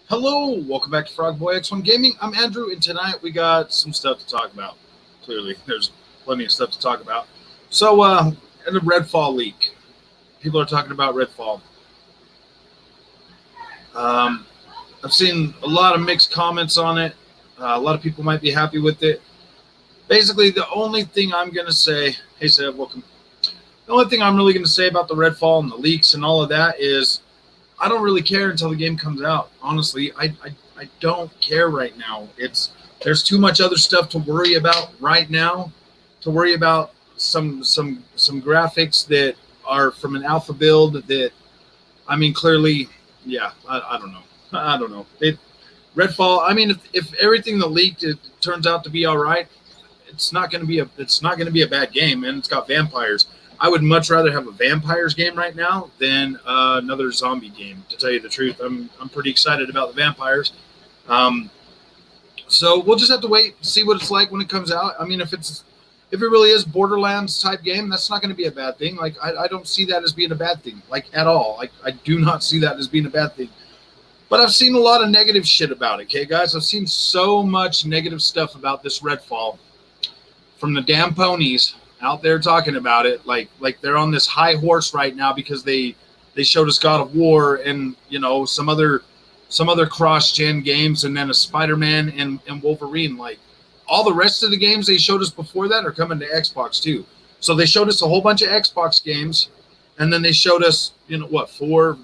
Hello, welcome back to Frogboy X1 Gaming. I'm Andrew, and tonight we got some stuff to talk about. Clearly, there's plenty of stuff to talk about. So, in the Redfall leak, people are talking about Redfall. I've seen a lot of mixed comments on it. A lot of people might be happy with it. Basically, the only thing I'm going to say, hey Seb, welcome. The only thing I'm really going to say about the Redfall and the leaks and all of that is I don't really care until the game comes out. Honestly, I don't care right now. There's too much other stuff to worry about right now. To worry about some graphics that are from an alpha build that, I mean, clearly, yeah, I don't know. I don't know. Redfall. I mean, if everything that leaked it turns out to be all right, it's not going to be a bad game, and it's got vampires. I would much rather have a vampires game right now than another zombie game, to tell you the truth. I'm pretty excited about the vampires. So we'll just have to wait and see what it's like when it comes out. I mean, if it really is Borderlands type game, that's not going to be a bad thing. Like, I don't see that as being a bad thing, like, at all. I do not see that as being a bad thing. But I've seen a lot of negative shit about it, okay, guys? I've seen so much negative stuff about this Redfall from the damn ponies out there talking about it, like they're on this high horse right now because they showed us God of War and, you know, some other cross-gen games, and then a Spider-Man and Wolverine. Like, all the rest of the games they showed us before that are coming to Xbox too. So they showed us a whole bunch of Xbox games, and then they showed us, you know, what, four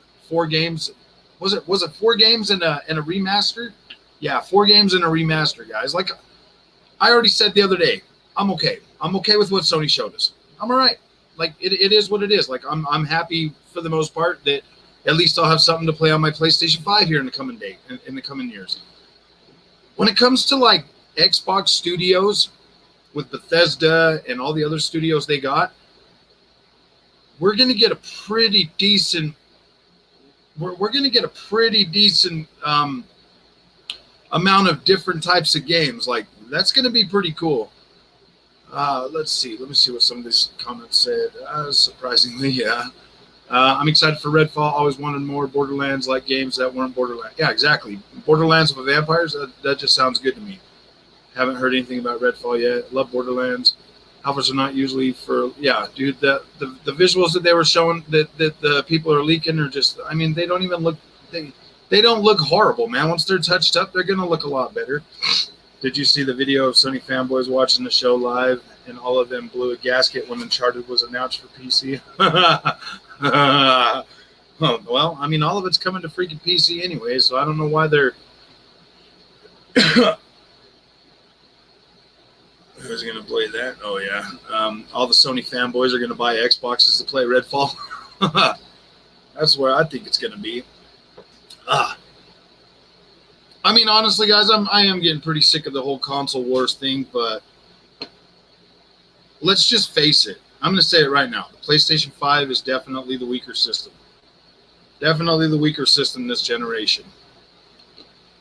games? Was it 4 games and a remaster? Yeah, 4 games and a remaster, guys. Like I already said the other day, I'm okay. I'm okay with what Sony showed us. I'm all right. Like, it is what it is. Like, I'm happy for the most part that at least I'll have something to play on my PlayStation 5 here in the coming years. When it comes to, like, Xbox studios with Bethesda and all the other studios they got, we're going to get a pretty decent amount of different types of games. Like, that's going to be pretty cool. Let's see. Let me see what some of these comments said. Surprisingly, yeah. I'm excited for Redfall. Always wanted more Borderlands-like games that weren't Borderlands. Yeah, exactly. Borderlands with vampires, that just sounds good to me. Haven't heard anything about Redfall yet. Love Borderlands. Alphas are not usually for... Yeah, dude, the visuals that they were showing that the people are leaking are just... I mean, they don't even look... They don't look horrible, man. Once they're touched up, they're going to look a lot better. Did you see the video of Sony fanboys watching the show live, and all of them blew a gasket when Uncharted was announced for PC? Well, I mean, all of it's coming to freaking PC anyway, so I don't know why they're... Who's going to play that? Oh, yeah. All the Sony fanboys are going to buy Xboxes to play Redfall. That's where I think it's going to be. I mean, honestly, guys, I am getting pretty sick of the whole console wars thing, but let's just face it. I'm going to say it right now. The PlayStation 5 is definitely the weaker system. Definitely the weaker system this generation.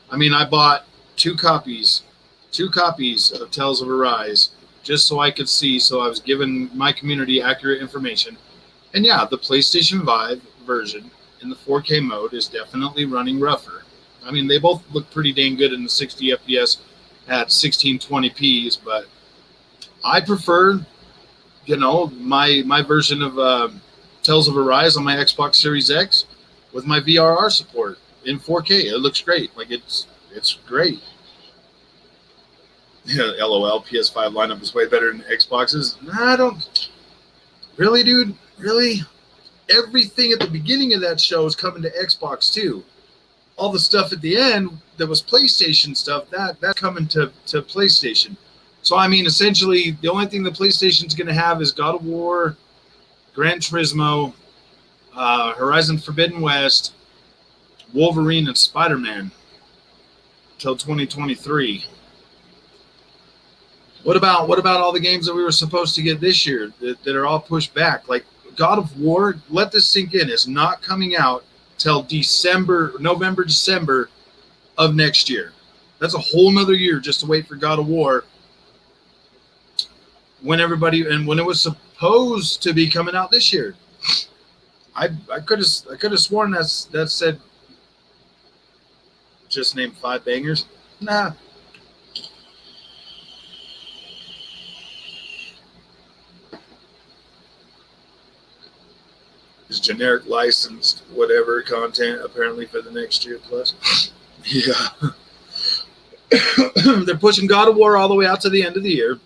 I mean, I bought two copies of Tales of Arise just so I could see, so I was giving my community accurate information. And yeah, the PlayStation 5 version in the 4K mode is definitely running rougher. I mean, they both look pretty dang good in the 60 FPS at 1620p's, but I prefer, you know, my version of Tales of Arise on my Xbox Series X with my VRR support in 4K. It looks great. Like, it's great. LOL, PS5 lineup is way better than Xbox's. I don't... Really, dude? Really? Everything at the beginning of that show is coming to Xbox, too. All the stuff at the end that was PlayStation stuff, that's coming to PlayStation. So, I mean, essentially, the only thing the PlayStation's going to have is God of War, Gran Turismo, Horizon Forbidden West, Wolverine, and Spider-Man until 2023. What about all the games that we were supposed to get this year that are all pushed back? Like, God of War, let this sink in, is not coming out till November, December of next year. That's a whole nother year just to wait for God of War. when it was supposed to be coming out this year. I could have sworn that said just name 5 bangers. Nah. It's generic licensed whatever content apparently for the next year plus. Yeah. They're pushing God of War all the way out to the end of the year.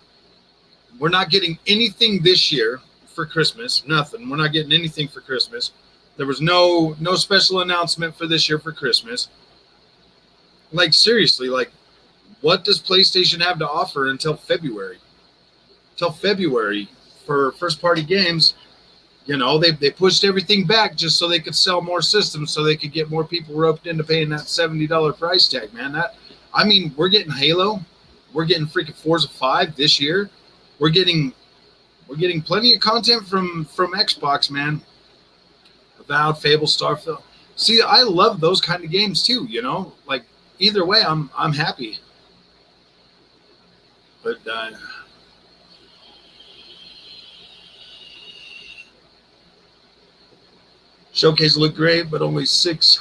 We're not getting anything this year for Christmas. Nothing. We're not getting anything for Christmas. There was no special announcement for this year for Christmas. Like, seriously, like, what does PlayStation have to offer until February? Until February for first-party games. You know, they pushed everything back just so they could sell more systems, so they could get more people roped into paying that $70 price tag, man. We're getting Halo. We're getting freaking Forza 5 this year. We're getting plenty of content from Xbox, man. Avowed, Fable, Starfield. See, I love those kind of games too, you know? Like, either way, I'm happy. But Showcase looked great, but only 6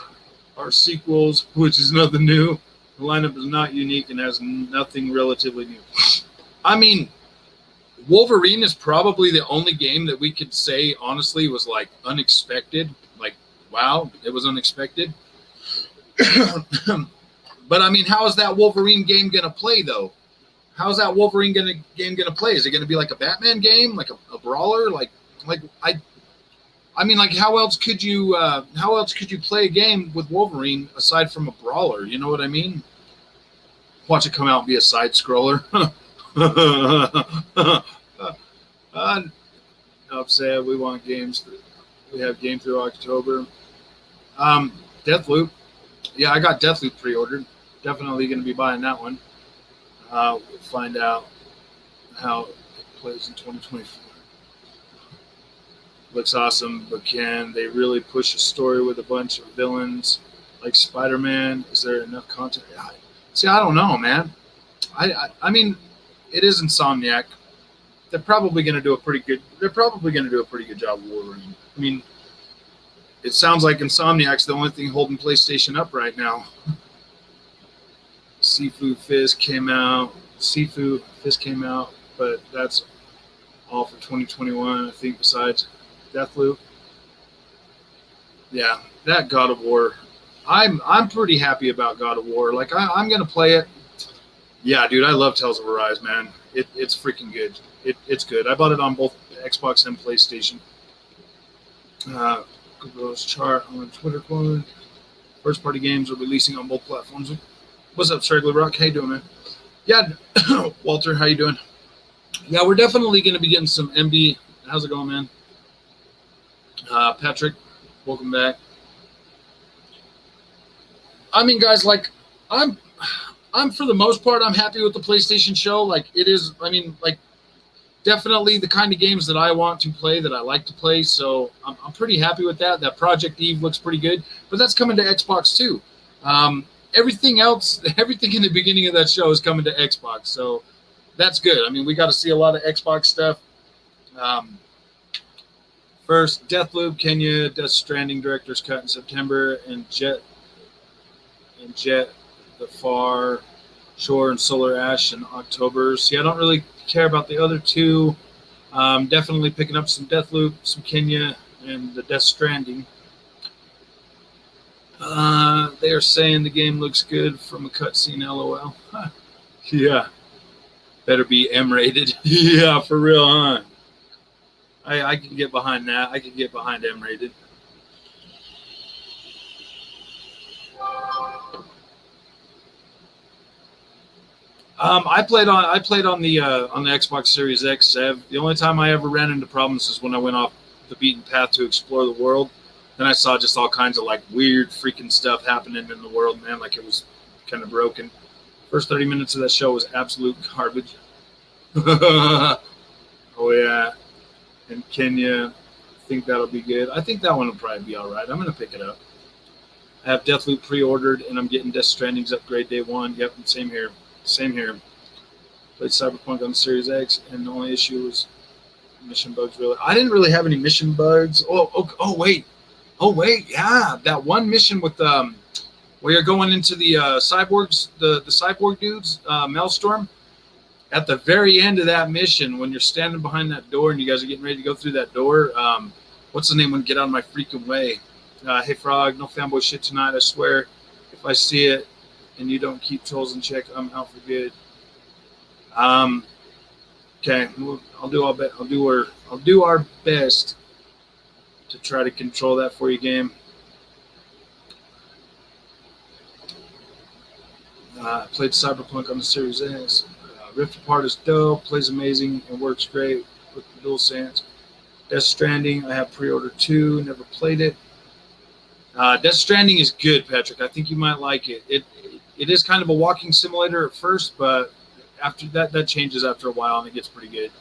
are sequels, which is nothing new. The lineup is not unique and has nothing relatively new. I mean, Wolverine is probably the only game that we could say, honestly, was like unexpected. Like, wow, it was unexpected. But I mean, how is that Wolverine game going to play, though? How is that Wolverine game going to play? Is it going to be like a Batman game, like a brawler? Like I mean, like, how else could you play a game with Wolverine aside from a brawler? You know what I mean? Watch it come out and be a side scroller. Upset. We want games. We have game through October. Deathloop. Yeah, I got Deathloop pre-ordered. Definitely going to be buying that one. We'll find out how it plays in 2024. Looks awesome, but can they really push a story with a bunch of villains like Spider-Man? Is there enough content? See, I don't know, man. I mean, it is Insomniac. They're probably going to do a pretty good job with Wolverine. I mean, it sounds like Insomniac's the only thing holding PlayStation up right now. Sifu Fist came out, but that's all for 2021, I think, besides Deathloop. Yeah, that God of War. I'm pretty happy about God of War. Like, I'm gonna play it. Yeah, dude, I love Tales of Arise, man. It's freaking good. It's good. I bought it on both Xbox and PlayStation. Google's chart on Twitter quote. First party games are releasing on both platforms. What's up, Straggler Rock? How you doing, man? Yeah, Walter, how you doing? Yeah, we're definitely gonna be getting some MB. How's it going, man? Patrick, welcome back. I mean, guys, like, I'm for the most part, I'm happy with the PlayStation show. Like, it is, I mean, like, definitely the kind of games that I want to play, that I like to play. So I'm pretty happy with that. That Project Eve looks pretty good, but that's coming to Xbox too. Everything else, everything in the beginning of that show is coming to Xbox. So that's good. I mean, we got to see a lot of Xbox stuff. First, Deathloop, Kenya, Death Stranding Director's Cut in September, and Jet, The Far Shore, and Solar Ash in October. See, I don't really care about the other two. Definitely picking up some Deathloop, some Kenya, and the Death Stranding. They are saying the game looks good from a cutscene, LOL. Huh. Yeah. Better be M-rated. Yeah, for real, huh? I can get behind that. I can get behind M-rated. I played on the Xbox Series X, Sev. The only time I ever ran into problems is when I went off the beaten path to explore the world. Then I saw just all kinds of like weird freaking stuff happening in the world, man. Like, it was kind of broken. First 30 minutes of that show was absolute garbage. Oh yeah. And Kenya, I think that'll be good. I think that one will probably be all right. I'm going to pick it up. I have Deathloop pre-ordered, and I'm getting Death Stranding's upgrade day one. Yep, same here. Same here. Played Cyberpunk on the Series X, and the only issue was mission bugs. Really, I didn't really have any mission bugs. Oh wait, yeah, that one mission with where you're going into the cyborgs, the cyborg dudes, Maelstrom. At the very end of that mission, when you're standing behind that door and you guys are getting ready to go through that door, what's the name? When get out of my freaking way. Hey Frog, no fanboy shit tonight. I swear, if I see it and you don't keep trolls in check, I'm out for good. Okay, I'll do our best to try to control that for you, game. Played Cyberpunk on the Series S. Rift Apart is dope, plays amazing, and works great with the DualSense. Death Stranding, I have pre-ordered 2, never played it. Death Stranding is good, Patrick. I think you might like it. It is kind of a walking simulator at first, but after that changes after a while, and it gets pretty good.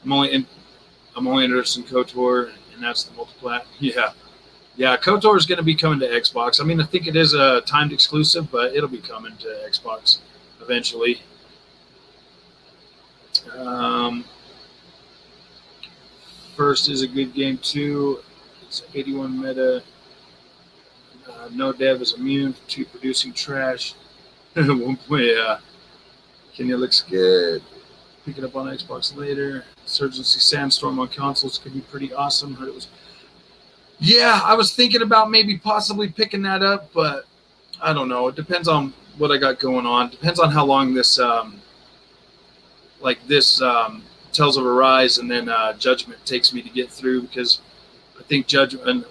I'm only interested in KOTOR, and that's the multiplat. Yeah, KOTOR is going to be coming to Xbox. I mean, I think it is a timed exclusive, but it'll be coming to Xbox eventually. First is a good game too. It's 81 meta. No dev is immune to producing trash. 1 point, yeah. Kenya looks good. Pick it up on Xbox later. Surgency Sandstorm on consoles could be pretty awesome. Heard it was. Yeah, I was thinking about maybe possibly picking that up, but I don't know. It depends on what I got going on. Depends on how long this Tales of Arise and then Judgment takes me to get through, because I think Judgment, and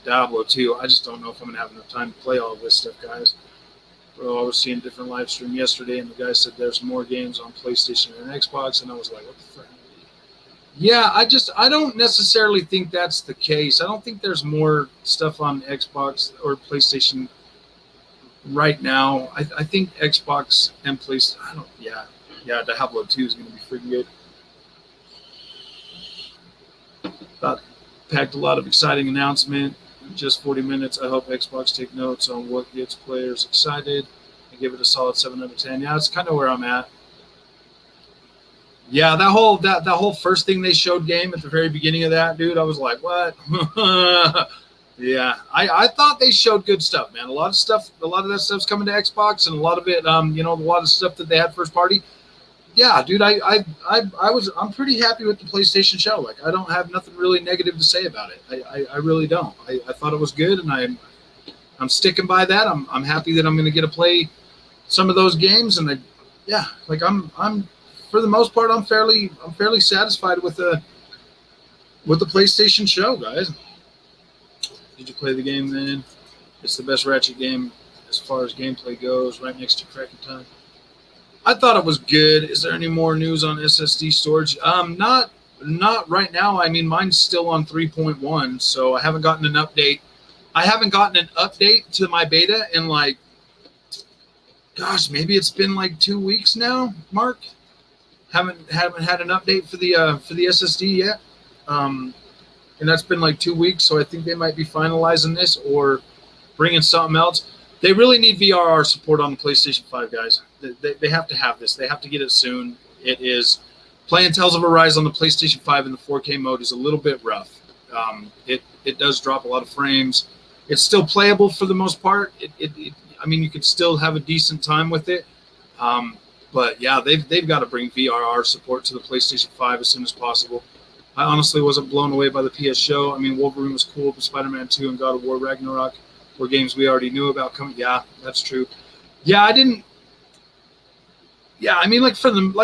Diablo too. I just don't know if I'm gonna have enough time to play all of this stuff, guys. Bro, I was seeing a different live stream yesterday, and the guy said there's more games on PlayStation and Xbox, and I was like, what the fuck? Yeah, I don't necessarily think that's the case. I don't think there's more stuff on Xbox or PlayStation right now. I think Xbox and PlayStation. Yeah, Diablo 2 is going to be freaking good. Packed a lot of exciting announcement. Just 40 minutes. I hope Xbox take notes on what gets players excited and give it a solid 7 out of 10. Yeah, that's kind of where I'm at. Yeah, that whole first thing they showed game at the very beginning of that, dude, I was like, what? Yeah, I thought they showed good stuff, man. A lot of that stuff's coming to Xbox, and a lot of it, a lot of stuff that they had first party. Yeah, dude, I'm pretty happy with the PlayStation show. Like, I don't have nothing really negative to say about it. I really don't. I thought it was good, and I'm sticking by that. I'm happy that I'm going to get to play some of those games, and I'm for the most part, I'm fairly satisfied with the PlayStation show, guys. Did you play the game then? It's the best Ratchet game as far as gameplay goes, right next to Crack in Time. I thought it was good. Is there any more news on SSD storage? Not right now. I mean, mine's still on 3.1, so I haven't gotten an update. I haven't gotten an update to my beta in maybe it's been like 2 weeks now, Mark. Haven't had an update for the SSD yet. And that's been like 2 weeks, so I think they might be finalizing this or bringing something else. They really need VRR support on the PlayStation 5, guys. They have to have this. They have to get it soon. It is playing Tales of Arise on the PlayStation 5 in the 4K mode is a little bit rough. It does drop a lot of frames. It's still playable for the most part. I mean, you could still have a decent time with it. But yeah, they've got to bring VRR support to the PlayStation 5 as soon as possible. I honestly wasn't blown away by the PS show. I mean, Wolverine was cool, but Spider-Man 2 and God of War Ragnarok were games we already knew about coming. Yeah, that's true. Yeah, I didn't. Yeah, I mean, like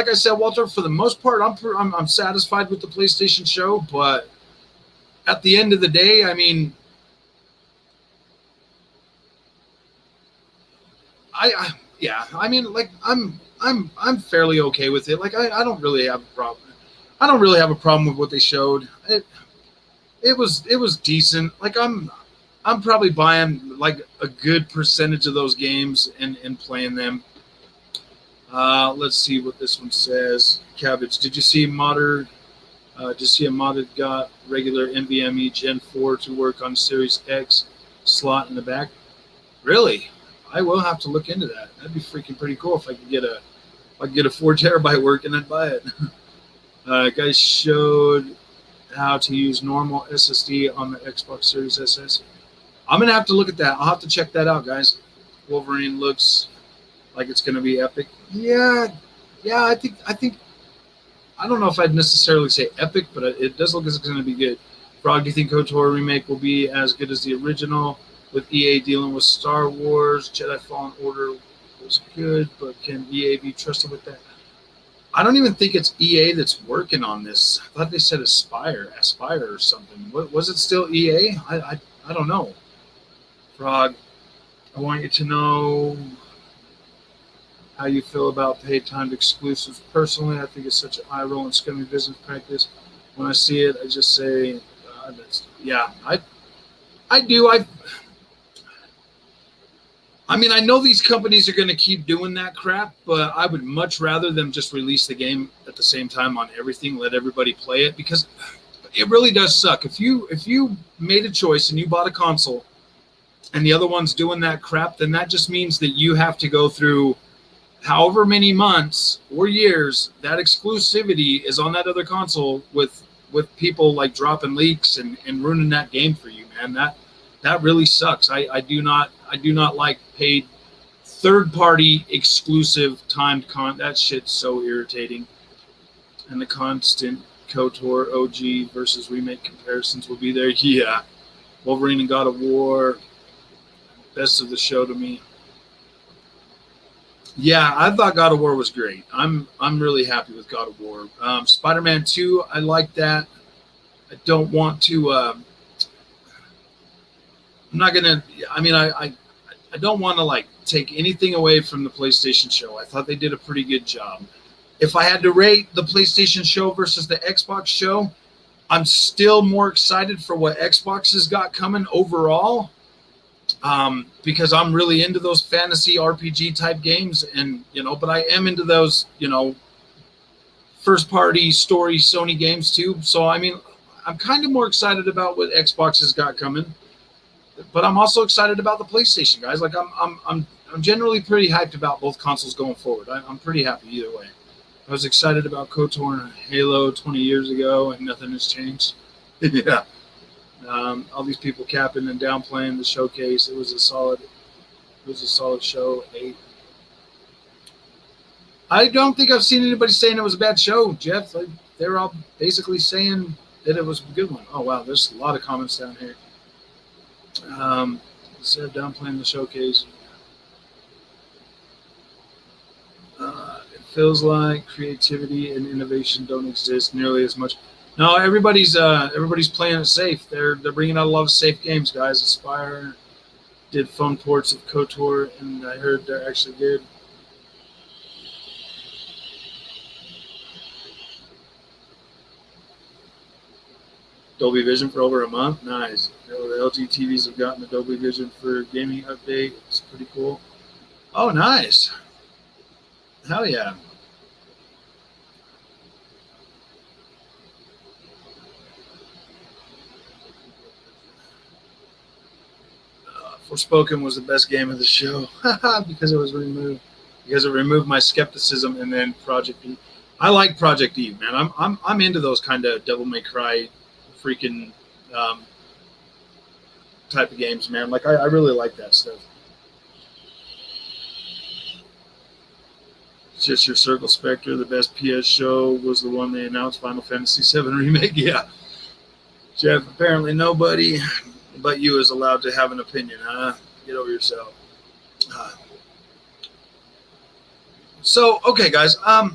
I said, Walter, for the most part, I'm satisfied with the PlayStation show. But at the end of the day, I mean, I'm fairly okay with it. Like I don't really have a problem. I don't really have a problem with what they showed. It was decent. Like I'm probably buying like a good percentage of those games and playing them. Let's see what this one says. Cabbage, did you see modded? Just see a modded got regular NVMe Gen 4 to work on Series X slot in the back? Really? I will have to look into that. That'd be freaking pretty cool if I could get a I get a 4 terabyte working, I'd buy it. Guys showed how to use normal SSD on the Xbox Series SS. I'm gonna have to look at that. I'll have to check that out, guys. Wolverine looks like it's gonna be epic. Yeah. I think. I don't know if I'd necessarily say epic, but it does look as it's gonna be good. Frog, do you think KOTOR remake will be as good as the original? With EA dealing with Star Wars, Jedi Fallen Order was good, but can EA be trusted with that? I don't even think it's EA that's working on this. I thought they said Aspire or something. What, was it still EA? I don't know. Frog, I want you to know how you feel about paid timed exclusives. Personally, I think it's such an eye roll and scummy business practice. When I see it, I just say, I do. I mean, I know these companies are going to keep doing that crap, but I would much rather them just release the game at the same time on everything, let everybody play it, because it really does suck. If you made a choice and you bought a console and the other one's doing that crap, then that just means that you have to go through however many months or years that exclusivity is on that other console with people like dropping leaks and ruining that game for you, man. That really sucks. I do not like paid third-party exclusive timed that shit's so irritating. And the constant KOTOR OG versus remake comparisons will be there. Yeah. Wolverine and God of War, best of the show to me. Yeah, I thought God of War was great. I'm really happy with God of War. Spider-Man 2, I like that. I don't want to I'm not gonna. I mean, I don't want to like take anything away from the PlayStation show. I thought they did a pretty good job. If I had to rate the PlayStation show versus the Xbox show, I'm still more excited for what Xbox has got coming overall, because I'm really into those fantasy RPG type games, and but I am into those first party story Sony games too. So I mean, I'm kind of more excited about what Xbox has got coming. But I'm also excited about the PlayStation, guys. Like I'm generally pretty hyped about both consoles going forward. I'm pretty happy either way. I was excited about KOTOR and Halo 20 years ago, and nothing has changed. Yeah. All these people capping and downplaying the showcase. It was a solid show. 8. I don't think I've seen anybody saying it was a bad show, Jeff. Like, they were all basically saying that it was a good one. Oh wow, there's a lot of comments down here. Instead of downplaying the showcase, it feels like creativity and innovation don't exist nearly as much. No, everybody's playing it safe. They're bringing out a lot of safe games, guys. Aspire did phone ports of KOTOR, and I heard they're actually good. Dolby Vision for over a month. Nice. The LG TVs have gotten the Dolby Vision for gaming update. It's pretty cool. Oh, nice. Hell yeah. Forspoken was the best game of the show because it was removed. Because it removed my skepticism, and then Project Eve. I like Project Eve, man. I'm into those kind of Devil May Cry freaking type of games, man. Like I really like that stuff. It's just your Circle Spectre. The best PS show was the one they announced, Final Fantasy VII Remake. Yeah. Jeff, apparently nobody but you is allowed to have an opinion, huh? Get over yourself. So, okay, guys. I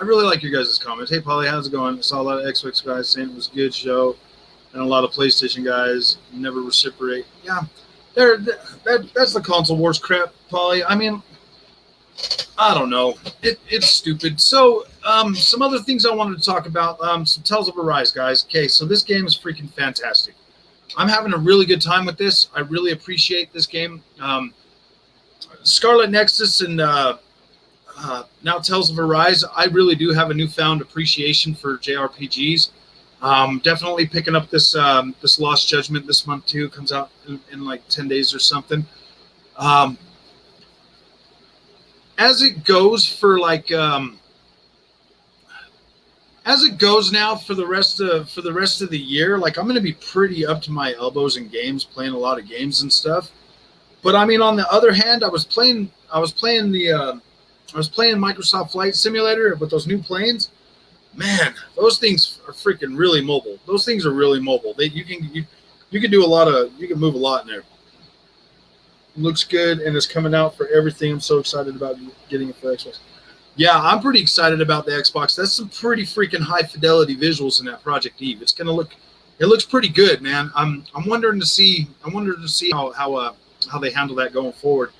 really like your guys' comments. Hey, Polly, how's it going? I saw a lot of Xbox guys saying it was a good show, and a lot of PlayStation guys never reciprocate. Yeah, that's the console wars crap, Polly. I mean, I don't know. It's stupid. So, some other things I wanted to talk about. Some Tales of Arise, guys. Okay, so this game is freaking fantastic. I'm having a really good time with this. I really appreciate this game. Scarlet Nexus and now Tales of Arise, I really do have a newfound appreciation for JRPGs. Definitely picking up this this Lost Judgment this month too. Comes out in like 10 days or something. as it goes for like as it goes now for the rest of the year, like I'm going to be pretty up to my elbows in games, playing a lot of games and stuff. But I mean, on the other hand, I was playing Microsoft Flight Simulator with those new planes. Man, those things are freaking really mobile. Those things are really mobile. You can do a lot of, you can move a lot in there. It looks good and it's coming out for everything. I'm so excited about getting it for Xbox. Yeah, I'm pretty excited about the Xbox. That's some pretty freaking high fidelity visuals in that Project Eve. It's gonna look, it looks pretty good, man. I'm wondering to see how they handle that going forward.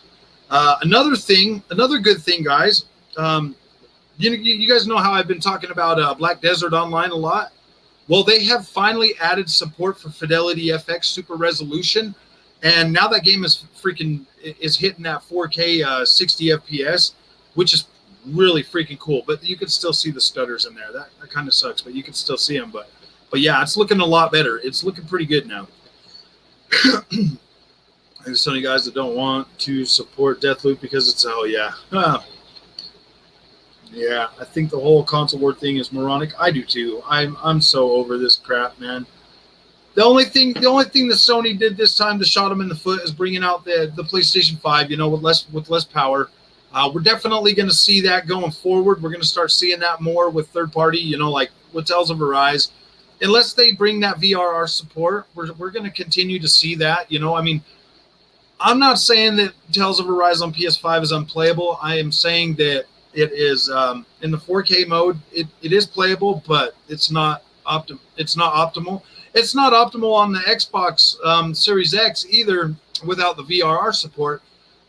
Another good thing, guys. You guys know how I've been talking about Black Desert Online a lot. Well, they have finally added support for Fidelity FX Super Resolution, and now that game is hitting that 4K 60 FPS, which is really freaking cool. But you can still see the stutters in there. That kind of sucks, but you can still see them. But yeah, it's looking a lot better. It's looking pretty good now. There's some guys that don't want to support Deathloop because it's yeah, I think the whole console war thing is moronic. I do too. I'm so over this crap, man. The only thing that Sony did this time to shot them in the foot is bringing out the PlayStation 5, with less power. We're definitely going to see that going forward. We're going to start seeing that more with third party, like with Tales of Arise. Unless they bring that VRR support, we're going to continue to see that. I mean, I'm not saying that Tales of Arise on PS5 is unplayable. I am saying that it is in the 4K mode. It is playable, but it's not optimal. It's not optimal. It's not optimal on the Xbox Series X either without the VRR support.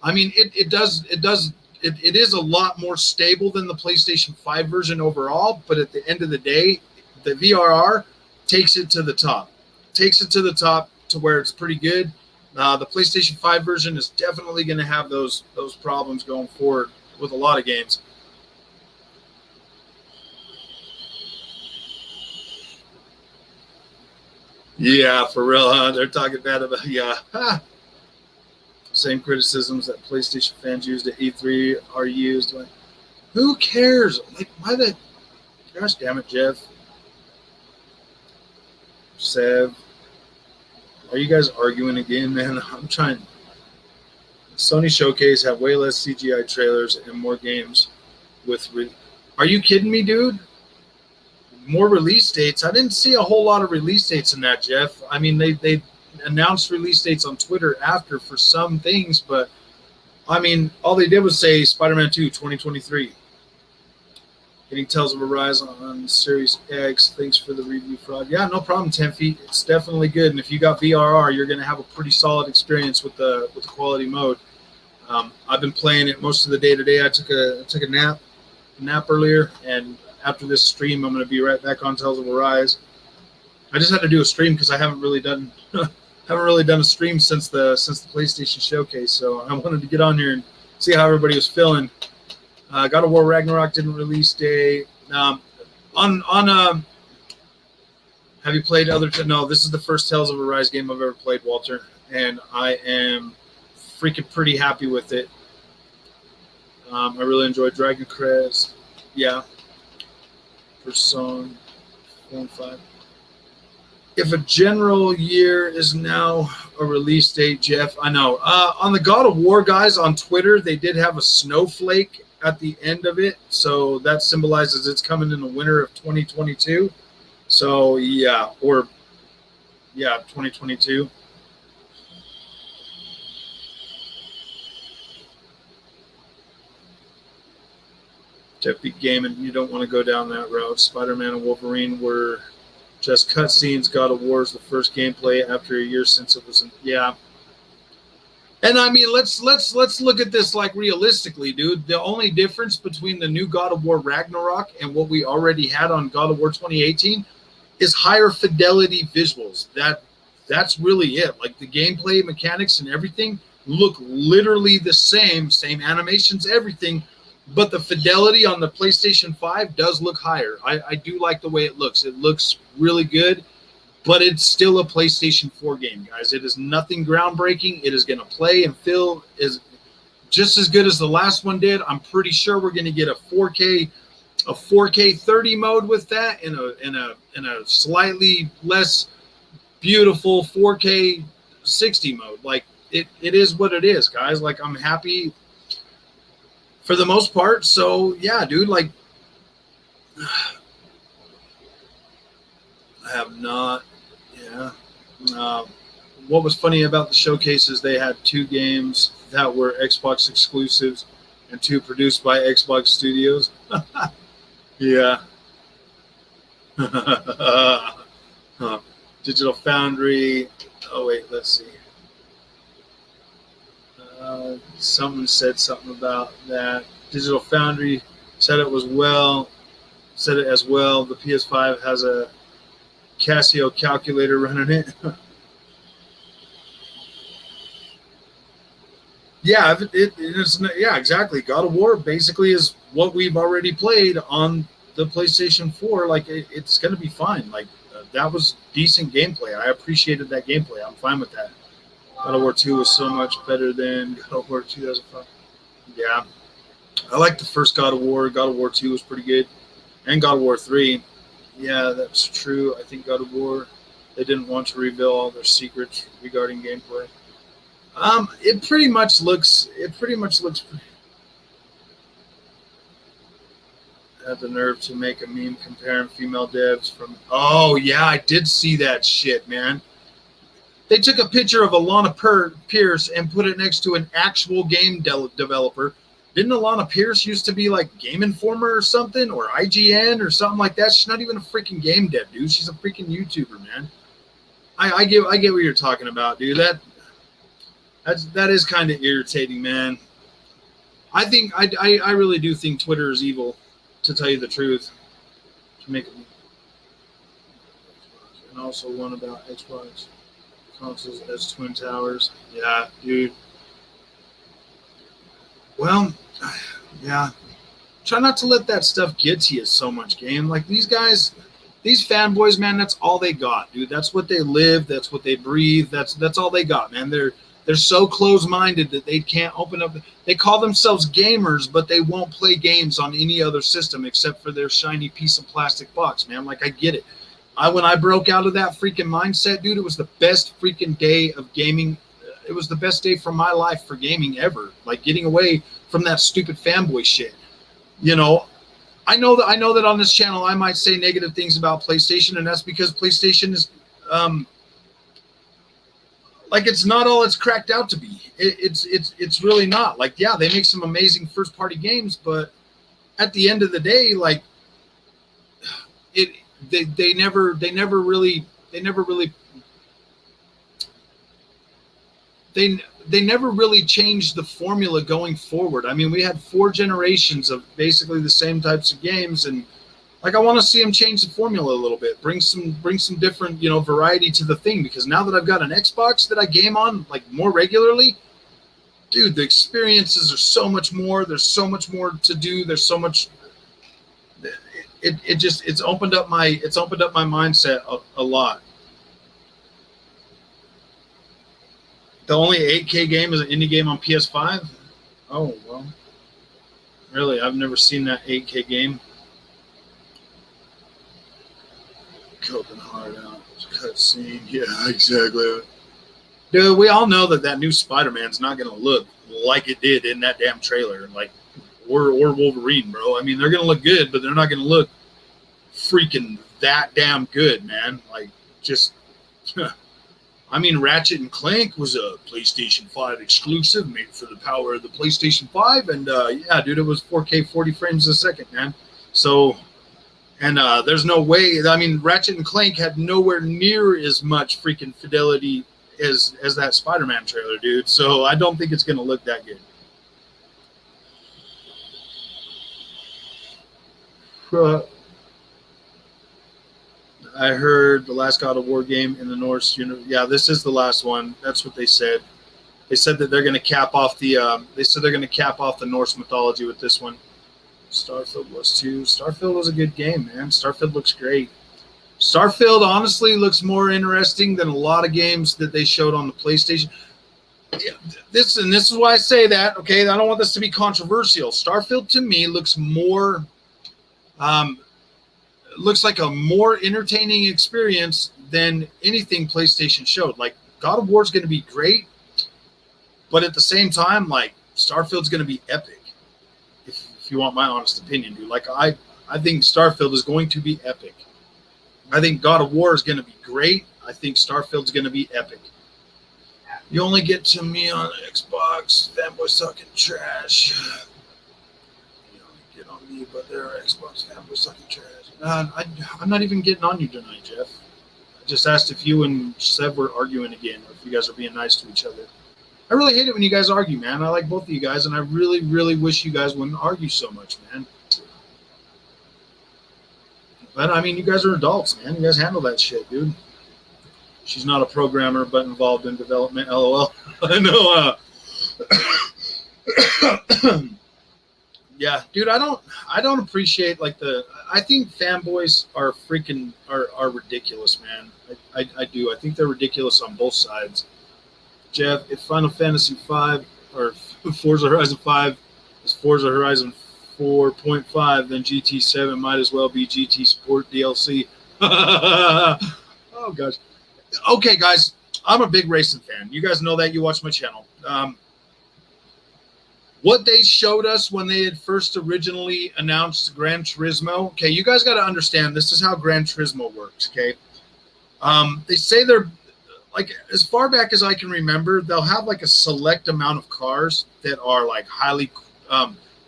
I mean, it is a lot more stable than the PlayStation 5 version overall. But at the end of the day, the VRR takes it to the top. Takes it to the top to where it's pretty good. The PlayStation 5 version is definitely going to have those problems going forward with a lot of games. Yeah, for real, huh? They're talking bad about, same criticisms that PlayStation fans used at E3 are used. Like, who cares? Like, gosh damn it, Jeff. Sev. Are you guys arguing again, man? I'm trying. Sony Showcase had way less CGI trailers and more games with. Are you kidding me, dude? More release dates. I didn't see a whole lot of release dates in that, Jeff. I mean, they announced release dates on Twitter after for some things, but I mean, all they did was say Spider-Man 2 2023. Getting Tales of Arise on Series X. Thanks for the review, Fraud. Yeah, no problem, 10 feet. It's definitely good. And if you got VRR, you're going to have a pretty solid experience with the quality mode. I've been playing it most of the day today. I took a nap earlier, and after this stream, I'm going to be right back on Tales of Arise. I just had to do a stream because I haven't really done a stream since the PlayStation Showcase. So I wanted to get on here and see how everybody was feeling. God of War Ragnarok didn't release date. Have you played other? No, this is the first Tales of Arise game I've ever played, Walter, and I am freaking pretty happy with it. I really enjoyed Dragon Crest. Yeah. Persona 4 and 5. If a general year is now a release date, Jeff, I know. On the God of War guys on Twitter, they did have a snowflake at the end of it, so that symbolizes it's coming in the winter of 2022. So 2022. Epic game, and you don't want to go down that route. Spider-Man and Wolverine were just cutscenes. God of War is the first gameplay after a year since it was And I mean, let's look at this like realistically, dude. The only difference between the new God of War Ragnarok and what we already had on God of War 2018 is higher fidelity visuals. That's really it. Like the gameplay mechanics and everything look literally the same animations, everything. But the fidelity on the PlayStation 5 does look higher. I do like the way it looks. It looks really good, but it's still a PlayStation 4 game, guys. It is nothing groundbreaking. It is going to play and feel just as good as the last one did. I'm pretty sure we're going to get a 4K 30 mode with that, in a slightly less beautiful 4K 60 mode. Like it is what it is, guys. Like I'm happy for the most part. So yeah, dude, like I have not, yeah. What was funny about the showcase is they had 2 games that were Xbox exclusives and 2 produced by Xbox Studios. Yeah. Digital Foundry. Oh, wait, let's see. Someone said something about that. Digital Foundry said it as well. The PS5 has a Casio calculator running it. Yeah, yeah, exactly. God of War basically is what we've already played on the PlayStation 4. Like it's going to be fine. Like that was decent gameplay. I appreciated that gameplay. I'm fine with that. God of War 2 was so much better than God of War 2005. Yeah, I like the first God of War. God of War 2 was pretty good, and God of War 3. Yeah, that's true. I think God of War, they didn't want to reveal all their secrets regarding gameplay. It pretty much looks. Had the nerve to make a meme comparing female devs from. Oh yeah, I did see that shit, man. They took a picture of Alana Pierce and put it next to an actual game developer. Didn't Alana Pierce used to be like Game Informer or something, or IGN or something like that? She's not even a freaking game dev, dude. She's a freaking YouTuber, man. I get what you're talking about, dude. That is kind of irritating, man. I think I really do think Twitter is evil, to tell you the truth. To make it, and also one about Xbox consoles as Twin Towers. Yeah, dude. Well, yeah. Try not to let that stuff get to you so much, game. Like these guys, these fanboys, man. That's all they got, dude. That's what they live. That's what they breathe. That's all they got, man. They're so close-minded that they can't open up. They call themselves gamers, but they won't play games on any other system except for their shiny piece of plastic box, man. Like, I get it. When I broke out of that freaking mindset, dude, it was the best freaking day of gaming. It was the best day for my life for gaming ever. Like, getting away from that stupid fanboy shit. You know, I know that on this channel I might say negative things about PlayStation, and that's because PlayStation is like it's not all it's cracked out to be. It's really not. Like, yeah, they make some amazing first party games, but at the end of the day, like they never really changed the formula going forward. I mean, we had 4 generations of basically the same types of games, and like I want to see them change the formula a little bit, bring some different, variety to the thing, because now that I've got an Xbox that I game on like more regularly, dude, the experiences are so much more. There's so much more to do. There's so much. It's opened up my mindset a lot. The only 8K game is an indie game on PS5. Oh well, really? I've never seen that 8K game. Coping hard out. Cutscene. Yeah, exactly. Dude, we all know that new Spider-Man's not going to look like it did in that damn trailer. Like, or Wolverine, bro. I mean, they're going to look good, but they're not going to look freaking that damn good, man. Like, just... I mean, Ratchet and Clank was a PlayStation 5 exclusive made for the power of the PlayStation 5. And, yeah, dude, it was 4K 40 frames a second, man. So... And there's no way. I mean, Ratchet and Clank had nowhere near as much freaking fidelity as that Spider-Man trailer, dude. So I don't think it's going to look that good. I heard the last God of War game in the Norse universe. Yeah, this is the last one. That's what they said. They said that they're going to cap off the. They said they're going to cap off the Norse mythology with this one. Starfield was too. Starfield was a good game, man. Starfield looks great. Starfield honestly looks more interesting than a lot of games that they showed on the PlayStation. This is why I say that. Okay, I don't want this to be controversial. Starfield to me looks more, looks like a more entertaining experience than anything PlayStation showed. Like God of War is going to be great, but at the same time, like Starfield's going to be epic. If you want my honest opinion, dude. Like I think Starfield is going to be epic. I think God of War is going to be great. I think Starfield's going to be epic. You only get to me on Xbox, fanboy sucking trash. You only get on me, but they're Xbox fanboy sucking trash. I'm not even getting on you tonight, Jeff. I just asked if you and Seb were arguing again, or if you guys are being nice to each other. I really hate it when you guys argue, man. I like both of you guys, and I really, really wish you guys wouldn't argue so much, man. But, I mean, you guys are adults, man. You guys handle that shit, dude. She's not a programmer, but involved in development. LOL. I know. Yeah, dude. I don't appreciate like I think fanboys are freaking are ridiculous, man. I do. I think they're ridiculous on both sides. Jeff, if Final Fantasy V or Forza Horizon 5 is Forza Horizon 4.5, then GT7 might as well be GT Sport DLC. Oh gosh. Okay, guys, I'm a big racing fan. You guys know that. You watch my channel. What they showed us when they had first originally announced Gran Turismo. Okay, you guys got to understand this is how Gran Turismo works. Okay, they say they're like as far back as I can remember, they'll have like a select amount of cars that are like highly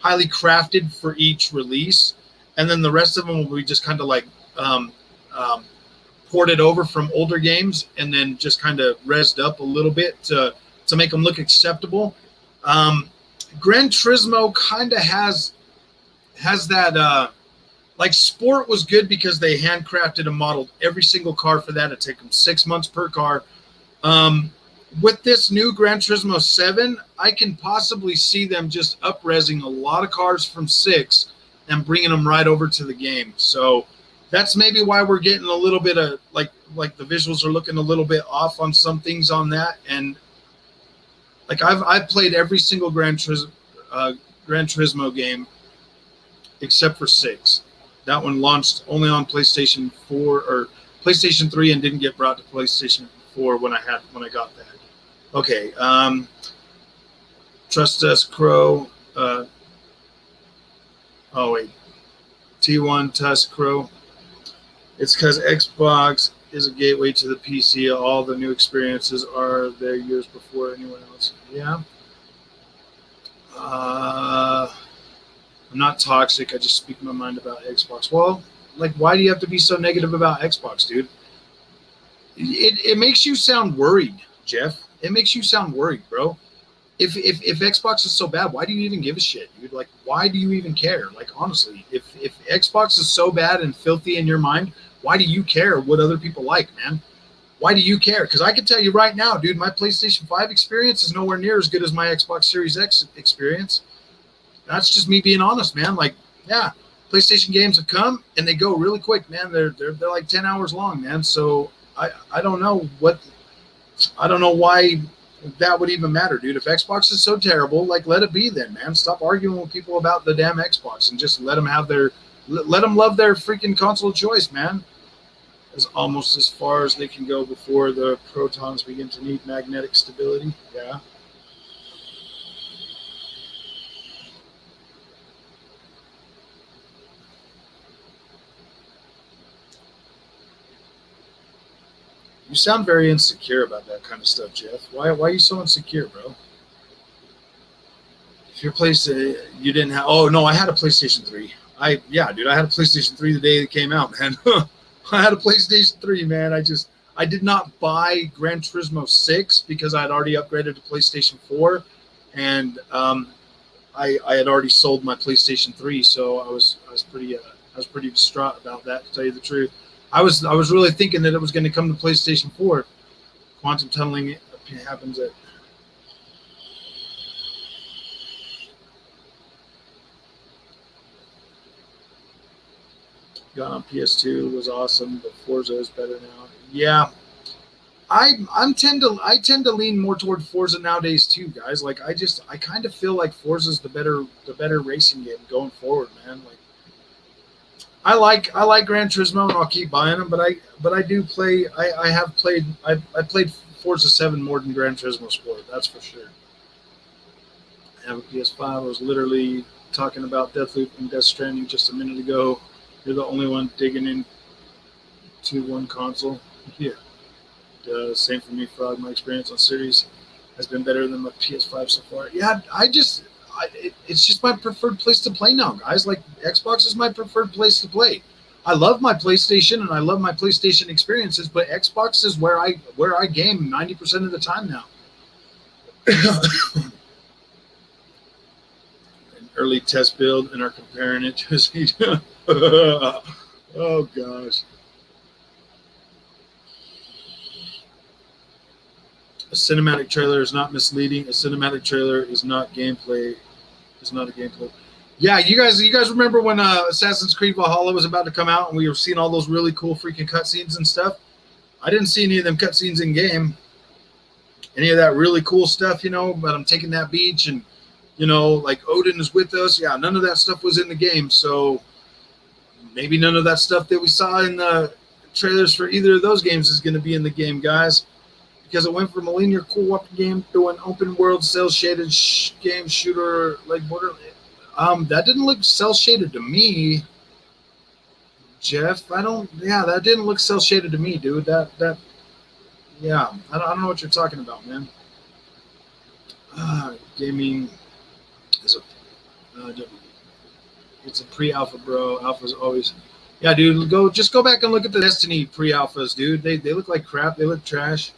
crafted for each release, and then the rest of them will be just kind of like ported over from older games and then just kind of rezzed up a little bit to make them look acceptable. Gran Turismo kind of has that like Sport was good because they handcrafted and modeled every single car for that. It took them 6 months per car. With this new Gran Turismo 7, I can possibly see them just up-rezzing a lot of cars from 6 and bringing them right over to the game. So that's maybe why we're getting a little bit of like the visuals are looking a little bit off on some things on that. And like I've played every single Gran Turismo game except for 6. That one launched only on PlayStation 4 or PlayStation 3 and didn't get brought to PlayStation 4 when I got that. Okay, Trust Us Crow. Oh wait, T1 Tusk Crow. It's because Xbox is a gateway to the PC. All the new experiences are there years before anyone else. Yeah. I'm not toxic. I just speak my mind about Xbox. Well, like, why do you have to be so negative about Xbox, dude? It makes you sound worried, Jeff. It makes you sound worried, bro. If Xbox is so bad, why do you even give a shit, dude? Like, why do you even care? Like, honestly, if Xbox is so bad and filthy in your mind, why do you care what other people like, man? Why do you care? Because I can tell you right now, dude, my PlayStation 5 experience is nowhere near as good as my Xbox Series X experience. That's just me being honest, man. Like, yeah, PlayStation games have come and they go really quick, man. They're like 10 hours long, man. So I don't know why that would even matter, dude. If Xbox is so terrible, like, let it be then, man. Stop arguing with people about the damn Xbox and just let them love their freaking console of choice, man. It's almost as far as they can go before the protons begin to need magnetic stability. Yeah. You sound very insecure about that kind of stuff, Jeff. Why are you so insecure, bro? If your PlayStation, you didn't have. Oh no, I had a PlayStation 3. Yeah, dude, I had a PlayStation 3 the day it came out, man. I had a PlayStation 3, man. I did not buy Gran Turismo 6 because I had already upgraded to PlayStation 4, and I had already sold my PlayStation 3, so I was pretty distraught about that, to tell you the truth. I was really thinking that it was going to come to PlayStation 4. Quantum tunneling happens at. Got on PS2 was awesome, but Forza is better now. Yeah, I tend to lean more toward Forza nowadays too, guys. Like I kind of feel like Forza's the better racing game going forward, man. Like I like Gran Turismo and I'll keep buying them, but I do play I have played I played Forza 7 more than Gran Turismo Sport, that's for sure. I have a PS5. I was literally talking about Deathloop and Death Stranding just a minute ago. You're the only one digging into one console. Yeah. Same for me, Frog. My experience on Series has been better than my PS5 so far. Yeah, it's just my preferred place to play now, guys. Like Xbox is my preferred place to play. I love my PlayStation and I love my PlayStation experiences, but Xbox is where I game 90% of the time now. An early test build and are comparing it to a oh gosh. A cinematic trailer is not misleading. A cinematic trailer is not gameplay. It's not a gameplay. Yeah, you guys remember when Assassin's Creed Valhalla was about to come out and we were seeing all those really cool freaking cutscenes and stuff? I didn't see any of them cutscenes in game. Any of that really cool stuff, but I'm taking that beach and, like Odin is with us. Yeah, none of that stuff was in the game. So maybe none of that stuff that we saw in the trailers for either of those games is going to be in the game, guys. Because it went from a linear co-op game to an open world cell shaded game shooter like Borderlands. That didn't look cell shaded to me, Jeff. That didn't look cell shaded to me, dude. Yeah, I don't know what you're talking about, man. Gaming is it's a pre-alpha, bro. Alpha's always, yeah, dude. Just go back and look at the Destiny pre-alphas, dude. They look like crap. They look trash.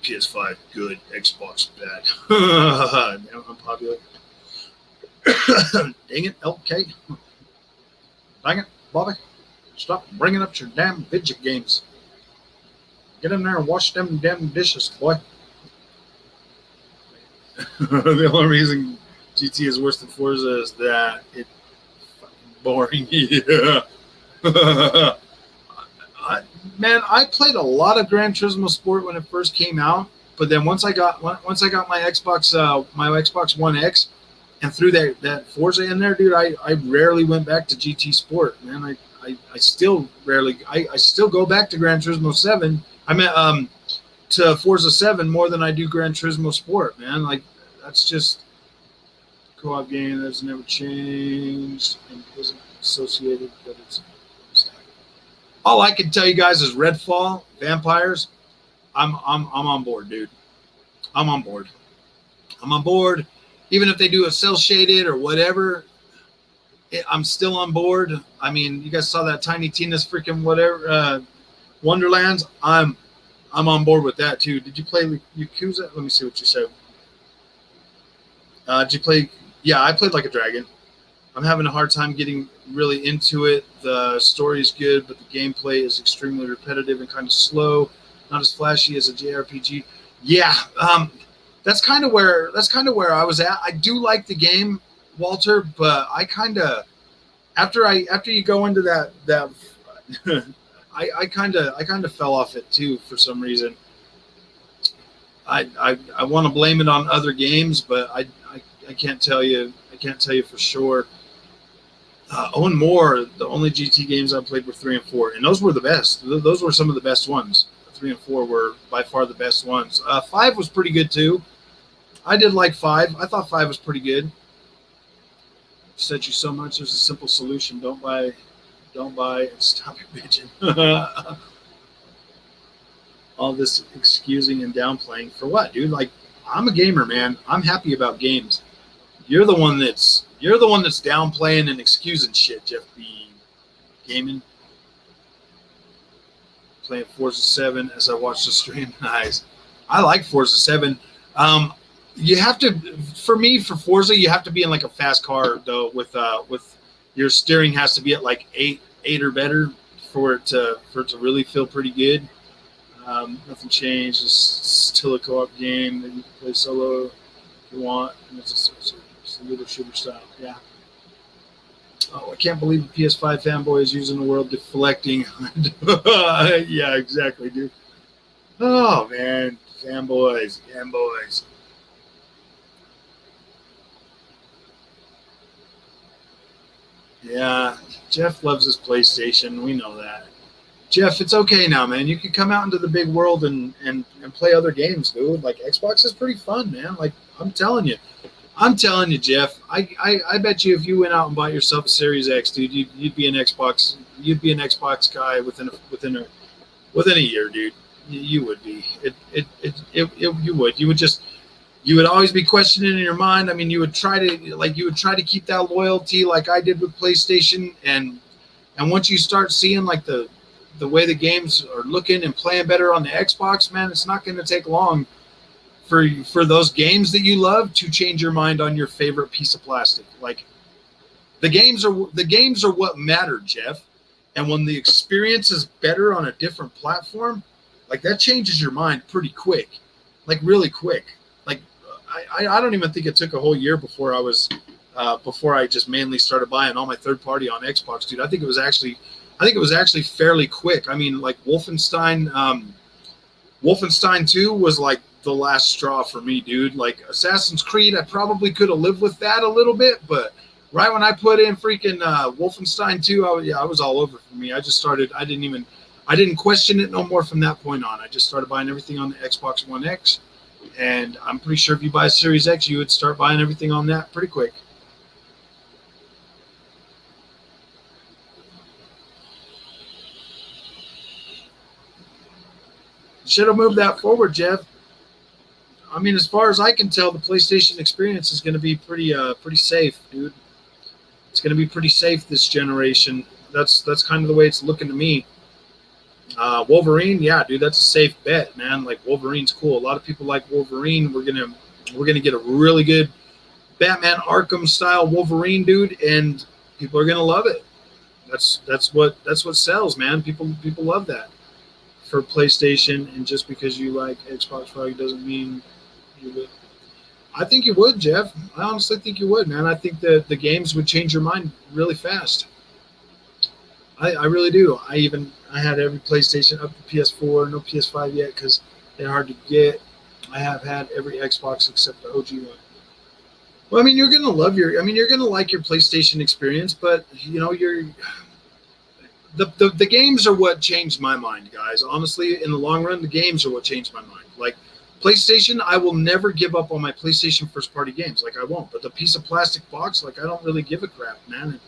PS5 good, Xbox bad. Unpopular. Dang it, LK. Dang it, Bobby. Stop bringing up your damn video games. Get in there and wash them damn dishes, boy. The only reason GT is worse than Forza is that it's fucking boring. Yeah. I played a lot of Gran Turismo Sport when it first came out, but then once I got my Xbox One X and threw that Forza in there, dude, I rarely went back to GT Sport, man. I still rarely I still go back to Gran Turismo 7. I meant to Forza 7 more than I do Gran Turismo Sport, man. Like that's just co-op game that's never changed and isn't associated, but it's all I can tell you guys is Redfall, Vampires. I'm on board, dude. I'm on board. Even if they do a cell shaded or whatever, I'm still on board. I mean, you guys saw that Tiny Tina's freaking whatever Wonderlands. I'm on board with that too. Did you play Yakuza? Let me see what you said. Did you play? Yeah, I played Like a Dragon. I'm having a hard time getting really into it. The story is good, but the gameplay is extremely repetitive and kind of slow. Not as flashy as a JRPG. Yeah, that's kind of where I was at. I do like the game, Walter, but I kind of after you go into that I kind of fell off it too for some reason. I want to blame it on other games, but I can't tell you for sure. Owen Moore, the only GT games I played were 3 and 4, and those were the best. Those were some of the best ones. 3 and 4 were by far the best ones. 5 was pretty good too. I did like 5. I thought 5 was pretty good. Said you so much. There's a simple solution. Don't buy, and stop your bitching. All this excusing and downplaying for what, dude? Like, I'm a gamer, man. I'm happy about games. You're the one that's downplaying and excusing shit, Jeff B. Gaming. Playing Forza 7 as I watch the stream. Nice. I like Forza 7. You have to, for Forza, you have to be in like a fast car though. With your steering has to be at like 8 or better for it to really feel pretty good. Nothing changed. It's still a co-op game that you can play solo if you want, and it's a little shooter style. Yeah. Oh, I can't believe a PS5 fanboy is using the word deflecting. Yeah, exactly, dude. Oh man, fanboys. Yeah, Jeff loves his PlayStation. We know that. Jeff, it's okay now, man. You can come out into the big world and play other games, dude. Like Xbox is pretty fun, man. Like I'm telling you, Jeff. I bet you if you went out and bought yourself a Series X, dude, you'd be an Xbox. You'd be an Xbox guy within a year, dude. You would be. You would. You would always be questioning in your mind. I mean, you would try to keep that loyalty like I did with PlayStation, and once you start seeing like the way the games are looking and playing better on the Xbox, man, it's not going to take long for those games that you love to change your mind on your favorite piece of plastic. Like the games are what matter, Jeff. And when the experience is better on a different platform, like that changes your mind pretty quick, like really quick. Like I don't even think it took a whole year before I just mainly started buying all my third party on Xbox, dude. I think it was actually fairly quick. I mean, like Wolfenstein 2 was like the last straw for me, dude. Like Assassin's Creed, I probably could have lived with that a little bit, but right when I put in freaking Wolfenstein 2, I was all over for me. I didn't question it no more from that point on. I just started buying everything on the Xbox One X, and I'm pretty sure if you buy a Series X, you would start buying everything on that pretty quick. Should have moved that forward, Jeff. I mean, as far as I can tell, the PlayStation experience is going to be pretty safe, dude. It's going to be pretty safe this generation. That's kind of the way it's looking to me. Wolverine, yeah, dude, that's a safe bet, man. Like Wolverine's cool. A lot of people like Wolverine. We're gonna get a really good Batman Arkham style Wolverine, dude, and people are gonna love it. That's what sells, man. People love that for PlayStation, and just because you like Xbox probably doesn't mean you would. I think you would, Jeff. I honestly think you would, man. I think that the games would change your mind really fast. I really do. I had every PlayStation up to PS4, no PS5 yet because they're hard to get. I have had every Xbox except the OG one. Well, I mean, you're gonna like your PlayStation experience, but you know, the games are what changed my mind, guys. Honestly, in the long run, the games are what changed my mind. Like PlayStation, I will never give up on my PlayStation first party games. Like I won't. But the piece of plastic box, like I don't really give a crap, man.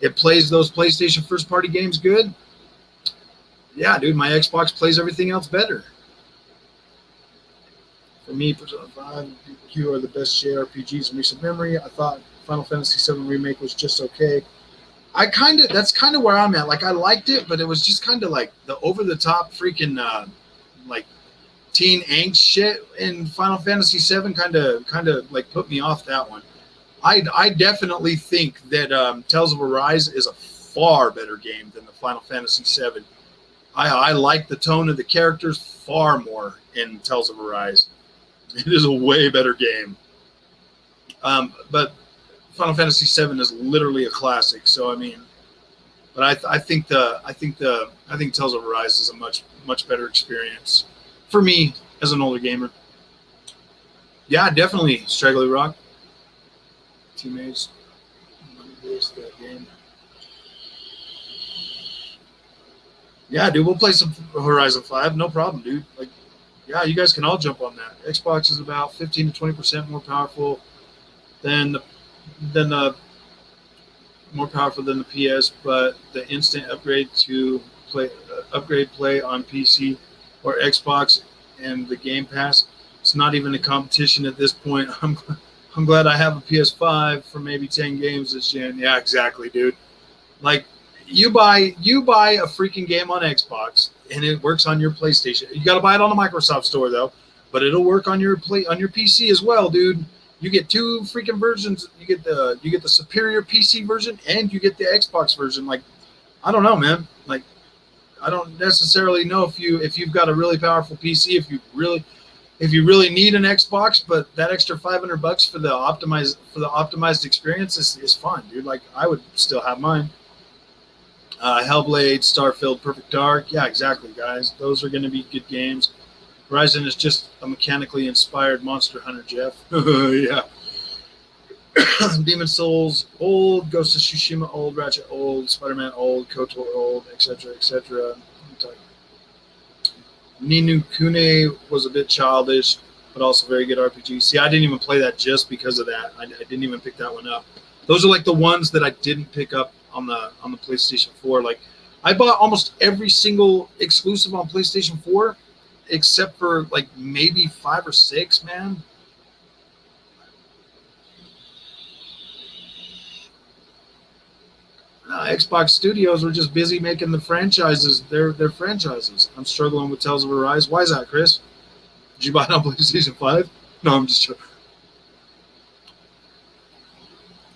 It plays those PlayStation first party games good. Yeah, dude, my Xbox plays everything else better. For me, Persona 5 and Q are the best JRPGs in recent memory. I thought Final Fantasy VII Remake was just okay. That's kind of where I'm at. Like I liked it, but it was just kind of like the over the top freaking like teen angst shit in Final Fantasy VII kind of like put me off that one. I definitely think that Tales of Arise is a far better game than the Final Fantasy VII. I like the tone of the characters far more in Tales of Arise. It is a way better game. But Final Fantasy VII is literally a classic. So I mean, but I think Tales of Arise is a much better experience for me as an older gamer. Yeah, definitely Straggly Rock. Teammates, that game. Yeah, dude, we'll play some Horizon 5, no problem, dude. Like, yeah, you guys can all jump on that. Xbox is about 15 to 20% more powerful than the PS, but the instant upgrade play on PC or Xbox and the Game Pass, it's not even a competition at this point. I'm glad I have a PS5 for maybe 10 games this gen. Yeah, exactly, dude. Like, you buy a freaking game on Xbox and it works on your PlayStation. You got to buy it on the Microsoft Store though, but it'll work on your PC as well, dude. You get two freaking versions. You get the superior PC version and you get the Xbox version. Like, I don't know, man. Like, I don't necessarily know if you've got a really powerful PC, if you really if you really need an Xbox, but that extra $500 for the optimized experience is fine, dude. Like I would still have mine. Hellblade, Starfield, Perfect Dark. Yeah, exactly, guys. Those are going to be good games. Horizon is just a mechanically inspired Monster Hunter, Jeff. Yeah. Demon Souls old, Ghost of Tsushima old, Ratchet old, Spider-Man old, KOTOR old, etc., etc. Ni no Kuni was a bit childish, but also very good RPG. See, I didn't even play that just because of that. I didn't even pick that one up. Those are like the ones that I didn't pick up on the PlayStation 4. Like, I bought almost every single exclusive on PlayStation 4, except for like maybe 5 or 6, man. Xbox Studios were just busy making the franchises, their franchises. I'm struggling with Tales of Arise. Why is that, Chris? Did you buy it on PlayStation 5? No, I'm just joking.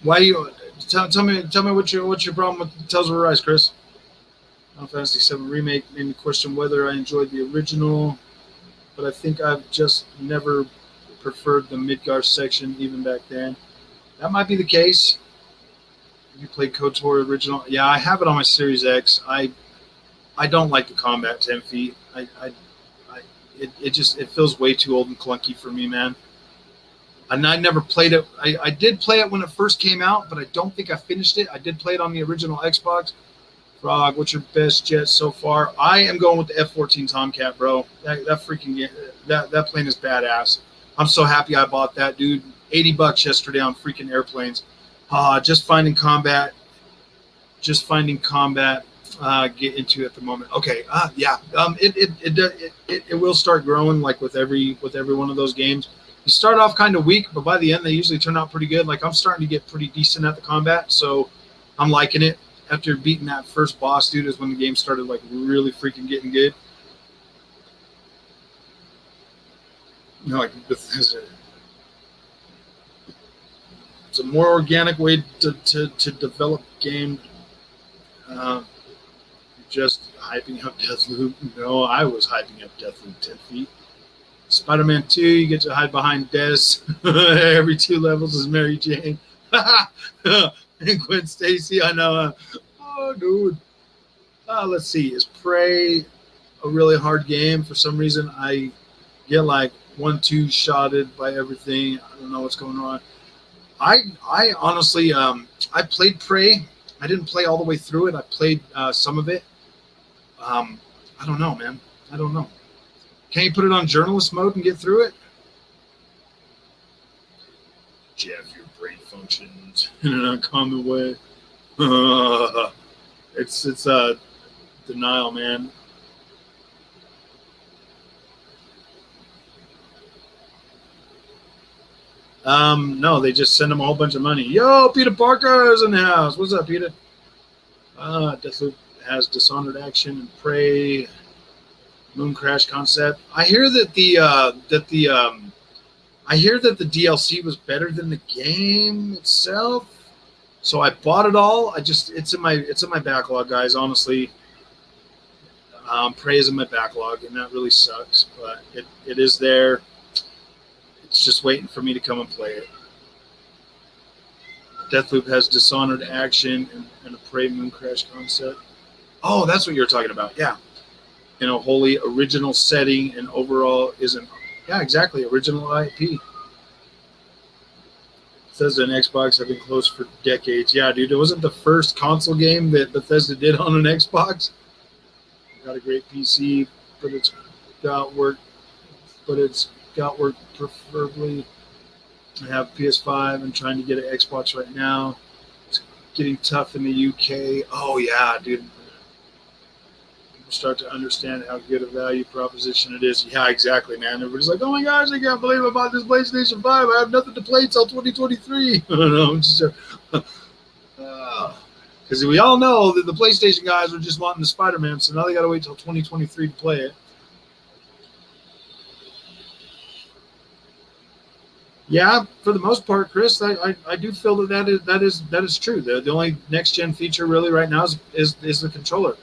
Why you tell me what's your problem with Tales of Arise, Chris? Final Fantasy VII Remake made me question whether I enjoyed the original, but I think I've just never preferred the Midgar section even back then. That might be the case. You played KOTOR original? Yeah, I have it on my Series X. I don't like the combat 10 feet. It feels way too old and clunky for me, man. And I never played it. I did play it when it first came out, but I don't think I finished it. I did play it on the original Xbox. Frog, what's your best jet so far? I am going with the F-14 Tomcat, bro. That freaking that plane is badass. I'm so happy I bought that, dude. $80 yesterday on freaking airplanes. Just finding combat. Get into at the moment. Okay. Yeah. It will start growing like with every one of those games. You start off kind of weak, but by the end they usually turn out pretty good. Like I'm starting to get pretty decent at the combat, so I'm liking it. After beating that first boss, dude, is when the game started like really freaking getting good. You know, like it's a more organic way to develop game. Just hyping up Deathloop. No, I was hyping up Deathloop 10 feet. Spider-Man 2, you get to hide behind Des. Every 2 levels is Mary Jane. And Gwen Stacy, I know. Oh, dude. Let's see. Is Prey a really hard game? For some reason, I get like 1-2 shotted by everything. I don't know what's going on. I honestly, I played Prey. I didn't play all the way through it. I played some of it. I don't know, man. I don't know. Can you put it on journalist mode and get through it? Jeff, your brain functions in an uncommon way. It's denial, man. No, they just send him a whole bunch of money. Yo, Peter Parker's in the house. What's up, Peter? Deathloop has Dishonored action and Prey. Moon Crash concept. I hear that the DLC was better than the game itself. So I bought it all. It's in my backlog, guys. Honestly, Prey is in my backlog, and that really sucks. But it is there. It's just waiting for me to come and play it. Deathloop has Dishonored action and a Prey Moon Crash concept. Oh, that's what you're talking about. Yeah. In a wholly original setting and overall isn't. Yeah, exactly. Original IP. Bethesda and Xbox have been close for decades. Yeah, dude, it wasn't the first console game that Bethesda did on an Xbox. Got a great PC, but it's got work. Preferably. I have PS5 and trying to get an Xbox right now. It's getting tough in the UK. Oh yeah, dude. Start to understand how good a value proposition it is. Yeah, exactly, man. Everybody's like, oh my gosh, I can't believe I bought this PlayStation 5. I have nothing to play until 2023. I don't know. Because we all know that the PlayStation guys were just wanting the Spider-Man, so now they got to wait till 2023 to play it. Yeah, for the most part, Chris, I do feel that is true. The only next-gen feature really right now is the controller.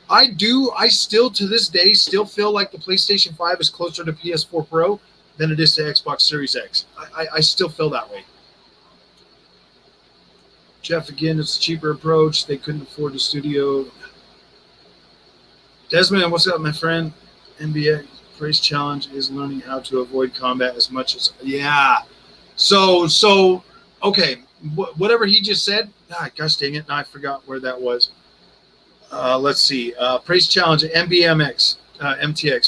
I still to this day still feel like the PlayStation 5 is closer to PS4 Pro than it is to Xbox Series X. I still feel that way. Jeff, again, it's a cheaper approach. They couldn't afford the studio. Desmond, what's up, my friend? NBA Praise Challenge is learning how to avoid combat as much as... Yeah. So okay. Whatever he just said, gosh dang it, now I forgot where that was. Let's see. Praise Challenge, MTX.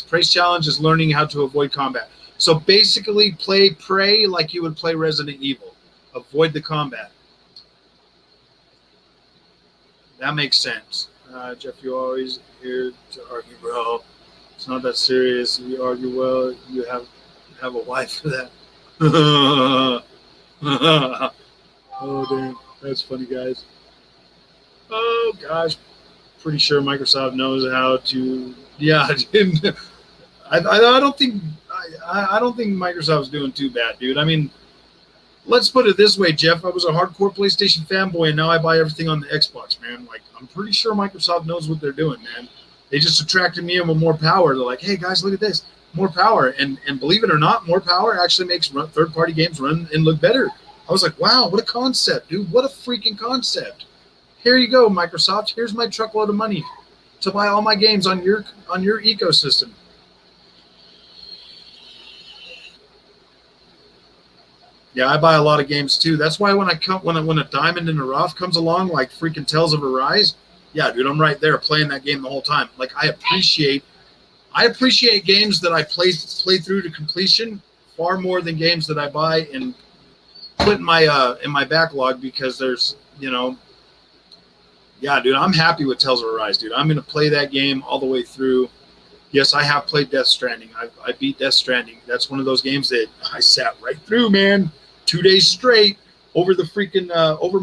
Praise Challenge is learning how to avoid combat. So basically play Prey like you would play Resident Evil. Avoid the combat. That makes sense. Jeff, you always here to argue, bro. It's not that serious. You argue well. You have a wife for that. Oh, damn. That's funny, guys. Oh, gosh. Pretty sure Microsoft knows how to... Yeah, I don't think Microsoft's doing too bad, dude. I mean, let's put it this way, Jeff. I was a hardcore PlayStation fanboy, and now I buy everything on the Xbox, man. Like, I'm pretty sure Microsoft knows what they're doing, man. They just attracted me in with more power. They're like, hey, guys, look at this. More power. And believe it or not, more power actually makes third-party games run and look better. I was like, wow, what a concept, dude. What a freaking concept. Here you go, Microsoft. Here's my truckload of money to buy all my games on your ecosystem. Yeah, I buy a lot of games too. That's why when a Diamond in the Rough comes along, like freaking Tales of Arise, yeah, dude, I'm right there playing that game the whole time. Like I appreciate games that I play through to completion far more than games that I buy and put in my backlog because there's, yeah, dude, I'm happy with Tales of Arise, dude. I'm gonna play that game all the way through. Yes, I have played Death Stranding. I beat Death Stranding. That's one of those games that I sat right through, man. 2 days straight over the freaking over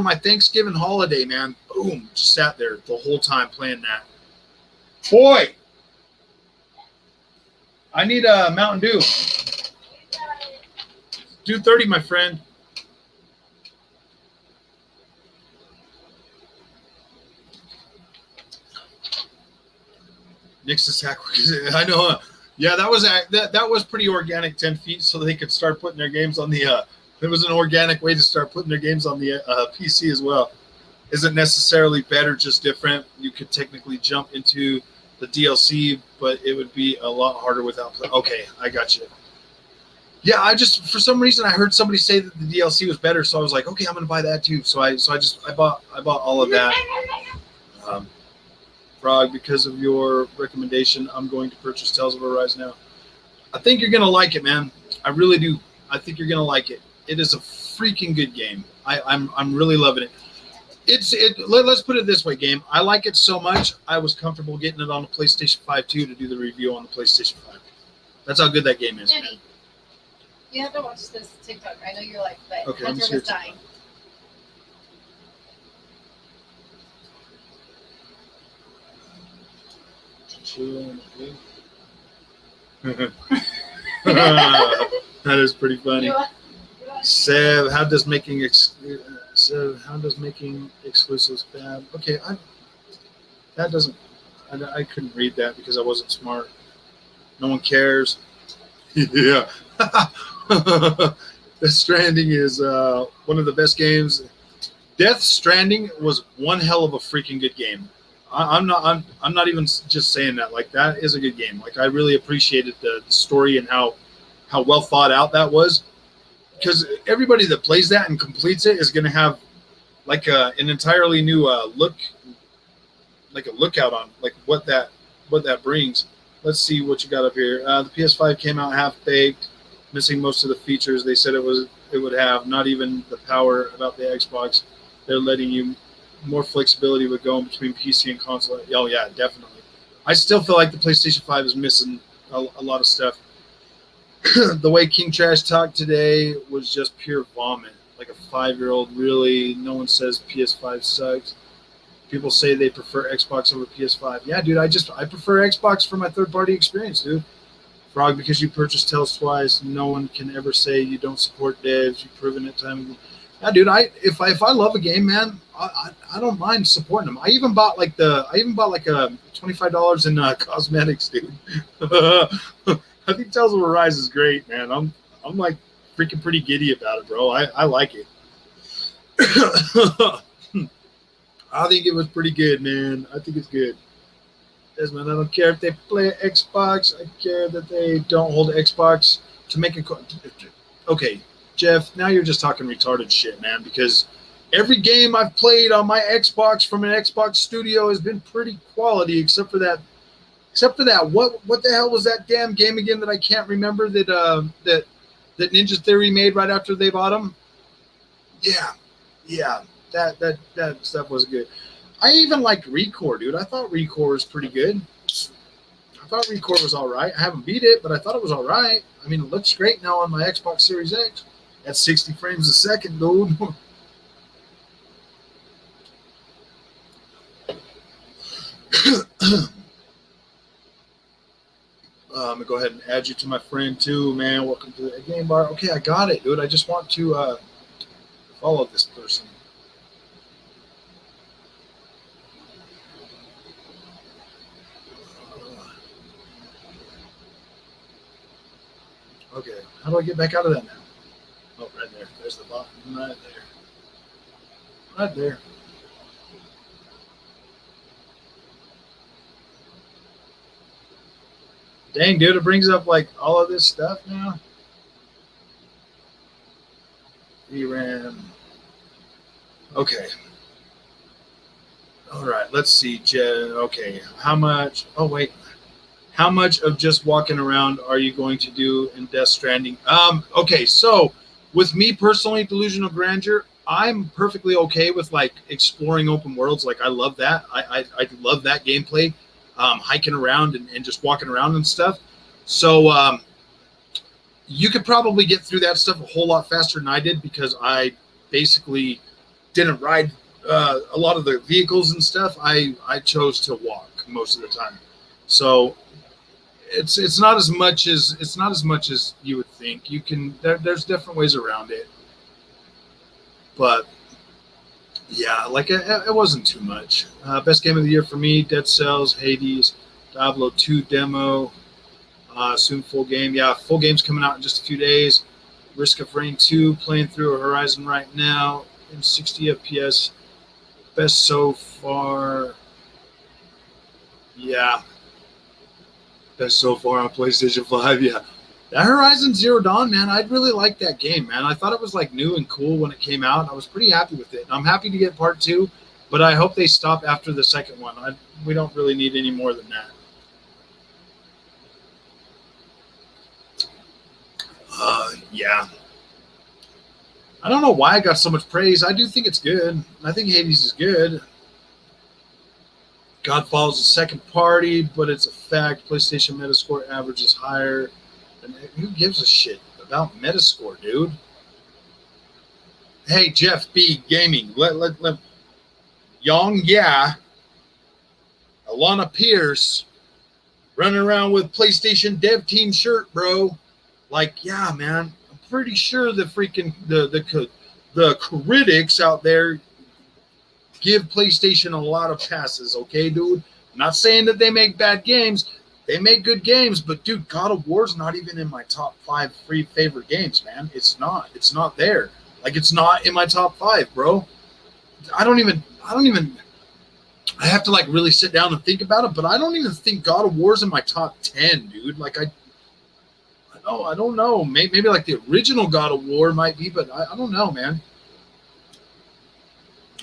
my Thanksgiving holiday, man. Boom, just sat there the whole time playing that. Boy, I need a Mountain Dew. 2:30, my friend. Nix's hack. I know. Yeah, that was pretty organic. 10 feet, so they could start putting their games on the. It was an organic way to start putting their games on the PC as well. Isn't necessarily better, just different. You could technically jump into the DLC, but it would be a lot harder without. Okay, I got you. Yeah, I just for some reason I heard somebody say that the DLC was better, so I was like, okay, I'm gonna buy that too. So I bought all of that. Frog, because of your recommendation, I'm going to purchase Tales of Arise now. I think you're gonna like it, man. I really do. I think you're gonna like it. It is a freaking good game. I'm really loving it. Let's put it this way, game. I like it so much. I was comfortable getting it on the PlayStation 5 too to do the review on the PlayStation 5. That's how good that game is. Jenny, you have to watch this TikTok. I know you're like, but okay, Hunter was dying. That is pretty funny. Sev, how does making exclusives bad? Okay, I couldn't read that because I wasn't smart. No one cares. Yeah. Death Stranding is one of the best games. Death Stranding was one hell of a freaking good game. I'm not even just saying that. Like, that is a good game. Like, I really appreciated the story and how well thought out that was. Because everybody that plays that and completes it is going to have like an entirely new look, like a lookout on like what that brings. Let's see what you got up here. The PS5 came out half baked, missing most of the features they said it would have. Not even the power about the Xbox. They're letting you more flexibility with going between PC and console. Oh yeah, definitely. I still feel like the PlayStation 5 is missing a lot of stuff. The way King Trash talked today was just pure vomit. Like a 5-year-old, really. No one says PS5 sucks. People say they prefer Xbox over PS5. Yeah, dude, I prefer Xbox for my third-party experience, dude. Frog, because you purchased Tales twice, no one can ever say you don't support devs. You've proven it time and again. Yeah, dude, if I love a game, man, I don't mind supporting them. I even bought like $25 in cosmetics, dude. I think Tales of Arise is great, man. I'm like freaking pretty giddy about it, bro. I like it. I think it was pretty good, man. I think it's good. Desmond, I don't care if they play Xbox. I care that they don't hold Xbox to make a. Okay, Jeff, now you're just talking retarded shit, man, because every game I've played on my Xbox from an Xbox studio has been pretty quality, except for that. What the hell was that damn game again that I can't remember that that Ninja Theory made right after they bought them? Yeah, that stuff was good. I even liked Recore, dude. I thought Recore was pretty good. I thought Recore was all right. I haven't beat it, but I thought it was all right. I mean, it looks great now on my Xbox Series X at 60 frames a second, dude. I'm gonna go ahead and add you to my friend too, man. Welcome to the game bar. Okay, I got it, dude. I just want to follow this person. Okay, how do I get back out of that now? Oh, right there. There's the button. Right there. Right there. Dang, dude, it brings up like all of this stuff now. VRAM. Okay. All right, let's see. Okay, how much? Oh, wait. How much of just walking around are you going to do in Death Stranding? Okay, so with me personally, Delusional Grandeur, I'm perfectly okay with like exploring open worlds. Like I love that. I love that gameplay. Hiking around and just walking around and stuff. So you could probably get through that stuff a whole lot faster than I did because I basically didn't ride a lot of the vehicles and stuff. I chose to walk most of the time. So it's not as much as you would think. You can there's different ways around it, but yeah, like it wasn't too much. Best game of the year for me: Dead Cells, Hades, Diablo 2 demo. Soon full game. Yeah, full game's coming out in just a few days. Risk of Rain 2 playing through Horizon right now in 60 FPS. Best so far. Yeah. Best so far on PlayStation 5, yeah. That Horizon Zero Dawn, man, I'd really like that game, man. I thought it was like new and cool when it came out. I was pretty happy with it. I'm happy to get part 2, but I hope they stop after the second one. We don't really need any more than that. Yeah. I don't know why I got so much praise. I do think it's good. I think Hades is good. Godfall's a second party, but it's a fact. PlayStation Metascore average is higher. And who gives a shit about Metascore, dude? Hey, Jeff B. Gaming. Let Young, yeah. Alana Pierce running around with PlayStation Dev Team shirt, bro. Like, yeah, man. I'm pretty sure the freaking the critics out there give PlayStation a lot of passes, okay, dude? I'm not saying that they make bad games. They make good games, but dude, God of War's not even in my top 5 free favorite games, man. It's not. It's not there. Like, it's not in my top 5, bro. I don't even I have to like really sit down and think about it, but I don't even think God of War's in my top 10, dude. Like I don't know. Maybe like the original God of War might be, but I don't know, man.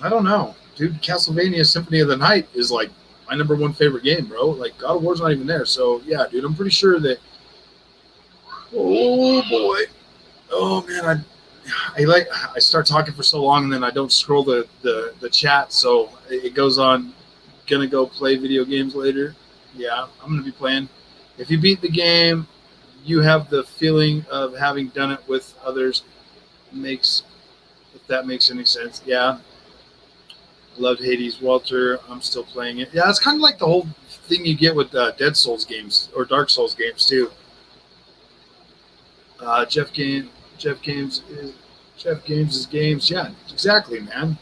I don't know. Dude, Castlevania Symphony of the Night is like my number 1 favorite game, bro. Like God of War's not even there. So yeah, dude, I'm pretty sure that. Oh boy. Oh man, I start talking for so long and then I don't scroll the chat, so it goes on. Gonna go play video games later. Yeah, I'm gonna be playing. If you beat the game, you have the feeling of having done it with others. If that makes any sense. Yeah. Loved Hades, Walter. I'm still playing it. Yeah, it's kind of like the whole thing you get with Dead Souls games or Dark Souls games too. Jeff Games is games. Yeah, exactly, man.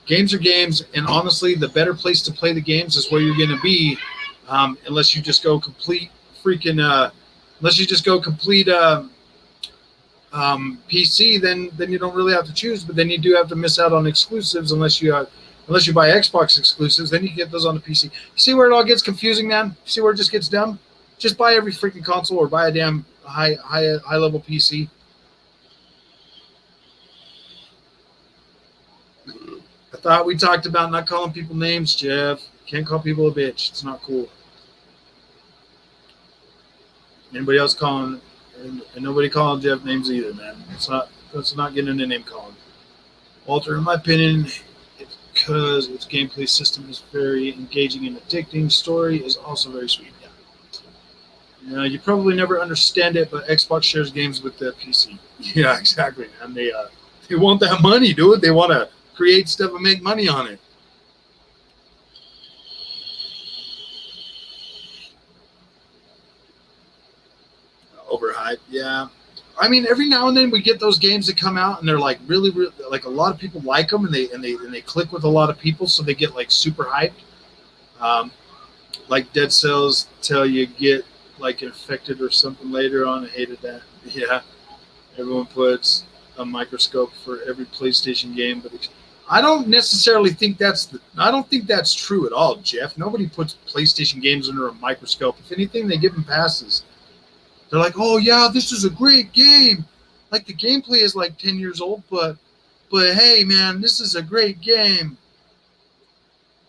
Games are games, and honestly, the better place to play the games is where you're going to be, unless you just go complete freaking Unless you just go complete PC, then you don't really have to choose. But then you do have to miss out on exclusives unless you buy Xbox exclusives. Then you can get those on the PC. See where it all gets confusing, man? See where it just gets dumb? Just buy every freaking console or buy a damn high level PC. I thought we talked about not calling people names, Jeff. Can't call people a bitch. It's not cool. Anybody else calling? And nobody calling Jeff names either, man. That's not getting a name calling. Walter, in my opinion, it's because its gameplay system is very engaging and addicting. Story is also very sweet. Yeah. You probably never understand it, but Xbox shares games with the PC. Yeah, exactly, man. They want that money, dude. They want to create stuff and make money on it. Overhyped, yeah. I mean, every now and then we get those games that come out and they're like really, really, like a lot of people like them and they click with a lot of people, so they get like super hyped. Like Dead Cells tell you get like infected or something later on. I hated that. Yeah, everyone puts a microscope for every PlayStation game, but I don't necessarily think I don't think that's true at all, Jeff. Nobody puts PlayStation games under a microscope. If anything, they give them passes. They're like, oh yeah, this is a great game. Like the gameplay is like 10 years old, but hey man, this is a great game.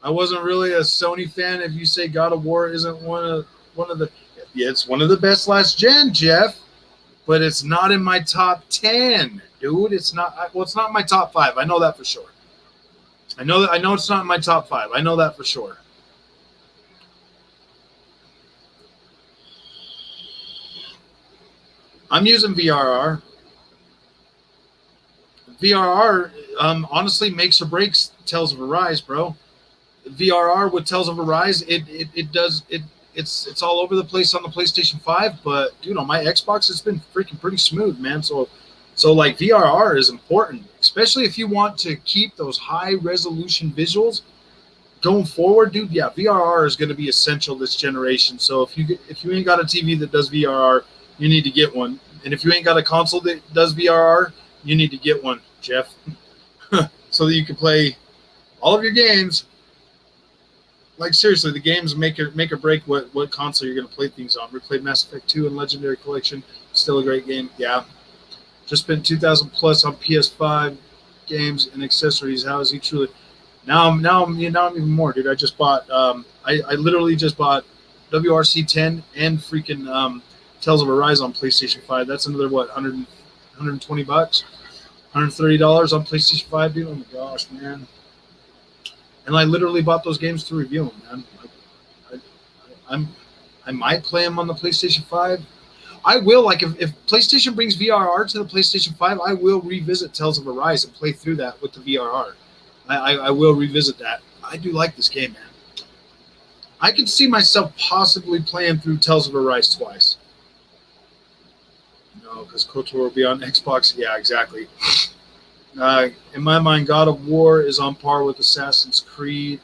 I wasn't really a Sony fan if you say God of War isn't one of the it's one of the best last gen, Jeff, but it's not in my top 10, dude. It's not it's not in my top 5. I know that for sure. I know it's not in my top 5. I know that for sure. I'm using VRR. VRR honestly makes or breaks Tales of Arise, bro. VRR with Tales of Arise, it's all over the place on the PlayStation 5, but dude, on my Xbox it's been freaking pretty smooth, man. So like VRR is important, especially if you want to keep those high resolution visuals going forward, dude. Yeah, VRR is going to be essential this generation. So if you ain't got a TV that does VRR, you need to get one. And if you ain't got a console that does VRR, you need to get one, Jeff, so that you can play all of your games. Like seriously, the games make or break what console you're going to play things on. We played Mass Effect 2 and Legendary Collection, still a great game. Yeah, just spent $2,000 plus on PS5 games and accessories. How is he truly? Now I'm even more, dude. I just bought I literally just bought WRC 10 and freaking Tales of Arise on PlayStation 5. That's another $120, $130 on PlayStation 5, dude. Oh my gosh, man. And I literally bought those games to review them, man. I might play them on the PlayStation 5. I will, like, if PlayStation brings VRR to the PlayStation 5, I will revisit Tales of Arise and play through that with the VRR. I will revisit that. I do like this game, man. I could see myself possibly playing through Tales of Arise twice. No, because KOTOR will be on Xbox. Yeah, exactly. In my mind, God of War is on par with Assassin's Creed.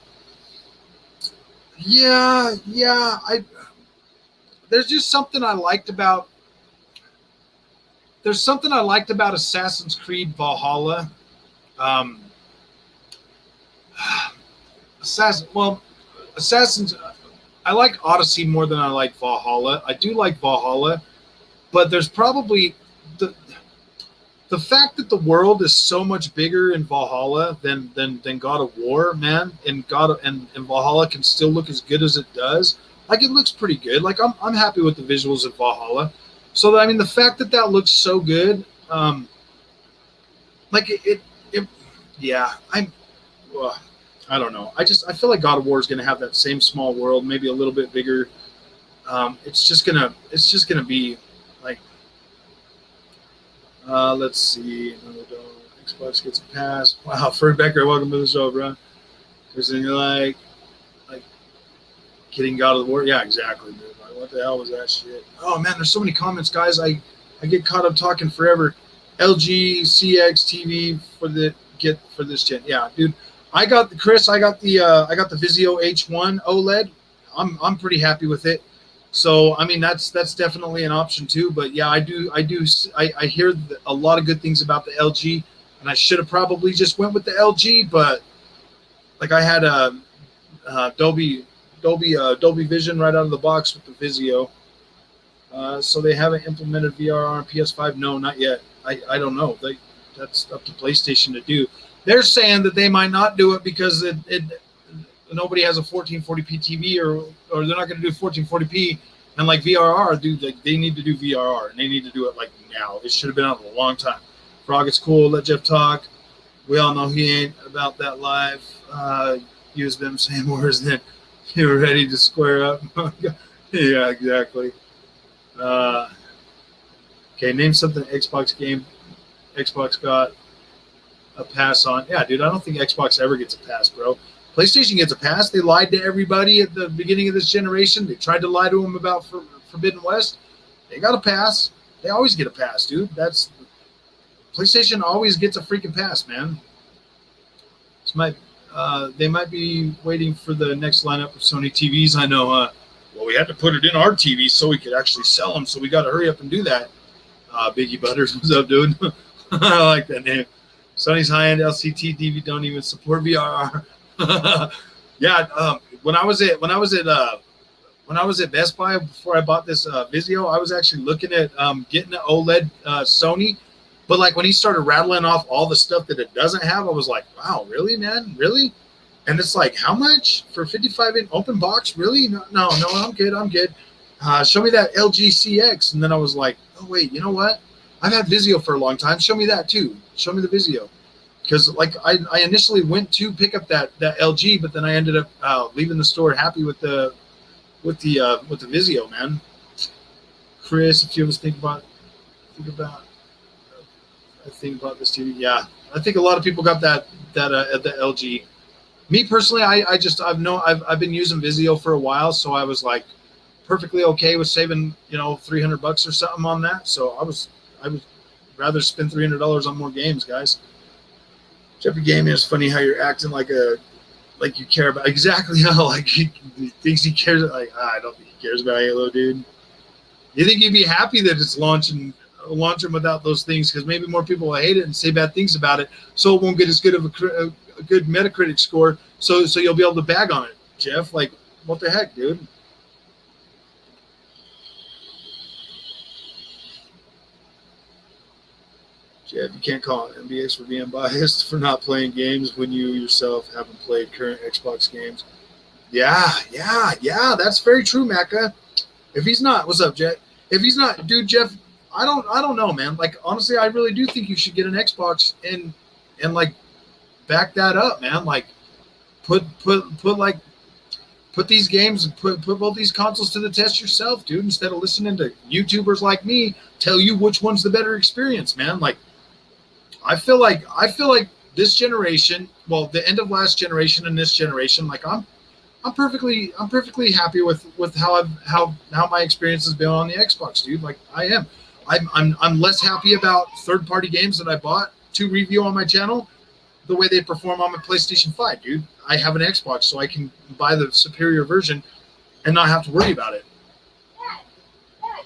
Yeah. There's just something I liked about. There's something I liked about Assassin's Creed Valhalla. Assassin's. I like Odyssey more than I like Valhalla. I do like Valhalla, but there's probably the fact that the world is so much bigger in Valhalla than God of War, man, and Valhalla can still look as good as it does. Like, it looks pretty good. Like, I'm happy with the visuals of Valhalla. So I mean, the fact that looks so good, like yeah, I don't know. I feel like God of War is going to have that same small world, maybe a little bit bigger. It's just gonna be like, let's see. Xbox gets a pass. Wow, Fern Becker, welcome to the show, bro. Because then you're like getting God of War. Yeah, exactly, dude. Like, what the hell was that shit? Oh man, there's so many comments, guys. I get caught up talking forever. LG CX TV for this gen. Yeah, dude. I got the Vizio H1 OLED. I'm pretty happy with it. So I mean that's definitely an option too. But yeah, I hear a lot of good things about the LG, and I should have probably just went with the LG, but like I had a Dolby Vision right out of the box with the Vizio. So they haven't implemented VRR on PS5. No, not yet. I don't know. That's up to PlayStation to do. They're saying that they might not do it because nobody has a 1440p TV, or they're not going to do 1440p. And like VRR, dude, they need to do VRR, and they need to do it like now. It should have been out a long time. Frog, it's cool. Let Jeff talk. We all know he ain't about that life. Use them same words that you're ready to square up. Yeah, exactly. Okay, name something Xbox got a pass on. Yeah, dude, I don't think Xbox ever gets a pass, bro. PlayStation gets a pass. They lied to everybody at the beginning of this generation. They tried to lie to them about Forbidden West. They got a pass. They always get a pass, dude. That's PlayStation always gets a freaking pass, man. They might be waiting for the next lineup of Sony TVs. I know. Well, we had to put it in our TV so we could actually sell them, so we got to hurry up and do that. Biggie Butters, what's up, dude? I like that name. Sony's high-end LCT TV don't even support VRR. Yeah, when I was at Best Buy before I bought this Vizio, I was actually looking at getting an OLED Sony. But like when he started rattling off all the stuff that it doesn't have, I was like, wow, really, man? Really? And it's like, how much for 55-inch open box? Really? No, I'm good. Show me that LG CX. And then I was like, oh, wait, you know what? I've had Vizio for a long time. Show me that too. Show me the Vizio. Because like I initially went to pick up that LG, but then I ended up leaving the store happy with the Vizio, man. Chris, if you ever think about this TV, yeah, I think a lot of people got that at the LG. Me personally, I've been using Vizio for a while, so I was like perfectly okay with saving $300 or something on that. So I would rather spend $300 on more games, guys. Jeffrey Gaming, is funny how you're acting like you care about exactly how like he thinks he cares. Like I don't think he cares about Halo, dude. You think he'd be happy that it's launching without those things, because maybe more people will hate it and say bad things about it, so it won't get as good of a good Metacritic score. So you'll be able to bag on it, Jeff. Like what the heck, dude? Jeff, you can't call it MBX for being biased for not playing games when you yourself haven't played current Xbox games. Yeah, that's very true, Macca. If he's not, what's up, Jeff? If he's not, dude, Jeff, I don't know, man. Like honestly, I really do think you should get an Xbox and like back that up, man. Like put these games, put both these consoles to the test yourself, dude, instead of listening to YouTubers like me tell you which one's the better experience, man. Like I feel like this generation, well, the end of last generation and this generation, like I'm perfectly happy with how my experience has been on the Xbox, dude. Like I am. I'm less happy about third-party games that I bought to review on my channel the way they perform on my PlayStation 5, dude. I have an Xbox, so I can buy the superior version and not have to worry about it. Dad,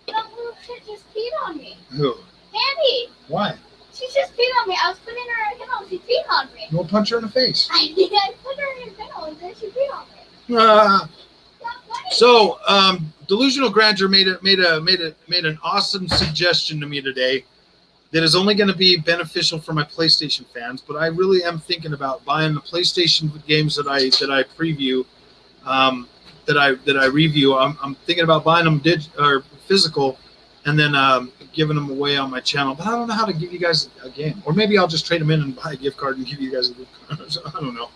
that little shit just peed on me. Who? Andy. Why? She just peed on me. I was putting her in a kennel. She peed on me. You want to punch her in the face? I did. I put her in a kennel and then she peed on me. So, Delusional Grandeur made an awesome suggestion to me today that is only going to be beneficial for my PlayStation fans. But I really am thinking about buying the PlayStation games that I preview, that I review. I'm thinking about buying them or physical, and then giving them away on my channel. But I don't know how to give you guys a game, or maybe I'll just trade them in and buy a gift card and give you guys a gift card. I don't know.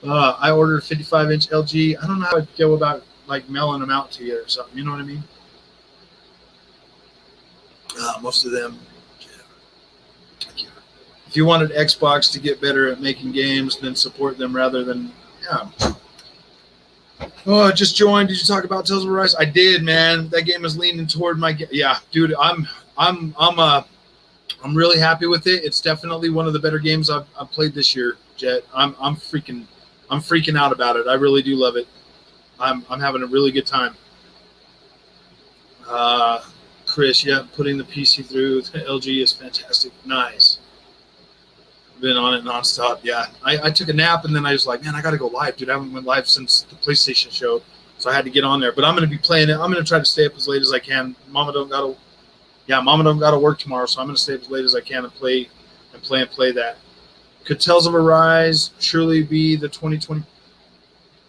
I ordered a 55-inch LG. I don't know how I'd go about like mailing them out to you or something. You know what I mean? Most of them. Yeah. If you wanted Xbox to get better at making games, then support them rather than Oh, I just joined. Did you talk about Tales of Arise? I did, man. That game is leaning toward my dude. I'm really happy with it. It's definitely one of the better games I've played this year, Jet. I'm freaking out about it. I really do love it. I'm having a really good time. Chris, yeah, putting the PC through the LG is fantastic. Nice. Been on it nonstop. Yeah, I took a nap and then I was like, man, I got to go live, dude. I haven't went live since the PlayStation show, so I had to get on there. But I'm going to be playing it. I'm going to try to stay up as late as I can. Mama don't gotta work tomorrow, so I'm going to stay up as late as I can and play that. Could Tales of Arise surely be the 2020?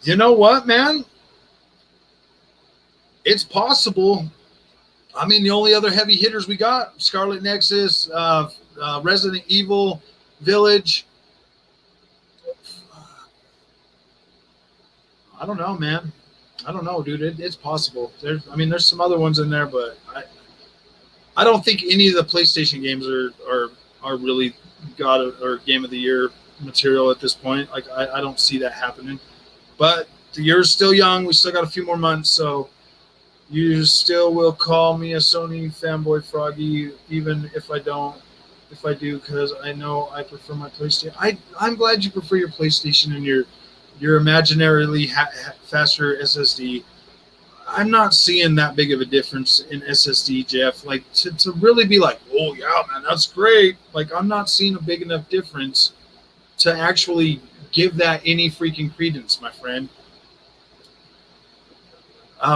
You know what, man? It's possible. I mean, the only other heavy hitters we got: Scarlet Nexus, Resident Evil Village. I don't know, man. I don't know, dude. It's possible. There's some other ones in there, but I don't think any of the PlayStation games are really or Game of the Year material at this point. Like I don't see that happening. But the year's still young. We still got a few more months, so you still will call me a Sony fanboy, Froggy, even if I don't. If I do, because I know I prefer my PlayStation. I'm glad you prefer your PlayStation and your imaginarily faster SSD. I'm not seeing that big of a difference in SSD, Jeff. Like to really be like, oh yeah, man, that's great. Like I'm not seeing a big enough difference to actually give that any freaking credence, my friend.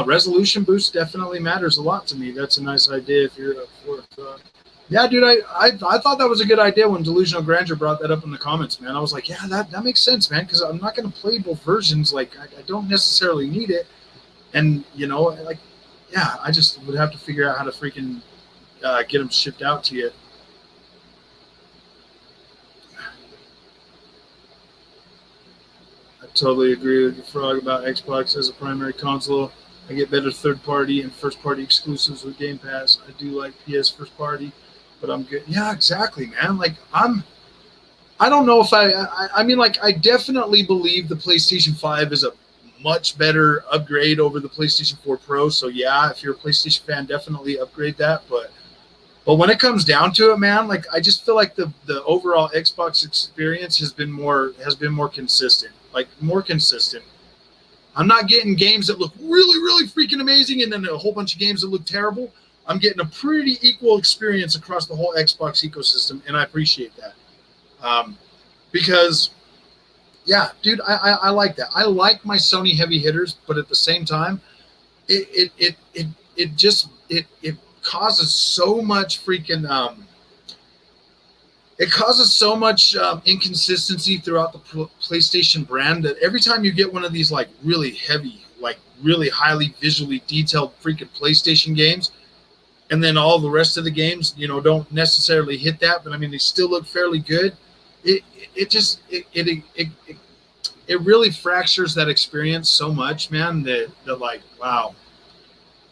Resolution boost definitely matters a lot to me. That's a nice idea if you're up for it. Yeah, dude, I thought that was a good idea when Delusional Grandeur brought that up in the comments, man. I was like, yeah, that makes sense, man, because I'm not going to play both versions. Like, I don't necessarily need it. And, like, yeah, I just would have to figure out how to freaking get them shipped out to you. I totally agree with you, Frog, about Xbox as a primary console. I get better third-party and first-party exclusives with Game Pass. I do like PS first-party, but I'm good. Yeah, exactly, man. Like, I don't know if I mean, like, I definitely believe the PlayStation 5 is a much better upgrade over the PlayStation 4 Pro. So, yeah, if you're a PlayStation fan, definitely upgrade that. But when it comes down to it, man, like, I just feel like the overall Xbox experience has been more consistent. Like, more consistent. I'm not getting games that look really, really freaking amazing and then a whole bunch of games that look terrible. I'm getting a pretty equal experience across the whole Xbox ecosystem, and I appreciate that. Because, yeah, dude, I like that. I like my Sony heavy hitters, but at the same time, it causes so much freaking it causes so much inconsistency throughout the PlayStation brand that every time you get one of these like really heavy, like really highly visually detailed freaking PlayStation games, and then all the rest of the games, don't necessarily hit that, but I mean they still look fairly good. It really fractures that experience so much, man. That like, wow.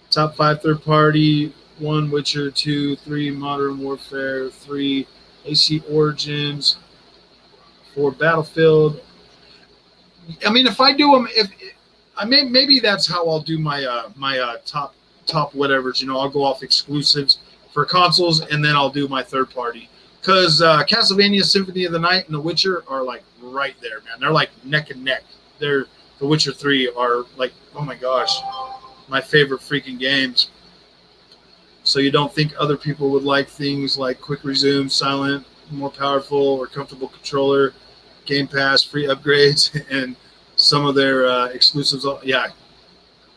Top 5 third party: 1 Witcher, 2, 3 Modern Warfare, 3 AC Origins, 4 Battlefield. I mean, if I do them, maybe that's how I'll do my top whatevers. I'll go off exclusives for consoles, and then I'll do my third party. Because Castlevania Symphony of the Night and The Witcher are like right there, man. They're like neck and neck. The Witcher 3 are like, oh my gosh, my favorite freaking games. So you don't think other people would like things like quick resume, silent, more powerful, or comfortable controller, Game Pass, free upgrades, and some of their exclusives. Yeah,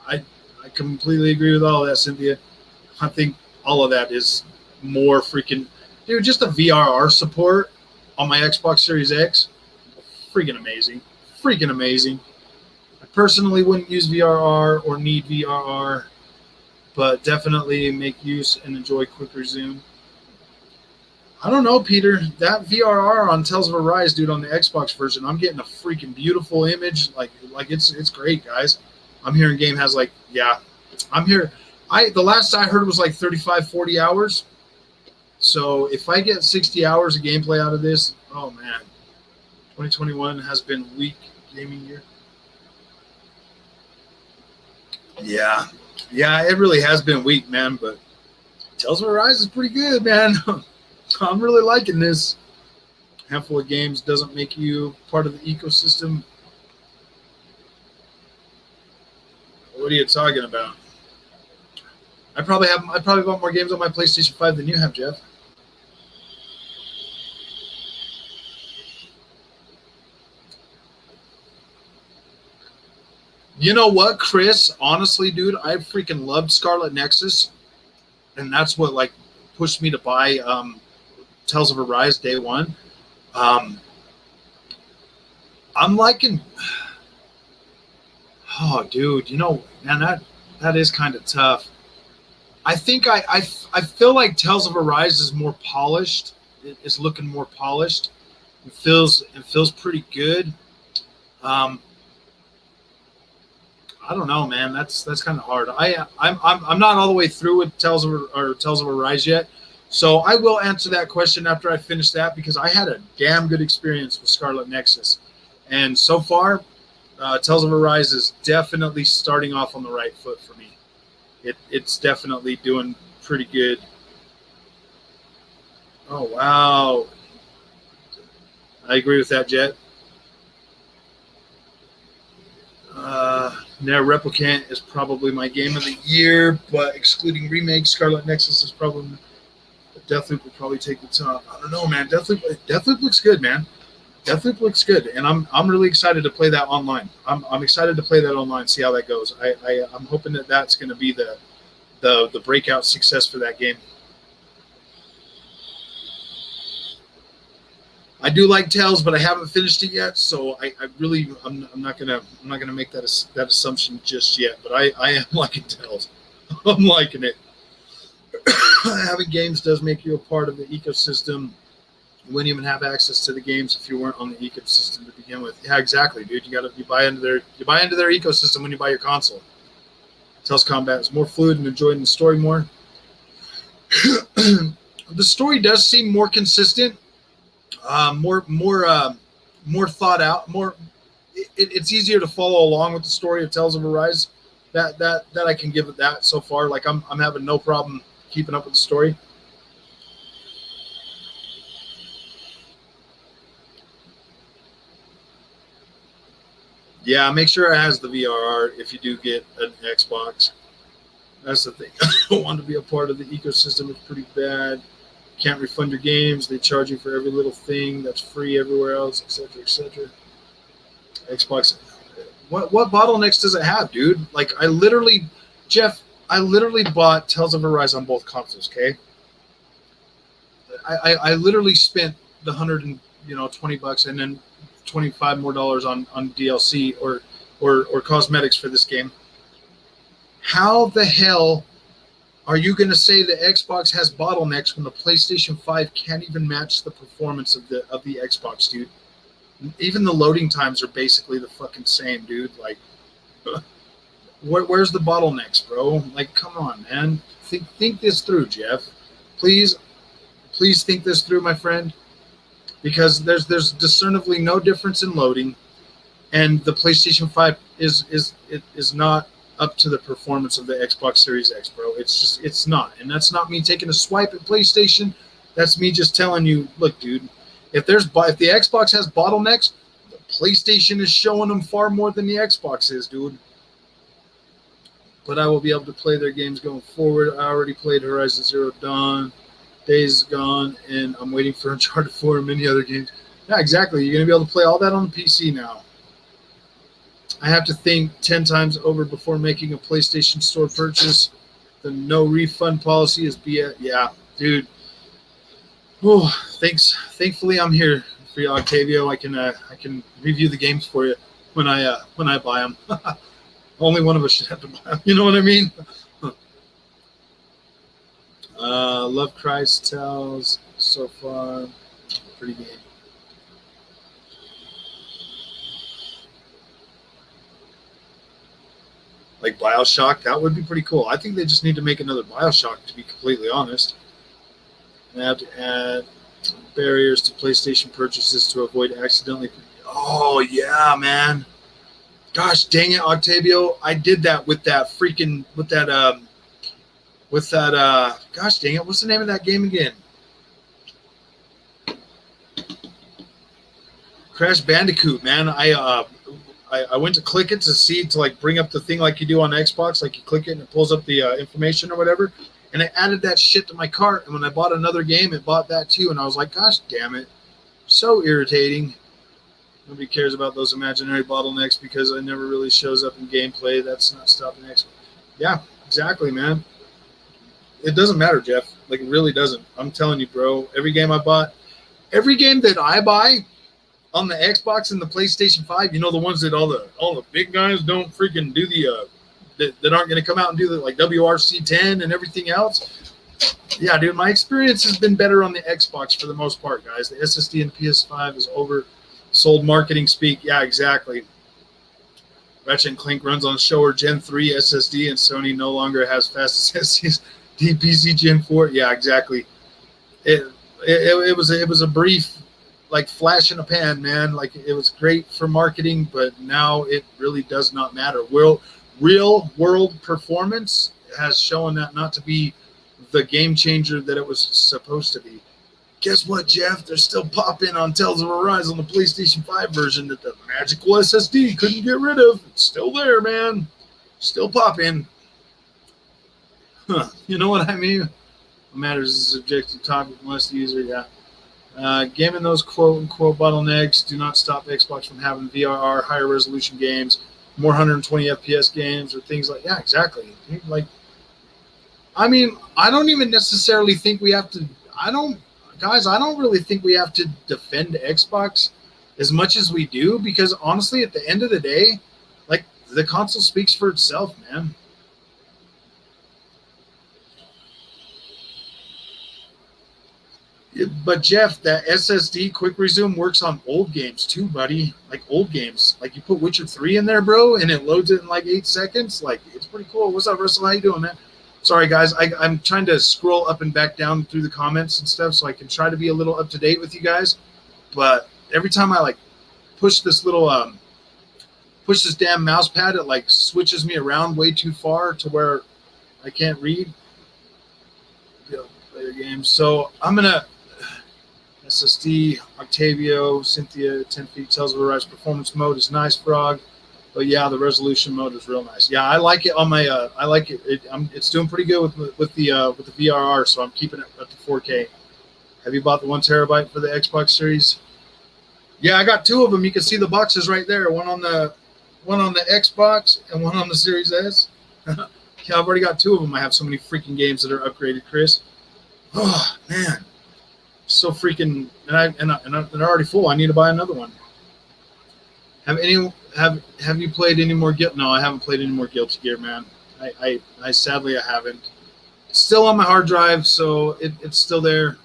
I completely agree with all of that, Cynthia. I think all of that is more freaking... Dude, just the VRR support on my Xbox Series X, freaking amazing. Freaking amazing. I personally wouldn't use VRR or need VRR, but definitely make use and enjoy quick resume. I don't know, Peter. That VRR on Tales of Arise, dude, on the Xbox version, I'm getting a freaking beautiful image. Like it's great, guys. I'm hearing game has like, yeah. The last I heard was like 35, 40 hours. So if I get 60 hours of gameplay out of this, oh man. 2021 has been weak gaming year. Yeah. Yeah, it really has been weak, man, but Tales of Arise is pretty good, man. I'm really liking this. A handful of games doesn't make you part of the ecosystem. What are you talking about? I probably bought more games on my PlayStation 5 than you have, Jeff. You know what, Chris? Honestly, dude, I freaking loved Scarlet Nexus, and that's what like pushed me to buy Tales of Arise day one. I'm liking. Oh, dude, you know, man, that is kind of tough. I think I feel like Tales of Arise is more polished. It's looking more polished. It feels pretty good. I don't know, man. That's kind of hard. I'm not all the way through with Tales of Arise yet, so I will answer that question after I finish that because I had a damn good experience with Scarlet Nexus, and so far, Tales of Arise is definitely starting off on the right foot for me. It's definitely doing pretty good. Oh wow, I agree with that, Jet. Now, Replicant is probably my game of the year, but excluding remakes, Scarlet Nexus is probably. Deathloop will probably take the top. I don't know, man. Deathloop looks good, man. Deathloop looks good, and I'm really excited to play that online. I'm excited to play that online, see how that goes. I'm hoping that's going to be the breakout success for that game. I do like Tales, but I haven't finished it yet, so I'm not gonna make that assumption just yet. But I am liking Tales. I'm liking it. Having games does make you a part of the ecosystem. You wouldn't even have access to the games if you weren't on the ecosystem to begin with. Yeah, exactly, dude. You buy into their ecosystem when you buy your console. Tales combat is more fluid and enjoying the story more. The story does seem more consistent. More thought out. It's easier to follow along with the story of Tales of Arise. That I can give it that so far. Like I'm having no problem keeping up with the story. Yeah, make sure it has the VRR if you do get an Xbox. That's the thing. I don't want to be a part of the ecosystem. It's pretty bad. Can't refund your games. They charge you for every little thing that's free everywhere else, etc., etc. Xbox. What bottlenecks does it have, dude? Like Jeff, I literally bought Tales of Arise on both consoles. Okay, I literally spent the $120 and then $25 more on DLC or cosmetics for this game. How the hell are you going to say the Xbox has bottlenecks when the PlayStation 5 can't even match the performance of the Xbox, dude? Even the loading times are basically the fucking same, dude. Like, where's the bottlenecks, bro? Like, come on, man. Think this through, Jeff. Please think this through, my friend. Because there's discernibly no difference in loading, and the PlayStation 5 is not up to the performance of the Xbox Series X, bro. It's not. And that's not me taking a swipe at PlayStation. That's me just telling you, look, dude, if the Xbox has bottlenecks, the PlayStation is showing them far more than the Xbox is, dude. But I will be able to play their games going forward. I already played Horizon Zero Dawn, Days Gone, and I'm waiting for Uncharted 4 and many other games. Yeah, exactly. You're going to be able to play all that on the PC now. I have to think 10 times over before making a PlayStation Store purchase. The no refund policy is BS. Yeah, dude. Oh, thanks. Thankfully, I'm here for you, Octavio. I can review the games for you when I buy them. Only one of us should have to buy them. You know what I mean? Love Christ Tells so far. Pretty game. Like BioShock, that would be pretty cool. I think they just need to make another BioShock, to be completely honest. They have to add barriers to PlayStation purchases to avoid accidentally. Oh yeah, man. Gosh dang it, Octavio! I did that with that. Gosh dang it! What's the name of that game again? Crash Bandicoot, man. I went to click it to see, to like bring up the thing like you do on Xbox, like you click it and it pulls up the information or whatever. And I added that shit to my cart. And when I bought another game, it bought that too. And I was like, gosh damn it. So irritating. Nobody cares about those imaginary bottlenecks because it never really shows up in gameplay. That's not stopping Xbox. Yeah, exactly, man. It doesn't matter, Jeff. Like, it really doesn't. I'm telling you, bro. Every game that I buy on the Xbox and the PlayStation 5, you know, the ones that all the big guys don't freaking do that aren't going to come out and do the like WRC 10 and everything else. Yeah, dude, my experience has been better on the Xbox for the most part, guys. The SSD and PS5 is oversold marketing speak. Yeah, exactly. Ratchet and Clank runs on Shower Gen 3 SSD, and Sony no longer has fast SSDs. DPC Gen 4. Yeah, exactly. It was a brief, like, flash in a pan, man. Like, it was great for marketing, but now it really does not matter. Real world performance has shown that not to be the game changer that it was supposed to be. Guess what, Jeff? They're still popping on Tales of Arise on the PlayStation 5 version that the magical SSD couldn't get rid of. It's still there, man. Still popping. Huh. You know what I mean? What matters is subjective topic unless the user, yeah. Gaming those quote-unquote bottlenecks do not stop Xbox from having VRR, higher resolution games, more 120 FPS games, or things like, yeah, exactly. Like, I mean, I don't even necessarily think we have to, I don't really think we have to defend Xbox as much as we do, because honestly, at the end of the day, like, the console speaks for itself, man. But Jeff, that SSD quick resume works on old games too, buddy. Like old games. Like you put Witcher 3 in there, bro, and it loads it in like 8 seconds. Like, it's pretty cool. What's up, Russell? How you doing, man? Sorry, guys. I'm trying to scroll up and back down through the comments and stuff so I can try to be a little up to date with you guys. But every time I like push this little push this damn mouse pad, it like switches me around way too far to where I can't read. Player games. So I'm gonna SSD, Octavio, Cynthia, 10 feet, Tales of Arise performance mode is nice, Frog. But yeah, the resolution mode is real nice. Yeah, I like it on my. I like it. It's doing pretty good with the VRR, so I'm keeping it at the 4K. Have you bought the 1 terabyte for the Xbox Series? Yeah, I got 2 of them. You can see the boxes right there. One on the Xbox and one on the Series S. Yeah, I've already got 2 of them. I have so many freaking games that are upgraded, Chris. Oh man. So freaking, and they're already full. I need to buy another one. Have you played any more Guilty? No, I haven't played any more Guilty Gear, man. I sadly I haven't. It's still on my hard drive, so it's still there.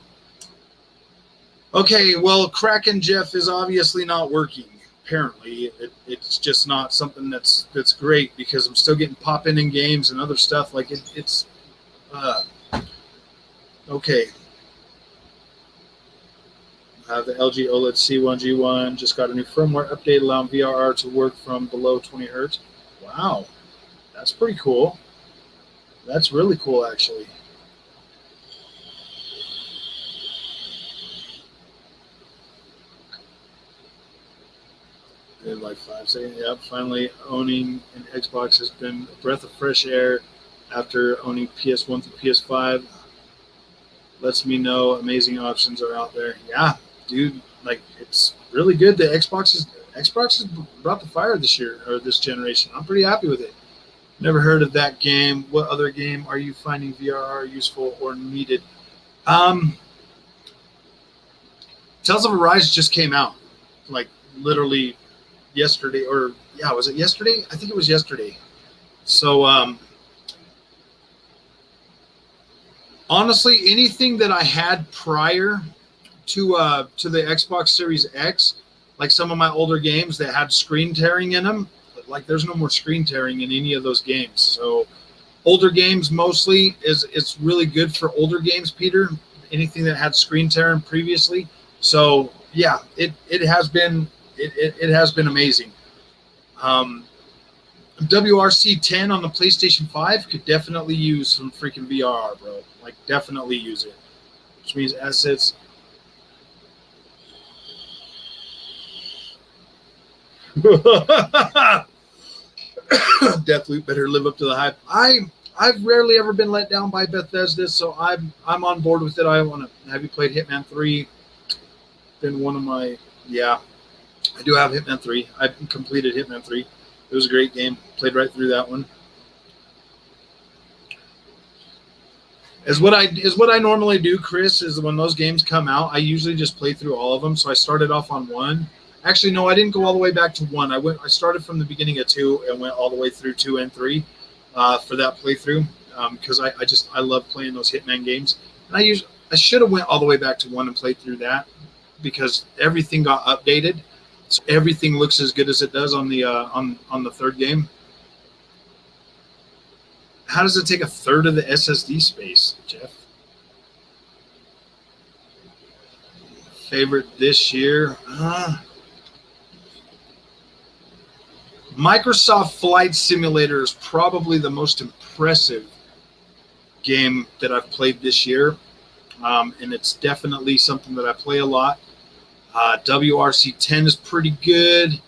Okay, well, Kraken Jeff is obviously not working. Apparently, it's just not something that's great because I'm still getting pop-in games and other stuff. Like it's okay. The LG OLED C1 G1 just got a new firmware update allowing VRR to work from below 20 hertz. Wow, that's pretty cool. That's really cool, actually. In like 5 seconds. Yep, finally owning an Xbox has been a breath of fresh air after owning PS1 through PS5. Lets me know amazing options are out there. Yeah, dude, like it's really good. The Xbox has brought the fire this year or this generation. I'm pretty happy with it. Never heard of that game. What other game are you finding VRR useful or needed? Tales of Arise just came out, like literally yesterday, or yeah, was it yesterday? I think it was yesterday. So honestly, anything that I had prior to the Xbox Series X, like some of my older games that had screen tearing in them, like there's no more screen tearing in any of those games. So older games mostly it's really good for older games, Peter. Anything that had screen tearing previously. So yeah, it has been amazing. WRC 10 on the PlayStation 5 could definitely use some freaking VR, bro. Like definitely use it. Which means assets. Deathloop better live up to the hype. I've rarely ever been let down by Bethesda, so I'm on board with it. I want to. Have you played Hitman 3? Been one of my I do have Hitman 3. I completed Hitman 3. It was a great game. Played right through that one. Is what I normally do, Chris, is when those games come out, I usually just play through all of them. So I started off on 1. Actually, no, I didn't go all the way back to 1. I started from the beginning of 2 and went all the way through 2 and 3 for that playthrough because I love playing those Hitman games. And I should have went all the way back to 1 and played through that because everything got updated, so everything looks as good as it does on the on the third game. How does it take a third of the SSD space, Jeff? Favorite this year? Microsoft Flight Simulator is probably the most impressive game that I've played this year. And it's definitely something that I play a lot. WRC 10 is pretty good.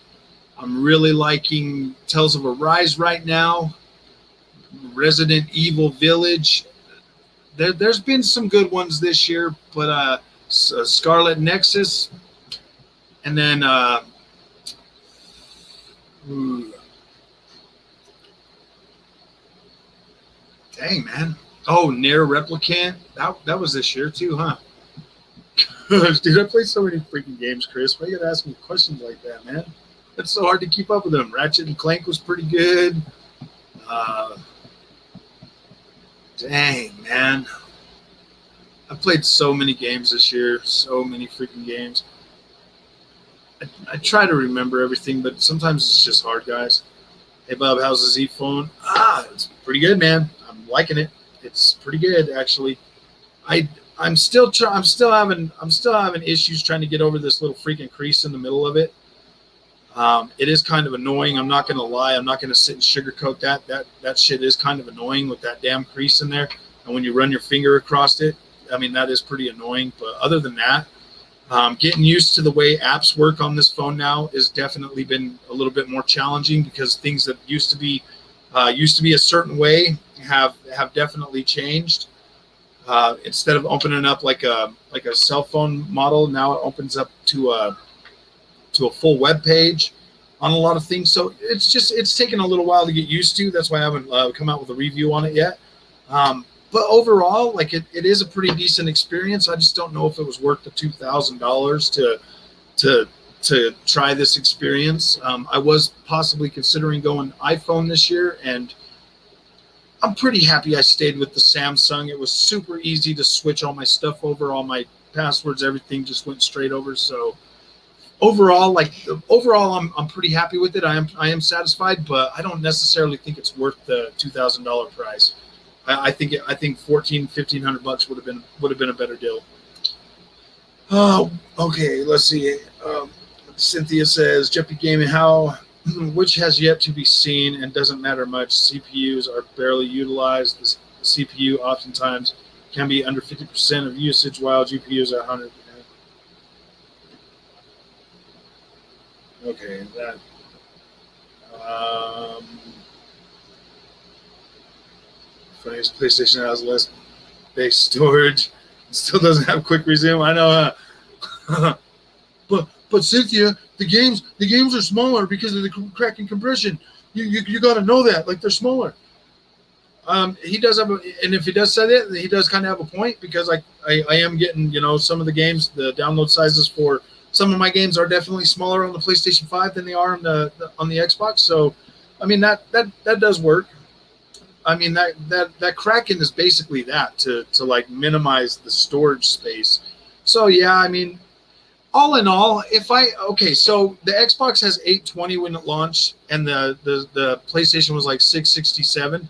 I'm really liking Tales of Arise right now. Resident Evil Village. There's been some good ones this year, but Scarlet Nexus, and then dang man, Nier Replicant. That was this year too, huh? Dude, I played so many freaking games, Chris. Why you gotta ask me questions like that, man? It's so hard to keep up with them. Ratchet and Clank was pretty good. Dang, man. I played so many games this year. So many freaking games. I try to remember everything, but sometimes it's just hard, guys. Hey, Bob, how's the Z phone? It's pretty good, man. I'm liking it. It's pretty good, actually. I'm still having issues trying to get over this little freaking crease in the middle of it. It is kind of annoying. I'm not going to lie. I'm not going to sit and sugarcoat that. That shit is kind of annoying with that damn crease in there. And when you run your finger across it, I mean, that is pretty annoying. But other than that, getting used to the way apps work on this phone now has definitely been a little bit more challenging because things that used to be a certain way have definitely changed. Instead of opening up like a cell phone model, now it opens up to a full web page on a lot of things. So it's taken a little while to get used to. That's why I haven't come out with a review on it yet. But overall, like it is a pretty decent experience. I just don't know if it was worth the $2,000 to try this experience. I was possibly considering going iPhone this year, and I'm pretty happy I stayed with the Samsung. It was super easy to switch all my stuff over, all my passwords, everything just went straight over. So overall, I'm pretty happy with it. I am satisfied, but I don't necessarily think it's worth the $2,000 price. I think $1,500 would have been a better deal. Oh, okay. Let's see. Cynthia says, Jeppy Gaming, which has yet to be seen and doesn't matter much. CPUs are barely utilized. The CPU oftentimes can be under 50% of usage, while GPUs are 100%. Okay, that. Funniest PlayStation has less base storage. It still doesn't have quick resume. I know. But Cynthia, the games are smaller because of the cracking compression. You got to know that. Like, they're smaller. He does have and if he does say that, he does kind of have a point, because I am getting, some of the games, the download sizes for some of my games are definitely smaller on the PlayStation 5 than they are on the Xbox. So, I mean, that does work. I mean, that Kraken is basically that to like minimize the storage space. So yeah, I mean, all in all, so the Xbox has 820 when it launched, and the PlayStation was like 667.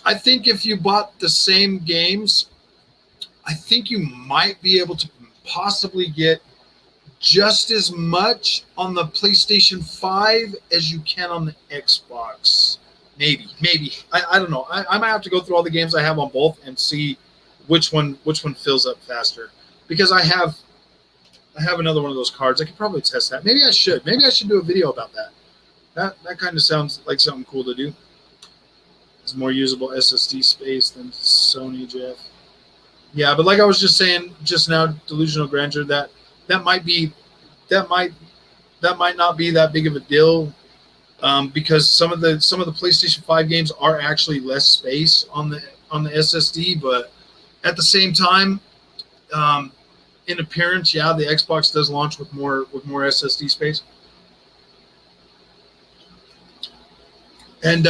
I think if you bought the same games, I think you might be able to possibly get just as much on the PlayStation 5 as you can on the Xbox. Maybe. I don't know. I might have to go through all the games I have on both and see which one fills up faster. Because I have I have another one of those cards. I could probably test that. Maybe I should. Maybe I should do a video about that. That kind of sounds like something cool to do. It's more usable SSD space than Sony, Jeff. Yeah, but like I was just saying just now, delusional grandeur. That might not be that big of a deal, because some of the PlayStation 5 games are actually less space on the SSD, but at the same time, in appearance, yeah, the Xbox does launch with more SSD space. And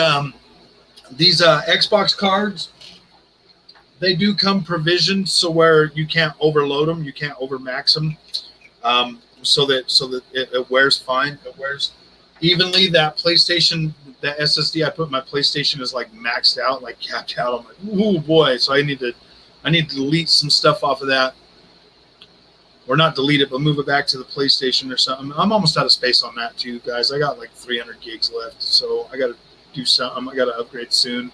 these Xbox cards, they do come provisioned so where you can't overload them, you can't overmax them, so that it wears fine. It wears evenly. That SSD I put in my PlayStation is like maxed out, like capped out. I'm like, ooh boy! So I need to delete some stuff off of that, or not delete it, but move it back to the PlayStation or something. I'm almost out of space on that too, guys. I got like 300 gigs left, so I got to do something. I got to upgrade soon.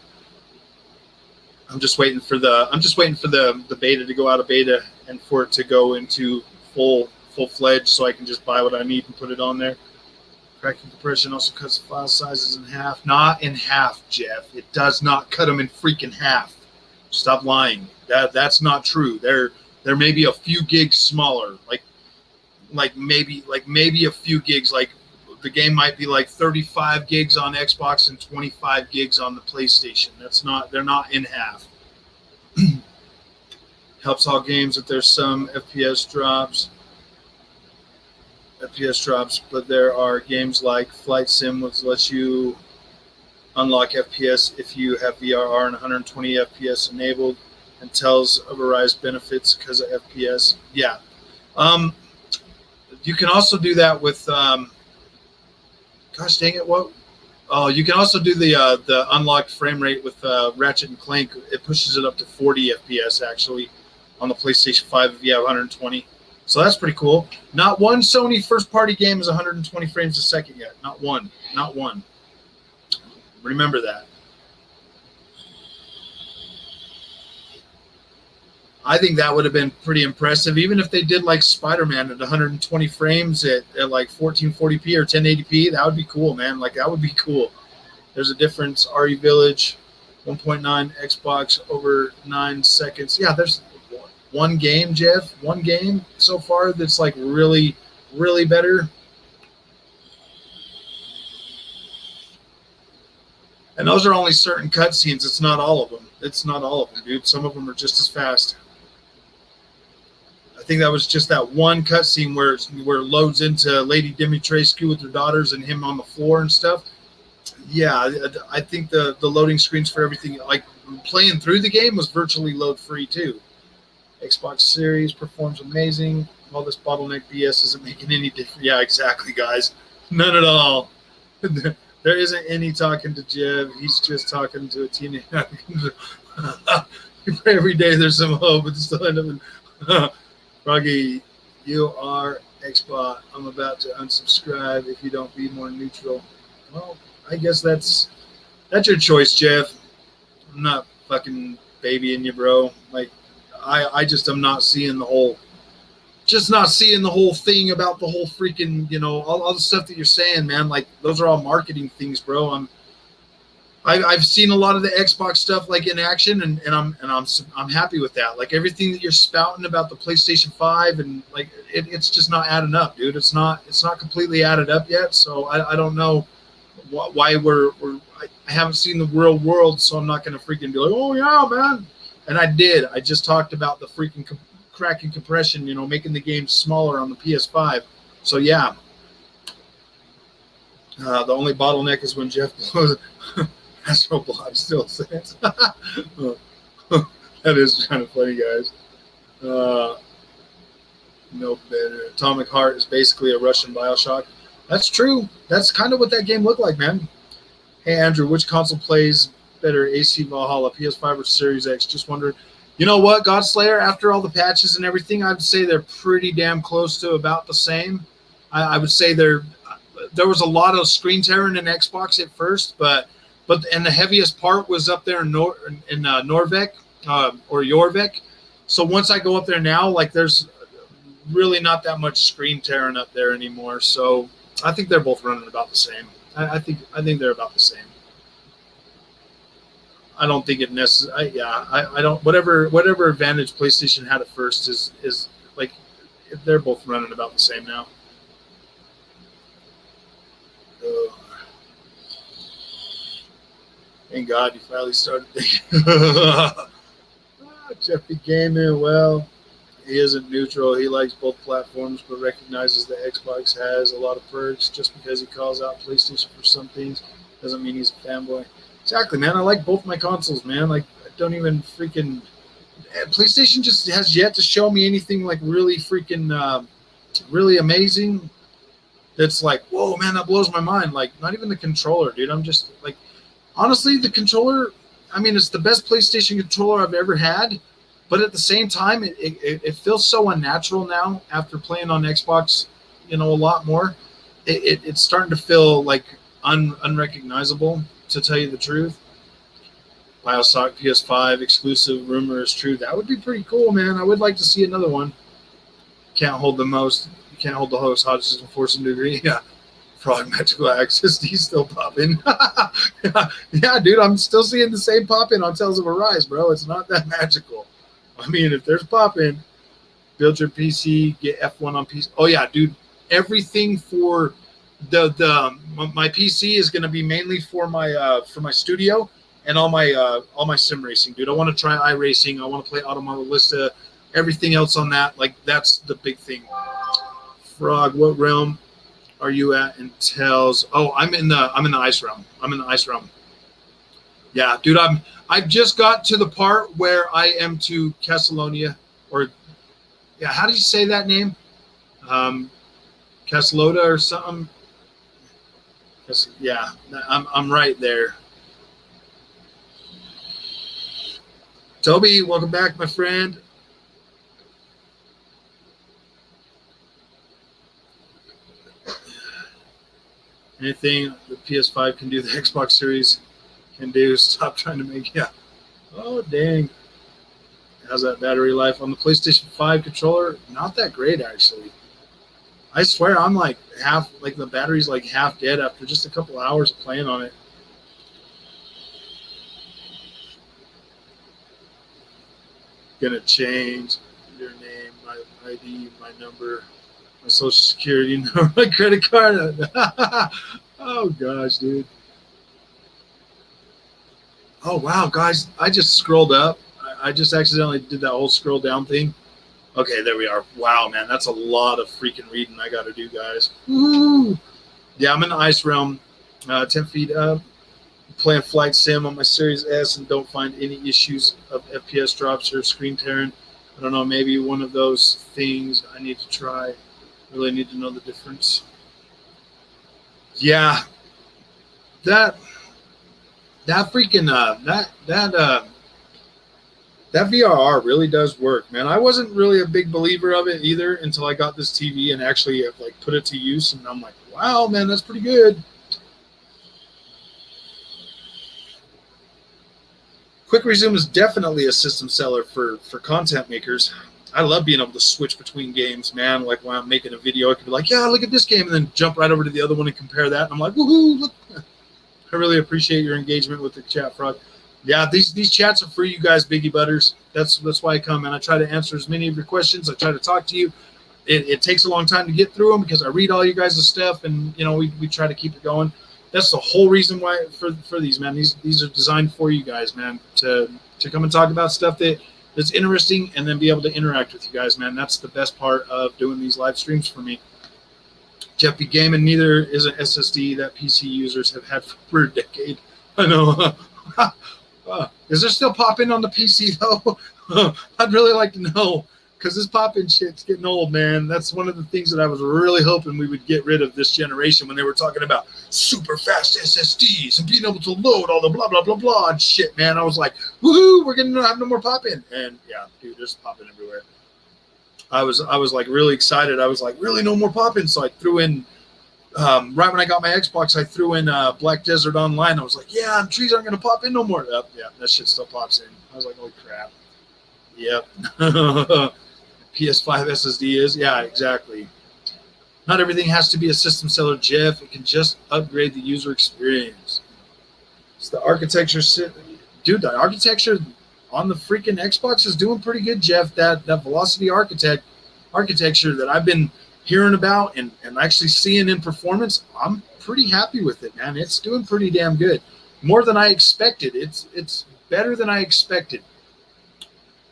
I'm just waiting for the beta to go out of beta and for it to go into full-fledged, so I can just buy what I need and put it on there. Cracking compression also cuts file sizes in half. Not in half, Jeff. It does not cut them in freaking half. Stop lying. That's not true. There may be a few gigs smaller, like maybe a few gigs. Like the game might be like 35 gigs on Xbox and 25 gigs on the PlayStation. They're not in half. Helps all games if there's some FPS drops, but there are games like Flight Sim, which lets you unlock FPS if you have VRR and 120 FPS enabled, and tells Arise benefits because of FPS. Yeah. You can also do that with, gosh dang it, what? Oh, you can also do the unlocked frame rate with Ratchet and Clank. It pushes it up to 40 FPS actually on the PlayStation 5 if you have 120. So that's pretty cool. Not one Sony first-party game is 120 frames a second yet. Not one. Not one. Remember that. I think that would have been pretty impressive, even if they did like Spider-Man at 120 frames at like 1440p or 1080p. That would be cool, man. Like, that would be cool. There's a difference. RE Village, 1.9 Xbox over 9 seconds. Yeah, there's one game, Jeff. One game so far that's like really, really better. And those are only certain cutscenes. It's not all of them. It's not all of them, dude. Some of them are just as fast. I think that was just that one cutscene where it loads into Lady Dimitrescu with her daughters and him on the floor and stuff. Yeah, I think the loading screens for everything, like playing through the game, was virtually load free too. Xbox Series performs amazing. All this bottleneck BS isn't making any difference. Yeah, exactly, guys. None at all. There isn't any talking to Jeff. He's just talking to a teenager. You pray every day there's some hope, but still end up in... Froggy, you are Xbox. I'm about to unsubscribe if you don't be more neutral. Well, I guess that's your choice, Jeff. I'm not fucking babying you, bro. Like, I just am not seeing the whole thing about the whole freaking, all the stuff that you're saying, man. Like, those are all marketing things, bro. I've seen a lot of the Xbox stuff like in action, and I'm happy with that. Like, everything that you're spouting about the PlayStation 5 and like it's just not adding up, dude. It's not completely added up yet. So I don't know why I haven't seen the real world, so I'm not gonna freaking be like, oh yeah, man. And I just talked about the freaking cracking compression, making the game smaller on the PS5. So yeah, the only bottleneck is when Jeff blows. Astroblog still says. That is kind of funny, guys. No better. Atomic Heart is basically a Russian Bioshock. That's true. That's kind of what that game looked like, man. Hey, Andrew, which console plays better, AC Valhalla, PS5 or Series X? Just wondering. You know what, Godslayer, after all the patches and everything, I'd say they're pretty damn close to about the same. I would say there was a lot of screen tearing in Xbox at first, but the heaviest part was up there in Norvik or Jorvik. So once I go up there now, like there's really not that much screen tearing up there anymore. So I think they're both running about the same. I think they're about the same. I don't think it necessarily. Yeah, I don't. Whatever advantage PlayStation had at first is like they're both running about the same now. Thank God you finally started thinking. Jeffy Gaming, well, he isn't neutral. He likes both platforms, but recognizes that Xbox has a lot of perks. Just because he calls out PlayStation for some things doesn't mean he's a fanboy. Exactly, man. I like both my consoles, man. Like, I don't even freaking. PlayStation just has yet to show me anything like really freaking, really amazing. That's like, whoa, man, that blows my mind. Like, not even the controller, dude. I'm just like, honestly, the controller. I mean, it's the best PlayStation controller I've ever had. But at the same time, it feels so unnatural now after playing on Xbox, a lot more. It's starting to feel like unrecognizable, to tell you the truth. Bioshock PS5 exclusive rumor is true. That would be pretty cool, man. I would like to see another one. You can't hold the host hottest and force him to agree. Yeah. Frog magical access. He's still popping. Yeah, dude, I'm still seeing the same pop-in on Tales of Arise, bro. It's not that magical. I mean, if there's pop-in, build your PC, get F1 on PC. Oh yeah, dude, everything for my PC is going to be mainly for my studio and all my sim racing, dude. I want to try iRacing. I want to play Automobilista. Everything else on that, like, that's the big thing. Frog, what realm are you at in Tales? Oh, I'm in the ice realm. I'm in the ice realm. Yeah, dude, I've just got to the part where I am to Casalonia, or yeah, how do you say that name? Casalota or something. Yeah, I'm right there. Toby, welcome back, my friend. Anything the PS5 can do, the Xbox Series can do. Stop trying to make, yeah. Oh, dang. How's that battery life on the PlayStation 5 controller? Not that great, actually. I swear I'm like the battery's like half dead after just a couple hours of playing on it. Gonna change your name, my ID, my number, my social security number, my credit card. Oh gosh, dude. Oh wow, guys, I just scrolled up. I just accidentally did that whole scroll down thing. Okay, there we are. Wow, man, that's a lot of freaking reading I got to do, guys. Woo! Yeah, I'm in the ice realm, 10 feet up, playing Flight Sim on my Series S, and don't find any issues of FPS drops or screen tearing. I don't know, maybe one of those things I need to try. Really need to know the difference. Yeah, that freaking that VRR really does work, man. I wasn't really a big believer of it either until I got this TV and actually like put it to use, and I'm like, wow, man, that's pretty good. Quick Resume is definitely a system seller for content makers. I love being able to switch between games, man. Like when I'm making a video, I could be like, yeah, look at this game, and then jump right over to the other one and compare that. And I'm like, woohoo, look. I really appreciate your engagement with the chat, Frog. Yeah, these chats are for you guys, Biggie Butters. That's why I come, and I try to answer as many of your questions. I try to talk to you. It takes a long time to get through them because I read all you guys' stuff, and we try to keep it going. That's the whole reason why for these, man. These are designed for you guys, man, to come and talk about stuff that's interesting, and then be able to interact with you guys, man. That's the best part of doing these live streams for me. Jeff B. Gaming, neither is an SSD that PC users have had for a decade. I know. Is there still pop-in on the PC, though? I'd really like to know, because this pop-in shit's getting old, man. That's one of the things that I was really hoping we would get rid of this generation when they were talking about super fast SSDs and being able to load all the blah, blah, blah, blah and shit, man. I was like, woohoo, we're going to have no more pop-in. And, yeah, dude, there's pop-in everywhere. I was like really excited. I was like, really no more pop-in. So I threw in, right when I got my Xbox, I threw in Black Desert Online. I was like, yeah, trees aren't going to pop in no more. Yeah, that shit still pops in. I was like, holy crap. Yep. PS5 SSD is. Yeah, exactly. Not everything has to be a system seller, Jeff. It can just upgrade the user experience. It's the architecture, dude. The architecture on the freaking Xbox is doing pretty good, Jeff. That Velocity architecture that I've been hearing about and actually seeing in performance, I'm pretty happy with it, man. It's doing pretty damn good. More than I expected. It's better than I expected.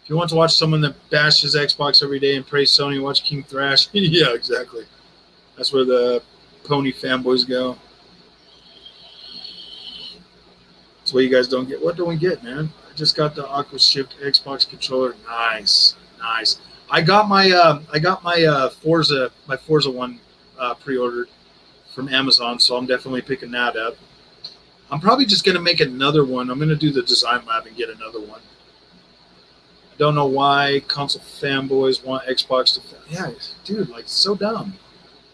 If you want to watch someone that bashes Xbox every day and praise Sony, watch King Thrash. Yeah, exactly. That's where the pony fanboys go. That's what you guys don't get. What don't we get, man? I just got the Aqua Shift Xbox controller. Nice. I got my Forza one pre-ordered from Amazon, so I'm definitely picking that up. I'm probably just gonna make another one. I'm gonna do the design lab and get another one. I don't know why console fanboys want Xbox to. Yeah, dude, like so dumb.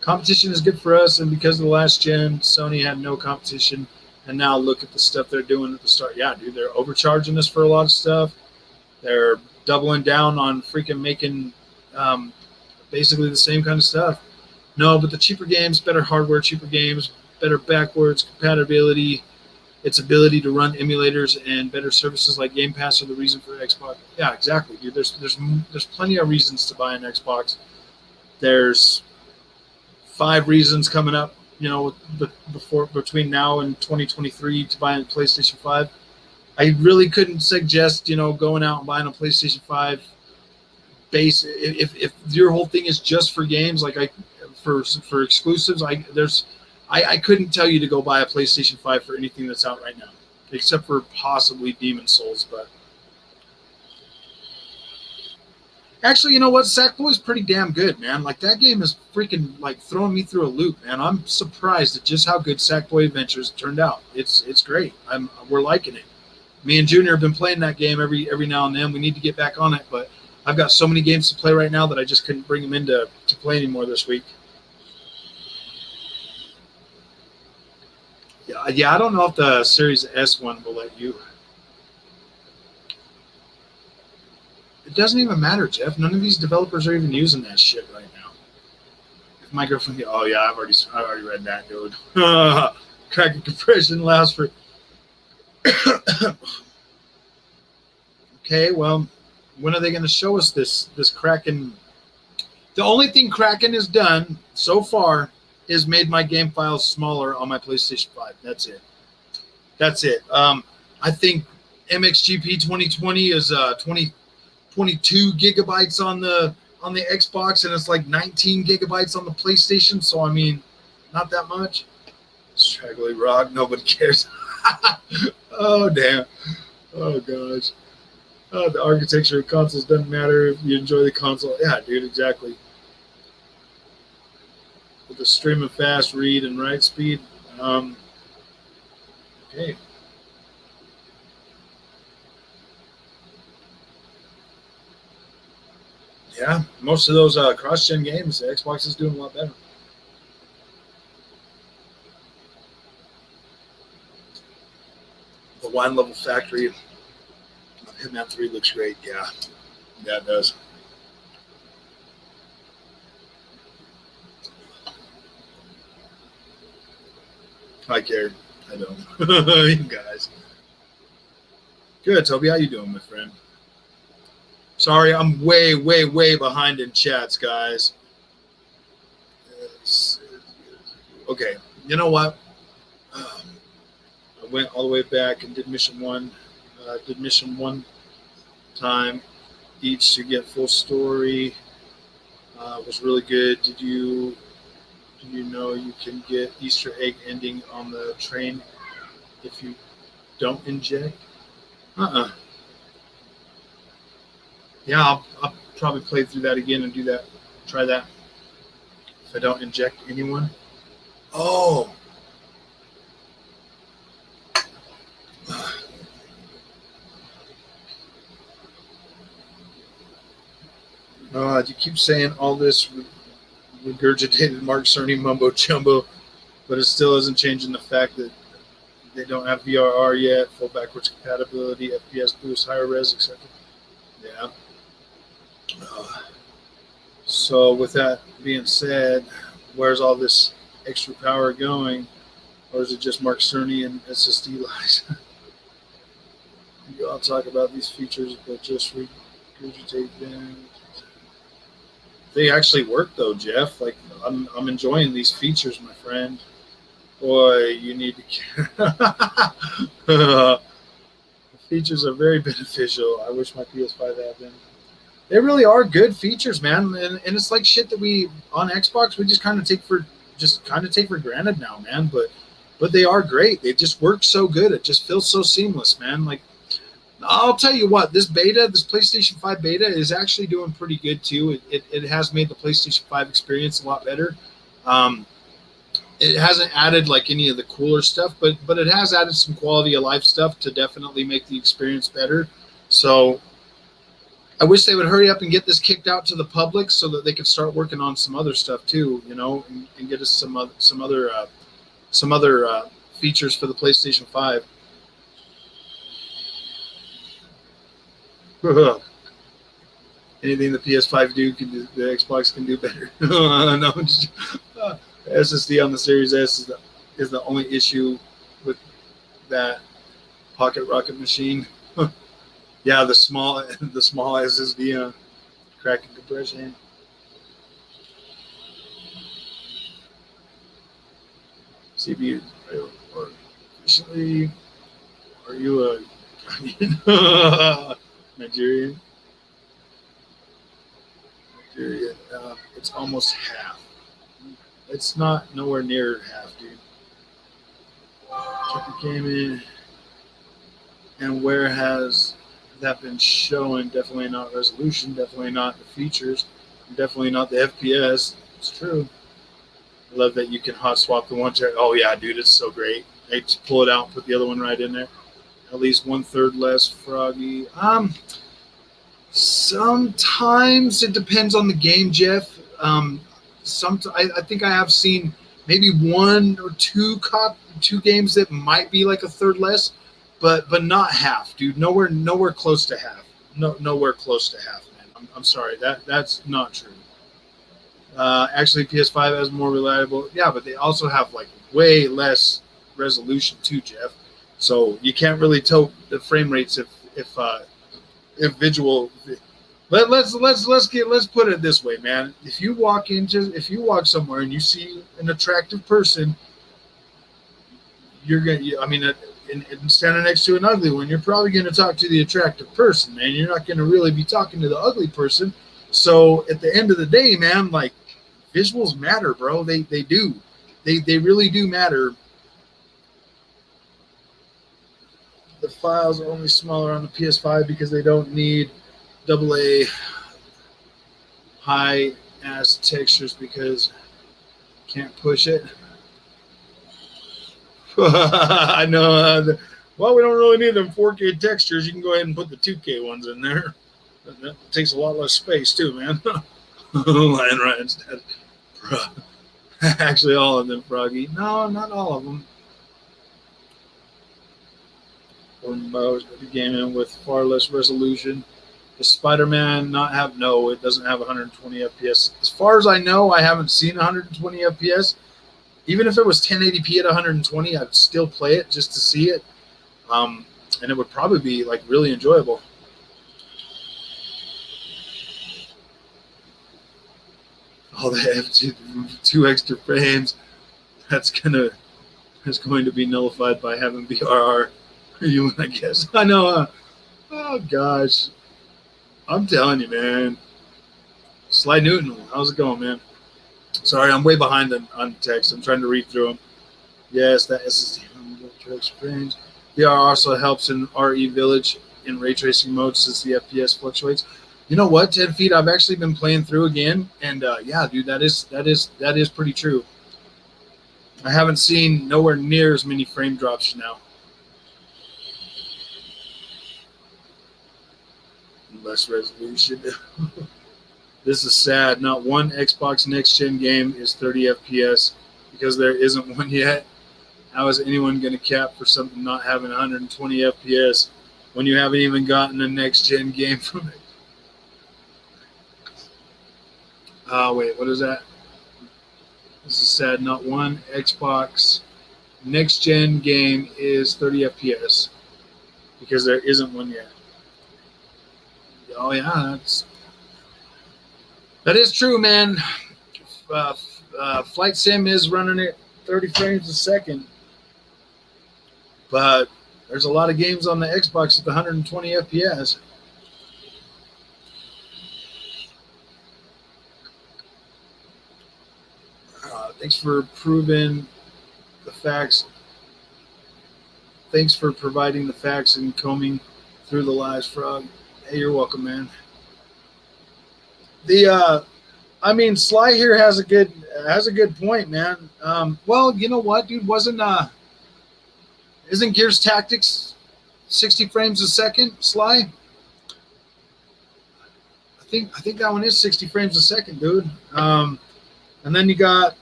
Competition is good for us, and because of the last gen, Sony had no competition, and now look at the stuff they're doing at the start. Yeah, dude, they're overcharging us for a lot of stuff. They're doubling down on freaking making basically the same kind of stuff. No, but the cheaper games, better hardware, cheaper games, better backwards compatibility, its ability to run emulators, and better services like Game Pass are the reason for Xbox. Yeah, exactly, dude. There's plenty of reasons to buy an Xbox. There's 5 reasons coming up, between now and 2023 to buy a PlayStation 5. I really couldn't suggest, going out and buying a PlayStation 5 base if your whole thing is just for games, for exclusives. I couldn't tell you to go buy a PlayStation 5 for anything that's out right now, except for possibly Demon Souls. But actually, you know what? Sackboy's pretty damn good, man. Like that game is freaking like throwing me through a loop, man. I'm surprised at just how good Sackboy Adventures turned out. It's great. We're liking it. Me and Junior have been playing that game every now and then. We need to get back on it, but I've got so many games to play right now that I just couldn't bring them in to play anymore this week. Yeah, I don't know if the Series S one will let you. It doesn't even matter, Jeff. None of these developers are even using that shit right now. If my girlfriend, oh yeah, I've already read that, dude. Cracking compression lasts for. Okay, well, when are they going to show us this Kraken? The only thing Kraken has done so far is made my game files smaller on my PlayStation 5. That's it. I think MXGP 2020 is 22 gigabytes on the Xbox, and it's like 19 gigabytes on the PlayStation. So I mean, not that much. Straggly Rock, nobody cares. Oh damn. Oh gosh. The architecture of consoles doesn't matter if you enjoy the console. Yeah, dude, exactly. With the stream of fast read and write speed. Okay. Yeah, most of those cross-gen games, the Xbox is doing a lot better. The wine level factory. Hitman 3 looks great. Yeah, it does. I care. I don't. You guys. Good, Toby. How you doing, my friend? Sorry, I'm way behind in chats, guys. Okay, you know what? I went all the way back and did mission 1. Did mission 1 time each to get full story. Was really good. Did you know you can get Easter egg ending on the train if you don't inject? Yeah, I'll probably play through that again and do that. Try that. If I don't inject anyone. Oh. You keep saying all this regurgitated Mark Cerny mumbo jumbo, but it still isn't changing the fact that they don't have VRR yet, full backwards compatibility, FPS boost, higher res, etc. Yeah. So with that being said, where's all this extra power going? Or is it just Mark Cerny and SSD lies? I'll talk about these features, but just regurgitate them. They actually work though, Jeff. Like I'm enjoying these features, my friend. Boy, you need to. The features are very beneficial. I wish my PS5 had them. They really are good features, man, and it's like shit that we on Xbox we just kind of take for granted now, man. But they are great. They just work so good. It just feels so seamless, man. Like I'll tell you what, this PlayStation 5 beta is actually doing pretty good too. It has made the PlayStation 5 experience a lot better. It hasn't added like any of the cooler stuff, but it has added some quality of life stuff to definitely make the experience better. So I wish they would hurry up and get this kicked out to the public so that they could start working on some other stuff too, and get us some other features for the PlayStation 5. Anything the PS5 the Xbox can do better. No, SSD on the Series S is the only issue with that Pocket Rocket machine. Yeah, the small SSD cracking compression. CPU or efficiently. Are you a Nigerian? Nigerian. It's almost half. It's not nowhere near half, dude. Check the game in. And where has that been showing? Definitely not resolution. Definitely not the features. Definitely not the FPS. It's true. I love that you can hot swap the one chair. Oh yeah, dude, it's so great. I just pull it out, put the other one right in there. At least 1/3 less froggy. Sometimes it depends on the game, Jeff. I think I have seen maybe one or two games that might be like 1/3 less, but not half, dude. Nowhere close to half. Nowhere close to half, man. I'm sorry, that's not true. Actually, PS5 has more reliable. Yeah, but they also have like way less resolution too, Jeff. So you can't really tell the frame rates if visual. Let's put it this way, man. If you walk somewhere and you see an attractive person, you're gonna. I mean, and standing next to an ugly one, you're probably gonna talk to the attractive person, man. You're not gonna really be talking to the ugly person. So at the end of the day, man, like visuals matter, bro. They do. They really do matter. The files are only smaller on the PS5 because they don't need AA high ass textures because can't push it. I know. Well, we don't really need them 4K textures. You can go ahead and put the 2K ones in there. That takes a lot less space too, man. Lion right instead. Actually, all of them, Froggy. No, not all of them. Or most of the game in with far less resolution. Does Spider-Man not have? No, it doesn't have 120 FPS. As far as I know, I haven't seen 120 FPS. Even if it was 1080p at 120, I'd still play it just to see it. And it would probably be like really enjoyable. Oh, they have two extra frames. That's going to be nullified by having VRR. You, I guess. I know. Oh gosh, I'm telling you, man. Sly Newton, how's it going, man? Sorry, I'm way behind on text. I'm trying to read through them. Yes, that SSD range. VR also helps in RE Village in ray tracing mode since the FPS fluctuates. You know what, 10 feet? I've actually been playing through again, and yeah, dude, that is pretty true. I haven't seen nowhere near as many frame drops now. Less resolution. This is sad. Not one Xbox Next Gen game is 30 FPS because there isn't one yet. How is anyone going to cap for something not having 120 FPS when you haven't even gotten a Next Gen game from it? Wait, what is that? This is sad. Not one Xbox next gen game is 30 FPS because there isn't one yet. Oh yeah, that is true, man. Flight Sim is running at 30 frames a second, but there's a lot of games on the Xbox at 120 FPS. Thanks for proving the facts. Thanks for providing the facts and combing through the lies, Frog. Hey, you're welcome, man. Sly here has a good point, man. Well, you know what, dude? Isn't Gears Tactics 60 frames a second, Sly? I think that one is 60 frames a second, dude. And then you got,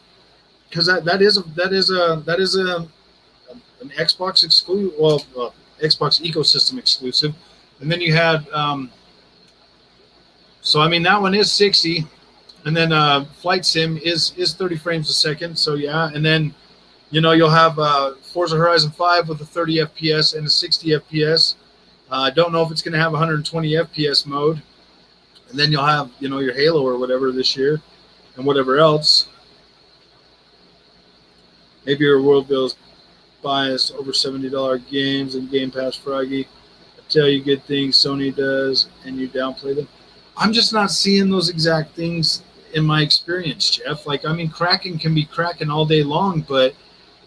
because that is an Xbox exclusive, Xbox ecosystem exclusive, and then you had that one is 60, and then Flight Sim is 30 frames a second. So yeah, and then you'll have Forza Horizon 5 with a 30 FPS and a 60 FPS. I don't know if it's going to have 120 FPS mode, and then you'll have your Halo or whatever this year, and whatever else. Maybe your worldville's biased over $70 games and Game Pass, Froggy. I tell you good things Sony does, and you downplay them. I'm just not seeing those exact things in my experience, Jeff. Cracking can be cracking all day long, but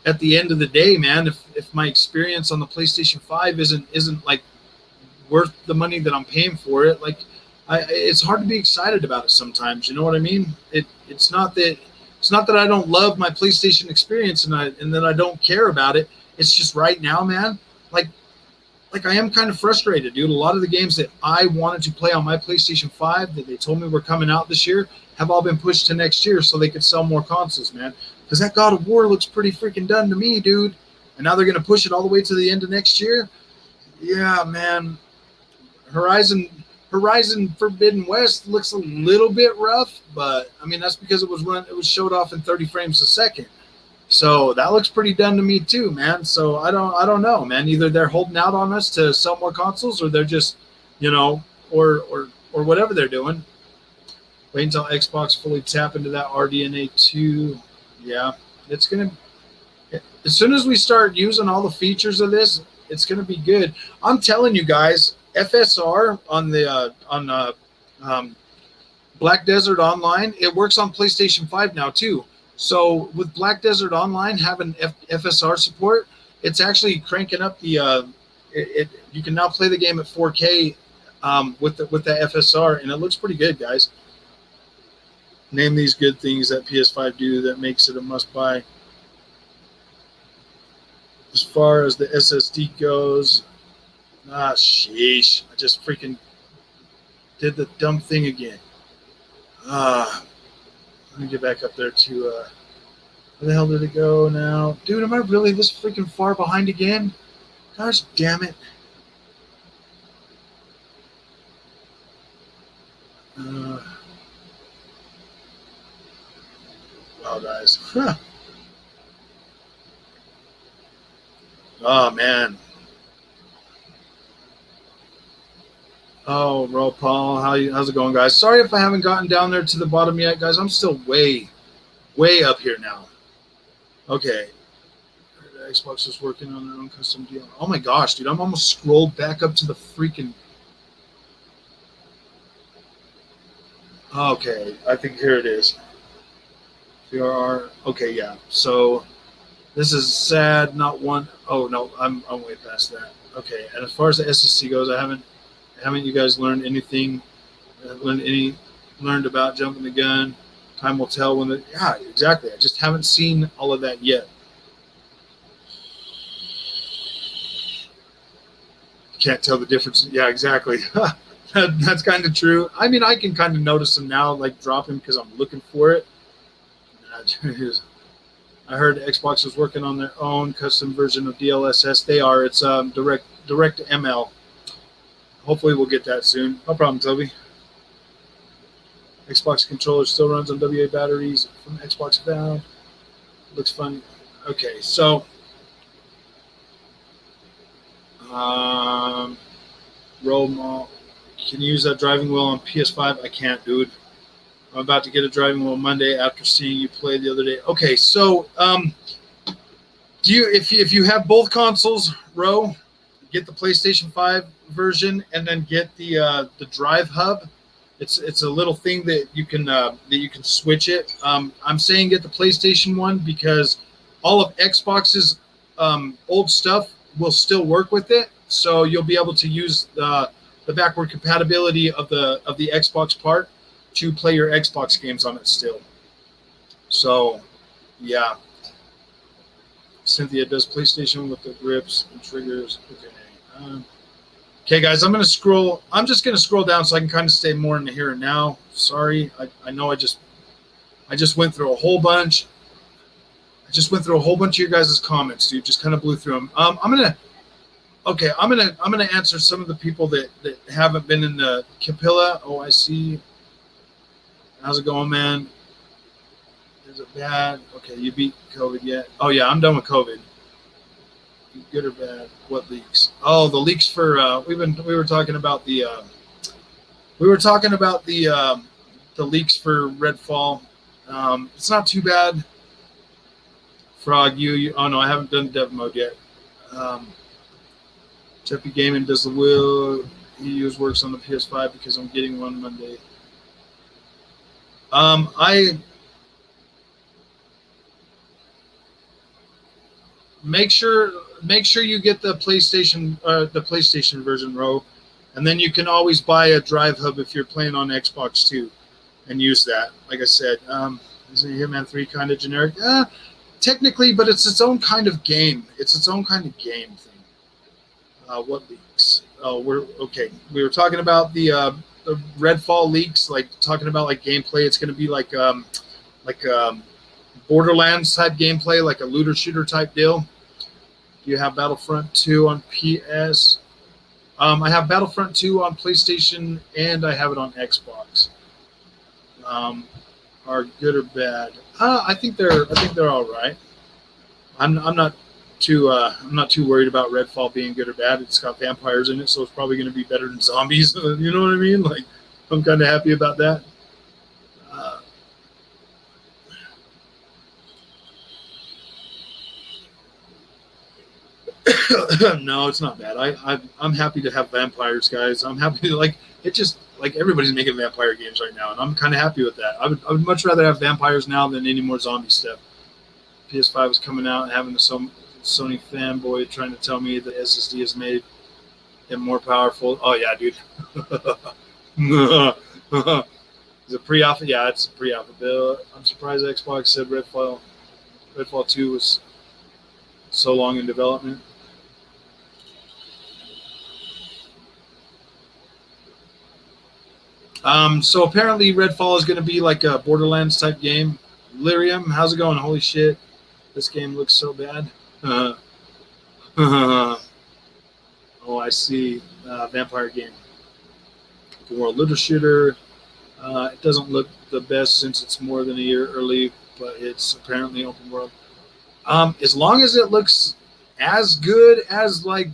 at the end of the day, man, if my experience on the PlayStation 5 isn't like worth the money that I'm paying for it, it's hard to be excited about it sometimes. You know what I mean? It's not that I don't love my PlayStation experience and that I don't care about it. It's just right now, man, I am kind of frustrated, dude. A lot of the games that I wanted to play on my PlayStation 5 that they told me were coming out this year have all been pushed to next year so they could sell more consoles, man. Because that God of War looks pretty freaking done to me, dude. And now they're going to push it all the way to the end of next year. Yeah, man. Horizon Forbidden West looks a little bit rough, but that's because it was showed off in 30 frames a second. So that looks pretty done to me too, man. So I don't know, man. Either they're holding out on us to sell more consoles, or they're just, or whatever they're doing. Wait until Xbox fully tap into that RDNA 2. Yeah, it's gonna. As soon as we start using all the features of this, it's gonna be good. I'm telling you guys, FSR on the Black Desert Online, it works on PlayStation 5 now too. So with Black Desert Online having FSR support, it's actually cranking up the. You can now play the game at 4K with the FSR, and it looks pretty good, guys. Name these good things that PS5 do that makes it a must-buy. As far as the SSD goes, sheesh! I just freaking did the dumb thing again. Let me get back up there to, where the hell did it go now? Dude, am I really this freaking far behind again? Gosh damn it. Wow, guys. Huh. Oh, man. Oh, Ro Paul, how's it going, guys? Sorry if I haven't gotten down there to the bottom yet, guys. I'm still way up here now. Okay. Xbox is working on their own custom deal. Oh my gosh, dude, I'm almost scrolled back up to the freaking. Okay, I think here it is. VRR. Okay, yeah. So this is sad. Not one. Oh no, I'm way past that. Okay, and as far as the SSC goes, haven't you guys learned anything? Learned about jumping the gun? Time will tell when yeah, exactly. I just haven't seen all of that yet. Can't tell the difference. Yeah, exactly. That's kind of true. I mean, I can kind of notice them now, like dropping because I'm looking for it. I heard Xbox is working on their own custom version of DLSS. They are. It's direct ML. Hopefully we'll get that soon. No problem, Toby. Xbox controller still runs on AA batteries from Xbox Valve. Looks fun. Okay, so roll mall. Can you use that driving wheel on PS5? I can't, dude. I'm about to get a driving wheel Monday after seeing you play the other day. Okay, so do you if you have both consoles, Ro, get the PlayStation 5 version and then get the Drive Hub. It's a little thing that you can switch it. I'm saying get the PlayStation one because all of Xbox's old stuff will still work with it, so you'll be able to use the backward compatibility of the Xbox part to play your Xbox games on it still. So, yeah. Cynthia does PlayStation with the grips and triggers. Okay. Okay, guys, I'm just gonna scroll down so I can kind of stay more in the here and now. Sorry, I know I just went through a whole bunch. I just went through a whole bunch of your guys' comments, dude. Just kind of blew through them. I'm gonna answer some of the people that haven't been in the Capilla. Oh, I see. How's it going, man? Is it bad? Okay, you beat COVID yet? Oh yeah, I'm done with COVID. Good or bad? What leaks? Oh, the leaks for we were talking about the leaks for Redfall. It's not too bad. Frog, you oh no, I haven't done dev mode yet. Cheppy Gaming does the wheel. He uses works on the PS5 because I'm getting one Monday. I make sure you get the PlayStation version, Ro, and then you can always buy a Drive Hub if you're playing on Xbox too, and use that. Like I said, isn't Hitman 3 kind of generic? Technically, but it's its own kind of game. It's its own kind of game thing. What leaks? Oh, we were talking about the Redfall leaks, like talking about like gameplay. It's going to be like Borderlands type gameplay, like a looter shooter type deal. Do you have Battlefront 2 on PS? I have Battlefront 2 on PlayStation and I have it on Xbox. Are good or bad? I think they're all right. I'm not too worried about Redfall being good or bad. It's got vampires in it, so it's probably going to be better than zombies. You know what I mean? Like, I'm kind of happy about that. No, it's not bad. I'm happy to have vampires, guys. I'm happy to, like, it just like everybody's making vampire games right now, and I'm kind of happy with that. I would much rather have vampires now than any more zombie stuff. PS5 is coming out and having the Sony fanboy trying to tell me that SSD has made it more powerful. Oh yeah, dude. Is it pre-alpha? Yeah, it's a pre-alpha build. I'm surprised Xbox said Redfall 2 was so long in development. So apparently Redfall is going to be like a Borderlands type game. Lyrium, how's it going? Holy shit. This game looks so bad. Oh, I see. Vampire game. Open world looter shooter. It doesn't look the best since it's more than a year early, but it's apparently open world. As long as it looks as good as like,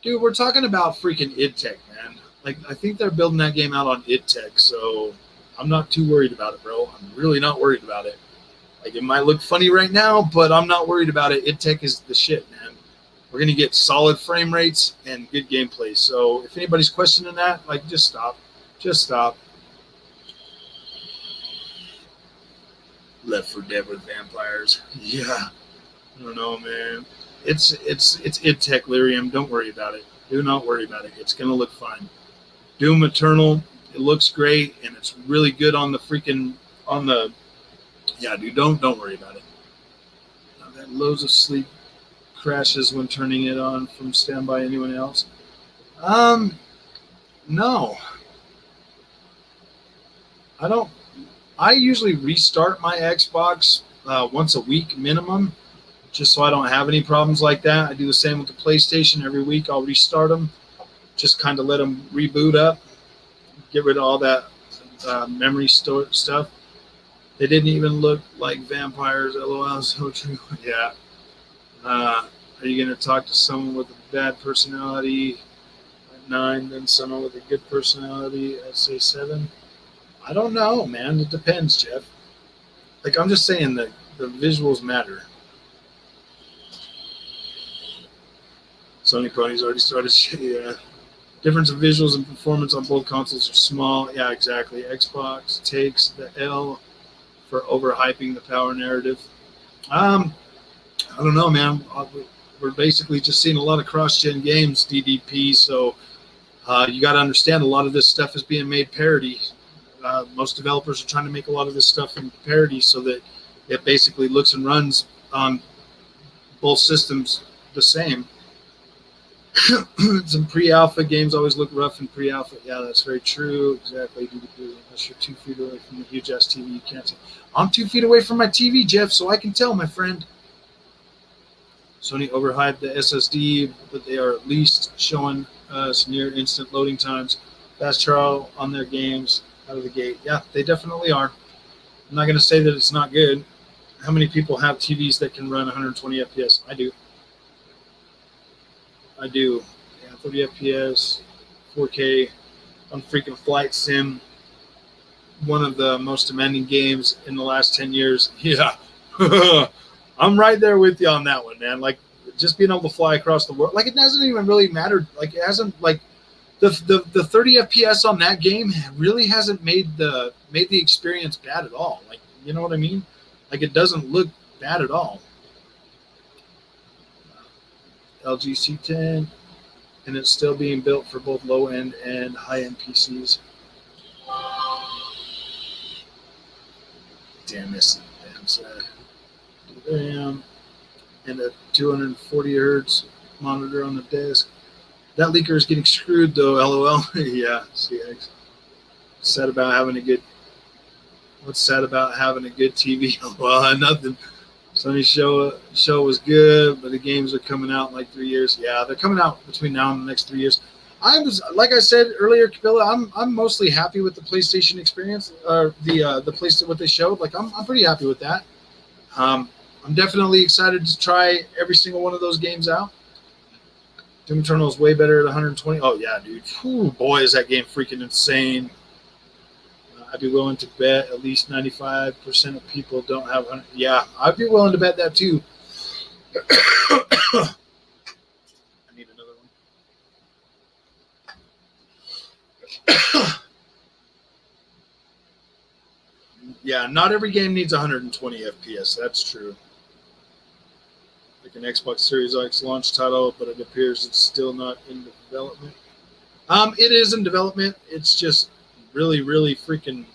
dude, we're talking about freaking id Tech, man. Like, I think they're building that game out on id Tech, so I'm not too worried about it, bro. I'm really not worried about it. Like, it might look funny right now, but I'm not worried about it. id Tech is the shit, man. We're gonna get solid frame rates and good gameplay. So if anybody's questioning that, like, just stop. Just stop. Left 4 Dead with vampires. Yeah. I don't know, man. It's id Tech, Lyrium. Don't worry about it. Do not worry about it. It's gonna look fine. Doom Eternal. It looks great, and it's really good on the freaking yeah, dude. Don't worry about it. I've had loads of sleep crashes when turning it on from standby. Anyone else? No. I don't. I usually restart my Xbox once a week minimum, just so I don't have any problems like that. I do the same with the PlayStation. Every week I'll restart them, just kind of let them reboot up, get rid of all that memory store stuff. They didn't even look like vampires. LOL, so true. Yeah. Are you going to talk to someone with a bad personality at 9, then someone with a good personality at, say, 7? I don't know, man. It depends, Jeff. Like, I'm just saying that the visuals matter. Sony Pony's already started. Yeah. Difference of visuals and performance on both consoles are small. Yeah, exactly. Xbox takes the L for overhyping the power narrative. I don't know, man. We're basically just seeing a lot of cross-gen games, DDP. So you got to understand a lot of this stuff is being made parity. Most developers are trying to make a lot of this stuff in parity so that it basically looks and runs on both systems the same. Some pre-alpha games always look rough in pre-alpha. Yeah, that's very true. Exactly. Unless you're 2 feet away from the huge ass TV, you can't tell. I'm 2 feet away from my TV, Jeff, so I can tell, my friend. Sony overhyped the SSD, but they are at least showing us near instant loading times. Fast trial on their games out of the gate. Yeah, they definitely are. I'm not going to say that it's not good. How many people have TVs that can run 120 FPS? I do. Yeah, 30 FPS, 4K on freaking Flight Sim. One of the most demanding games in the last 10 years. Yeah. I'm right there with you on that one, man. Like, just being able to fly across the world. Like, it doesn't even really matter. Like, it hasn't, like, the 30 FPS on that game really hasn't made the experience bad at all. Like, you know what I mean? Like, it doesn't look bad at all. LG C10, and it's still being built for both low-end and high-end PCs. Damn, this damn sad. RAM and a 240 hertz monitor on the desk. That leaker is getting screwed though. LOL. Yeah, CX. Sad about having a good. What's sad about having a good TV? Well, nothing. Sony's show was good, but the games are coming out in like 3 years. Yeah, they're coming out between now and the next 3 years. I was, like I said earlier, Kabila, I'm mostly happy with the PlayStation experience, or the PlayStation what they showed. Like I'm pretty happy with that. I'm definitely excited to try every single one of those games out. Doom Eternal is way better at 120. Oh yeah, dude. Whew, boy, is that game freaking insane. I'd be willing to bet at least 95% of people don't have 100. Yeah, I'd be willing to bet that too. I need another one. Yeah, not every game needs 120 FPS. That's true. Like an Xbox Series X launch title, but it appears it's still not in development. It is in development. It's just really, really freaking.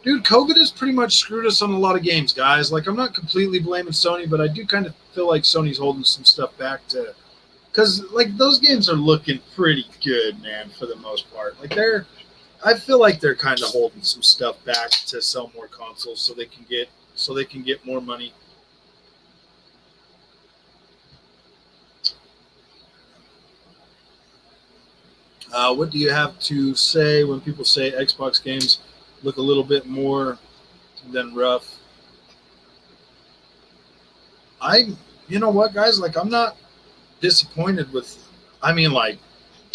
Dude, COVID has pretty much screwed us on a lot of games, guys. Like, I'm not completely blaming Sony, but I do kind of feel like Sony's holding some stuff back to, because like those games are looking pretty good, man, for the most part. Like I feel like they're kind of holding some stuff back to sell more consoles so they can get more money. What do you have to say when people say Xbox games look a little bit more than rough? You know what, guys? Like, I'm not disappointed with. I mean, like,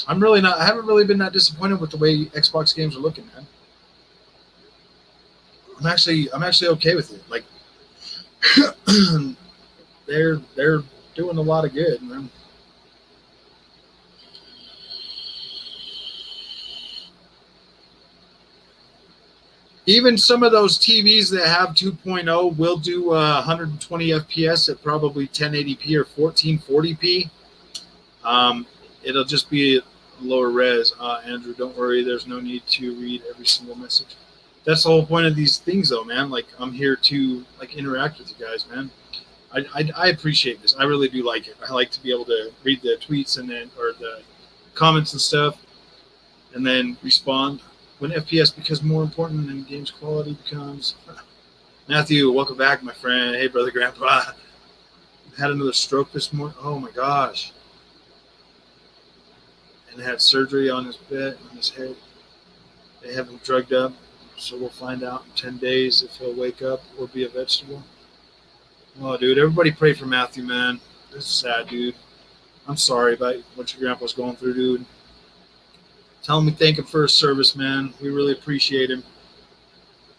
I'm really not. I haven't really been that disappointed with the way Xbox games are looking, man. I'm actually okay with it. Like, they're doing a lot of good, man. Even some of those TVs that have 2.0 will do 120 FPS at probably 1080p or 1440p. It'll just be lower res. Andrew, don't worry. There's no need to read every single message. That's the whole point of these things, though, man. Like, I'm here to like interact with you guys, man. I appreciate this. I really do like it. I like to be able to read the tweets and then or the comments and stuff, and then respond. When FPS becomes more important than game's quality becomes. Matthew, welcome back, my friend. Hey, brother, grandpa. Had another stroke this morning. Oh my gosh. And had surgery on his head. They have him drugged up, so we'll find out in 10 days if he'll wake up or be a vegetable. Oh, dude, everybody pray for Matthew, man. This is sad, dude. I'm sorry about what your grandpa's going through, dude. Tell him we thank him for his service, man. We really appreciate him.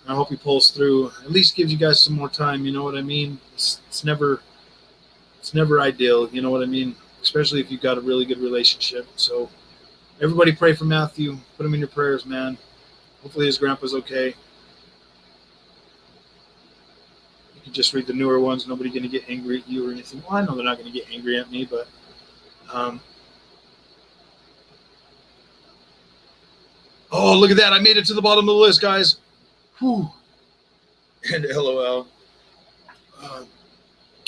I hope he pulls through. At least gives you guys some more time. You know what I mean? It's never ideal. You know what I mean? Especially if you've got a really good relationship. So everybody pray for Matthew. Put him in your prayers, man. Hopefully his grandpa's okay. You can just read the newer ones. Nobody going to get angry at you or anything. Well, I know they're not going to get angry at me, but oh, look at that. I made it to the bottom of the list, guys. Whew. And LOL. All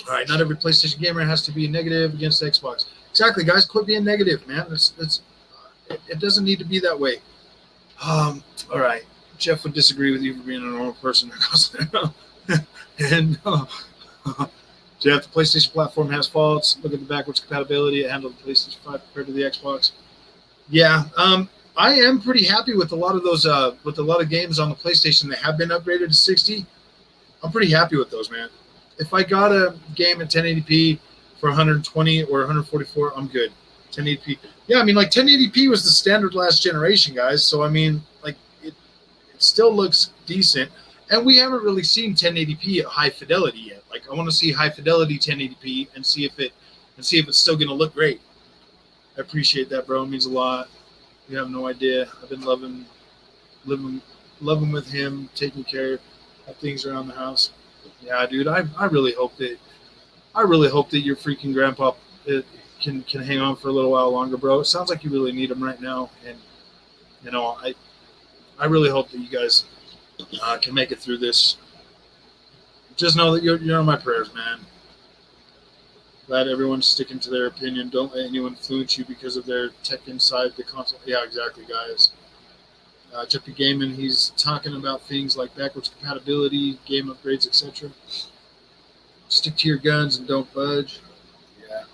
right, not every PlayStation gamer has to be negative against Xbox. Exactly, guys. Quit being negative, man. It doesn't need to be that way. All right. Jeff would disagree with you for being a normal person. And Jeff, the PlayStation platform has faults. Look at the backwards compatibility. It handled the PlayStation 5 compared to the Xbox. Yeah. I am pretty happy with a lot of those, with a lot of games on the PlayStation that have been upgraded to 60. I'm pretty happy with those, man. If I got a game at 1080p for 120 or 144, I'm good. 1080p. Yeah, I mean, like 1080p was the standard last generation, guys. So, I mean, like it still looks decent. And we haven't really seen 1080p at high fidelity yet. Like I want to see high fidelity 1080p and see if it's still going to look great. I appreciate that, bro. It means a lot. You have no idea. I've been living with him, taking care of things around the house. Yeah, dude. I really hope that your freaking grandpa can hang on for a little while longer, bro. It sounds like you really need him right now, and you know, I really hope that you guys can make it through this. Just know that you're in my prayers, man. Glad everyone's sticking to their opinion. Don't let anyone influence you because of their tech inside the console. Yeah, exactly, guys. Jeppy Gaiman, he's talking about things like backwards compatibility, game upgrades, etc. Stick to your guns and don't budge. Yeah.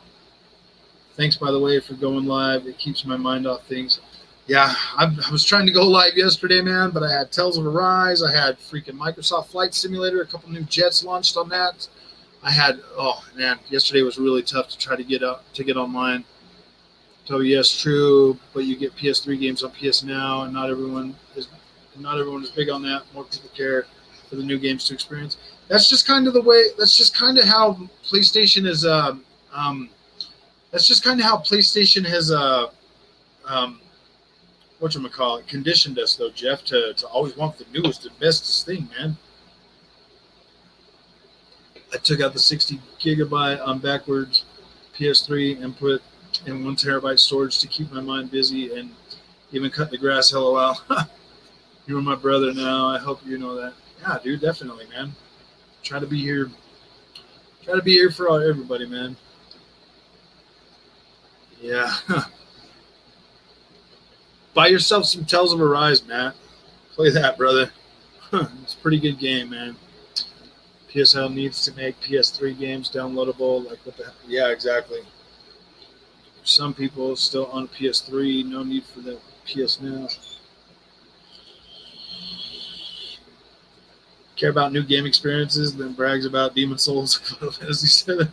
Thanks, by the way, for going live. It keeps my mind off things. Yeah, I was trying to go live yesterday, man, but I had Tales of Arise. I had freaking Microsoft Flight Simulator. A couple new jets launched on that. I had, oh man, yesterday was really tough to try to get online. So yes, true, but you get PS3 games on PS Now, and not everyone is big on that. More people care for the new games to experience. That's just kind of the way. That's just kind of how PlayStation is. That's just kind of how PlayStation has. Whatchamacallit, conditioned us though, Jeff, to always want the newest and bestest thing, man. I took out the 60 gigabyte on backwards PS3 and put in 1 terabyte storage to keep my mind busy and even cut the grass. LOL. You're my brother now. I hope you know that. Yeah, dude, definitely, man. Try to be here for everybody, man. Yeah. Buy yourself some Tales of Arise, Matt. Play that, brother. It's a pretty good game, man. PSL needs to make PS3 games downloadable. Like what the heck? Yeah, exactly. Some people still on PS3. No need for the PS Now. Care about new game experiences, then brags about Demon Souls. As he said.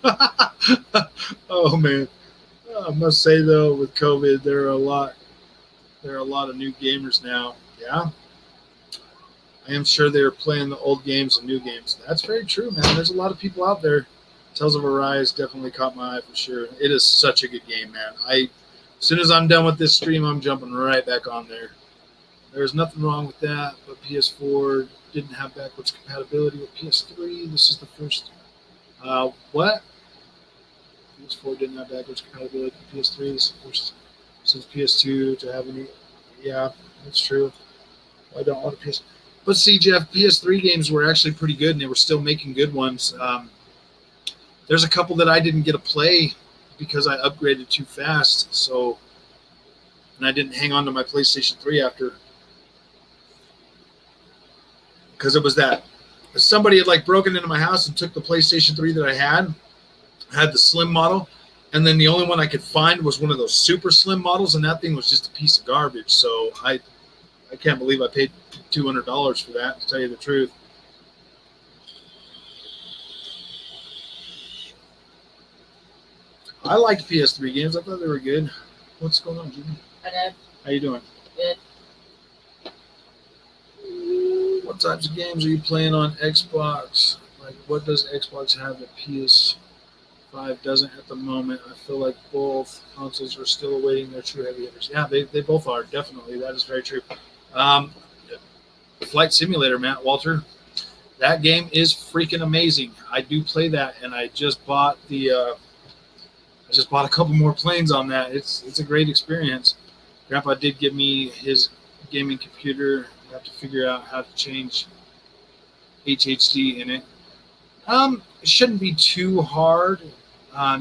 Oh man. I must say though, with COVID, there are a lot of new gamers now. Yeah. I am sure they're playing the old games and new games. That's very true, man. There's a lot of people out there. Tales of Arise definitely caught my eye for sure. It is such a good game, man. As soon as I'm done with this stream, I'm jumping right back on there. There's nothing wrong with that, but PS4 didn't have backwards compatibility with PS3. This is the first. What? PS4 didn't have backwards compatibility with PS3. This is the first since PS2 to have any. Yeah, that's true. I don't want a PS. But see, Jeff, PS3 games were actually pretty good, and they were still making good ones. There's a couple that I didn't get to play because I upgraded too fast. So, and I didn't hang on to my PlayStation 3 after, because it was that somebody had like broken into my house and took the PlayStation 3 that I had the slim model, and then the only one I could find was one of those super slim models, and that thing was just a piece of garbage. So I I can't believe I paid $200 for that, to tell you the truth. I liked PS3 games. I thought they were good. What's going on, Jimmy? Hi, Dad. How you doing? Good. What types of games are you playing on Xbox? Like, what does Xbox have that PS5 doesn't at the moment? I feel like both consoles are still awaiting their true heavy hitters. Yeah, they both are, definitely. That is very true. Flight Simulator, Walter. That game is freaking amazing. I do play that, and I just bought a couple more planes on that. It's a great experience. Grandpa did give me his gaming computer. I have to figure out how to change HHD in it. It shouldn't be too hard.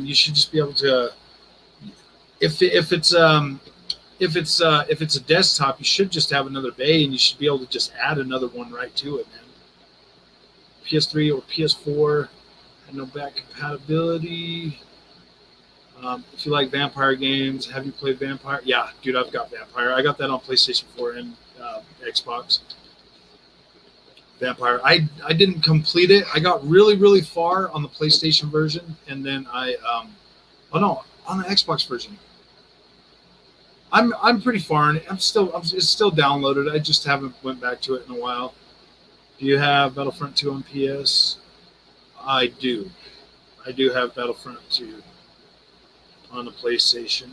You should just be able to. If it's a desktop, you should just have another bay, and you should be able to just add another one right to it, man. PS3 or PS4 had no back compatibility. If you like vampire games, have you played Vampire? Yeah, dude, I've got Vampire. I got that on PlayStation 4 and Xbox. Vampire. I didn't complete it. I got really, really far on the PlayStation version, and then on the Xbox version. I'm pretty far in it. It's still downloaded. I just haven't went back to it in a while. Do you have Battlefront 2 on PS? I do. I do have Battlefront 2 on the PlayStation.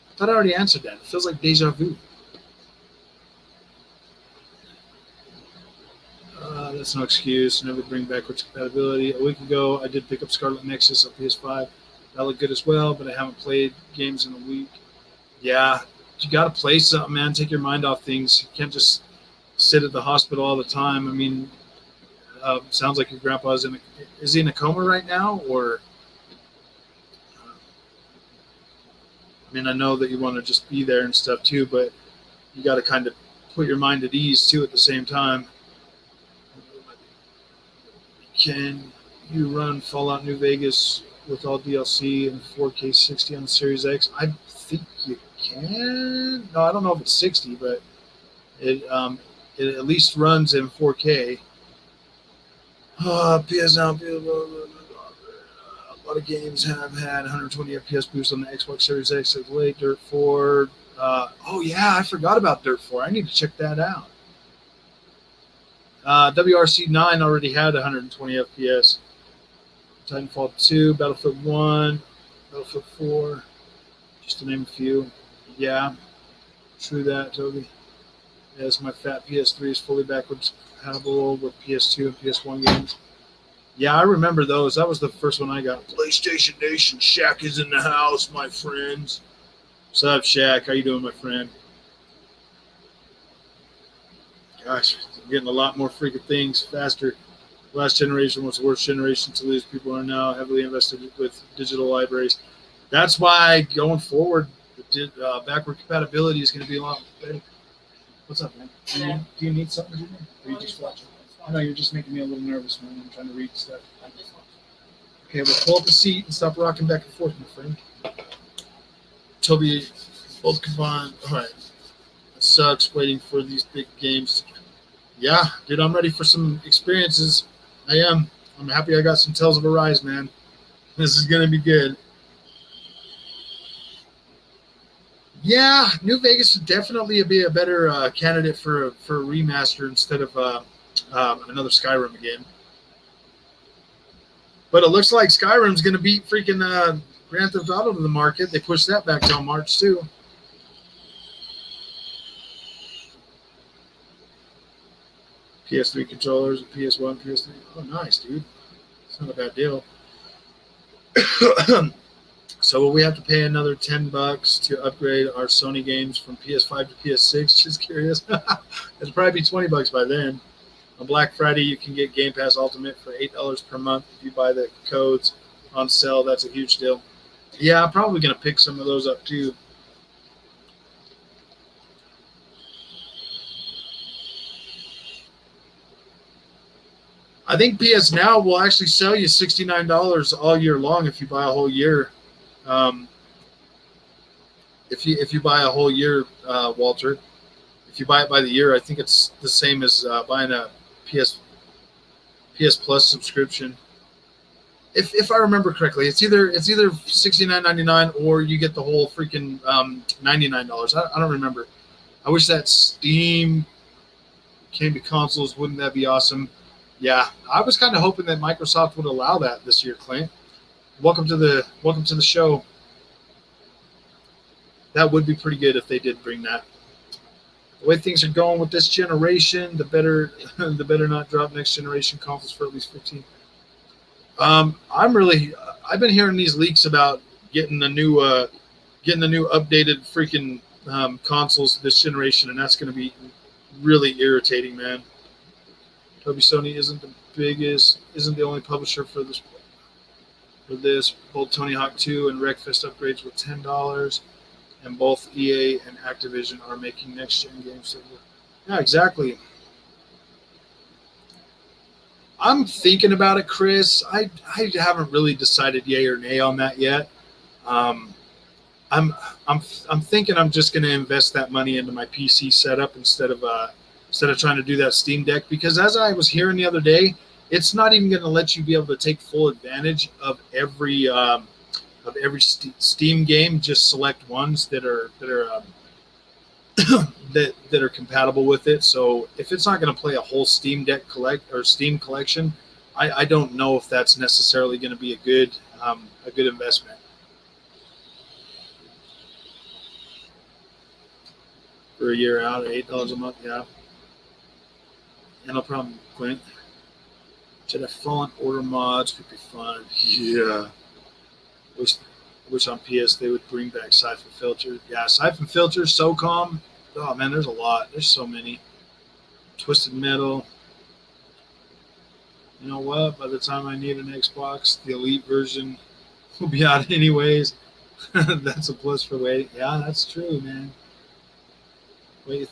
I thought I already answered that. It feels like deja vu. That's no excuse. Never bring backwards compatibility. A week ago, I did pick up Scarlet Nexus on PS5. That looked good as well, but I haven't played games in a week. Yeah, you got to play something, man. Take your mind off things. You can't just sit at the hospital all the time. I mean, sounds like your grandpa is he in a coma right now, or? I mean, I know that you want to just be there and stuff too, but you got to kind of put your mind at ease too at the same time. Can you run Fallout New Vegas with all DLC and 4K 60 on the Series X? I think you can. No, I don't know if it's 60, but it at least runs in 4K. PS Now, a lot of games have had 120 FPS boost on the Xbox Series X of late. Dirt 4. Oh yeah, I forgot about Dirt 4. I need to check that out. WRC 9 already had 120 FPS. Titanfall 2, Battlefield 1, Battlefield 4, just to name a few. Yeah, true that, Toby. Yes, my fat PS3 is fully backwards compatible with PS2 and PS1 games. Yeah, I remember those. That was the first one I got. PlayStation Nation. Shaq is in the house, my friends. What's up, Shaq? How you doing, my friend? Gosh, I'm getting a lot more freaking things faster. The last generation was the worst generation to lose. People are now heavily invested with digital libraries. That's why going forward, backward compatibility is going to be a lot better. What's up, man? Do you need something, Jimmy? Or are you just watching? I know you're just making me a little nervous, man. I'm trying to read stuff. Okay, well, pull up a seat and stop rocking back and forth, my friend. Toby, both combined. All right. It sucks waiting for these big games. Yeah, dude, I'm ready for some experiences. I am. I'm happy I got some Tales of Arise, man. This is going to be good. Yeah, New Vegas would definitely be a better candidate for a remaster instead of another Skyrim again. But it looks like Skyrim's going to beat freaking Grand Theft Auto to the market. They pushed that back till March, too. PS3 controllers, PS1, PS3. Oh, nice, dude. It's not a bad deal. So will we have to pay another $10 to upgrade our Sony games from PS5 to PS6? Just curious. It'll probably be $20 by then. On Black Friday, you can get Game Pass Ultimate for $8 per month if you buy the codes on sale. That's a huge deal. Yeah, I'm probably going to pick some of those up too. I think PS Now will actually sell you $69 all year long if you buy a whole year. If you buy a whole year, Walter, if you buy it by the year, I think it's the same as buying a PS Plus subscription. If I remember correctly, it's either $69.99 or you get the whole freaking $99. I don't remember. I wish that Steam came to consoles. Wouldn't that be awesome? Yeah, I was kind of hoping that Microsoft would allow that this year, Clint. Welcome to the show. That would be pretty good if they did bring that. The way things are going with this generation, the better not drop next generation consoles for at least 15. I've been hearing these leaks about getting the new updated freaking consoles this generation, and that's going to be really irritating, man. Sony isn't the only publisher for this. Both Tony Hawk 2 and Wreckfest upgrades were $10, and both EA and Activision are making next-gen games. Yeah, exactly. I'm thinking about it, Chris. I haven't really decided yay or nay on that yet. I'm thinking I'm just going to invest that money into my PC setup instead of trying to do that Steam Deck, because as I was hearing the other day, it's not even going to let you be able to take full advantage of every Steam game. Just select ones that are that are compatible with it. So if it's not going to play a whole Steam Deck Steam collection, I don't know if that's necessarily going to be a good investment. For a year out at $8 a month, yeah. Yeah, no problem, Clint. Jedi Fallen Order mods would be fun. Yeah. Wish on PS they would bring back Siphon Filter. Yeah, Siphon Filter, SOCOM. Oh man, there's a lot. There's so many. Twisted Metal. You know what? By the time I need an Xbox, the Elite version will be out anyways. That's a plus for waiting. Yeah, that's true, man. Wait,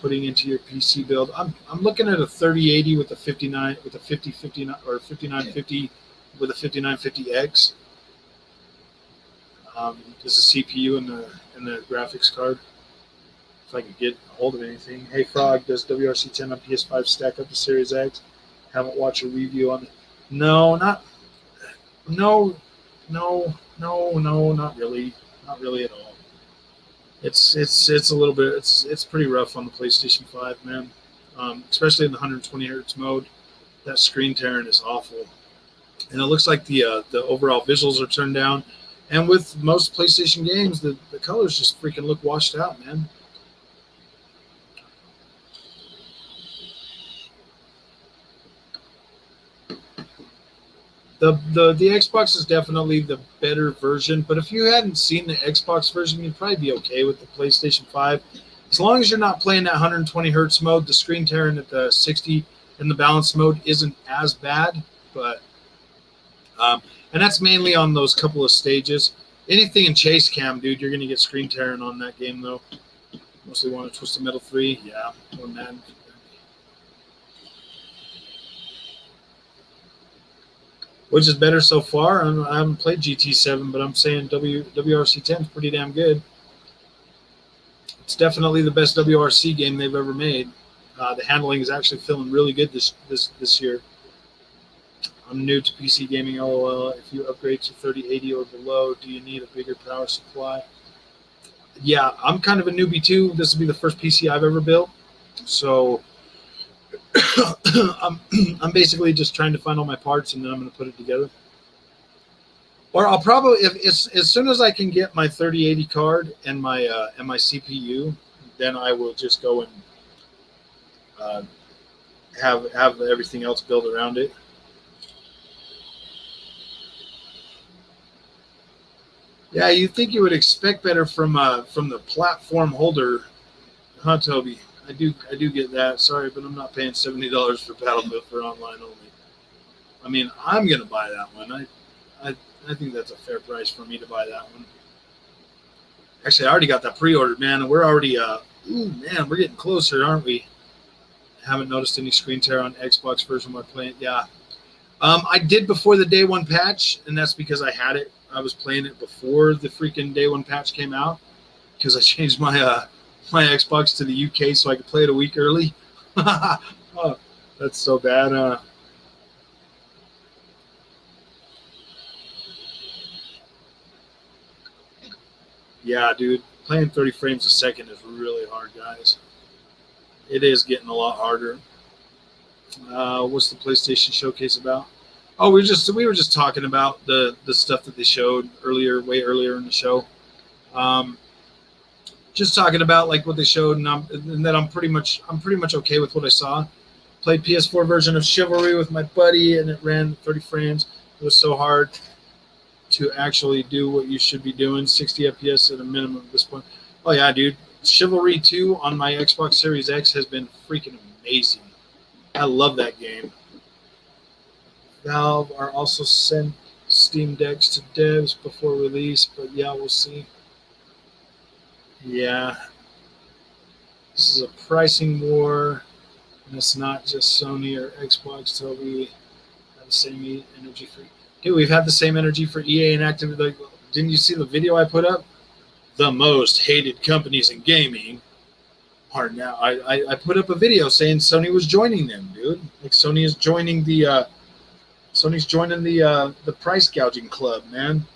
putting into your PC build. I'm looking at a 3080 with a 59 or 5950 with a 5950X. There's a CPU in the graphics card. If I could get a hold of anything. Hey Frog, does WRC10 on PS5 stack up to Series X? Haven't watched a review on it. No, not really. Not really at all. It's a little bit. It's pretty rough on the PlayStation 5, man. Especially in the 120 hertz mode. That screen tearing is awful, and it looks like the overall visuals are turned down. And with most PlayStation games, the colors just freaking look washed out, man. The Xbox is definitely the better version, but if you hadn't seen the Xbox version, you'd probably be okay with the PlayStation 5. As long as you're not playing that 120 hertz mode, the screen tearing at the 60 in the balance mode isn't as bad, but and that's mainly on those couple of stages. Anything in chase cam, dude, you're gonna get screen tearing on that game though. Mostly want to Twisted Metal 3, yeah, or Madden. Which is better so far? I haven't played GT7, but I'm saying WRC10 is pretty damn good. It's definitely the best WRC game they've ever made. The handling is actually feeling really good this year. I'm new to PC gaming, LOL. If you upgrade to 3080 or below, do you need a bigger power supply? Yeah, I'm kind of a newbie too. This will be the first PC I've ever built. So I'm basically just trying to find all my parts, and then I'm going to put it together. Or I'll probably, as soon as I can get my 3080 card and my CPU, then I will just go and have everything else built around it. Yeah, you'd think you would expect better from the platform holder, huh, Toby? I do get that. Sorry, but I'm not paying $70 for Battlefield for online only. I mean, I'm gonna buy that one. I think that's a fair price for me to buy that one. Actually, I already got that pre-ordered, man, and we're already we're getting closer, aren't we? Haven't noticed any screen tear on Xbox version while playing. Yeah, I did before the day one patch, and that's because I had it. I was playing it before the freaking day one patch came out because I changed my my Xbox to the UK so I could play it a week early. Oh, that's so bad. Yeah, dude, playing 30 frames a second is really hard, guys. It is getting a lot harder. What's the PlayStation Showcase about? Oh, we were just talking about the stuff that they showed earlier, way earlier in the show. Just talking about like what they showed, and that I'm pretty much okay with what I saw. Played PS4 version of Chivalry with my buddy, and it ran 30 frames. It was so hard to actually do what you should be doing, 60 FPS at a minimum at this point. Oh yeah, dude, Chivalry 2 on my Xbox Series X has been freaking amazing. I love that game. Valve are also sent Steam Decks to devs before release, but yeah, we'll see. Yeah, this is a pricing war, and it's not just Sony or Xbox till we have the same energy for. Dude, we've had the same energy for EA and Activision. Like, didn't you see the video I put up? The most hated companies in gaming are now. I put up a video saying Sony was joining them, dude. Like Sony is joining the Sony's joining the price gouging club, man.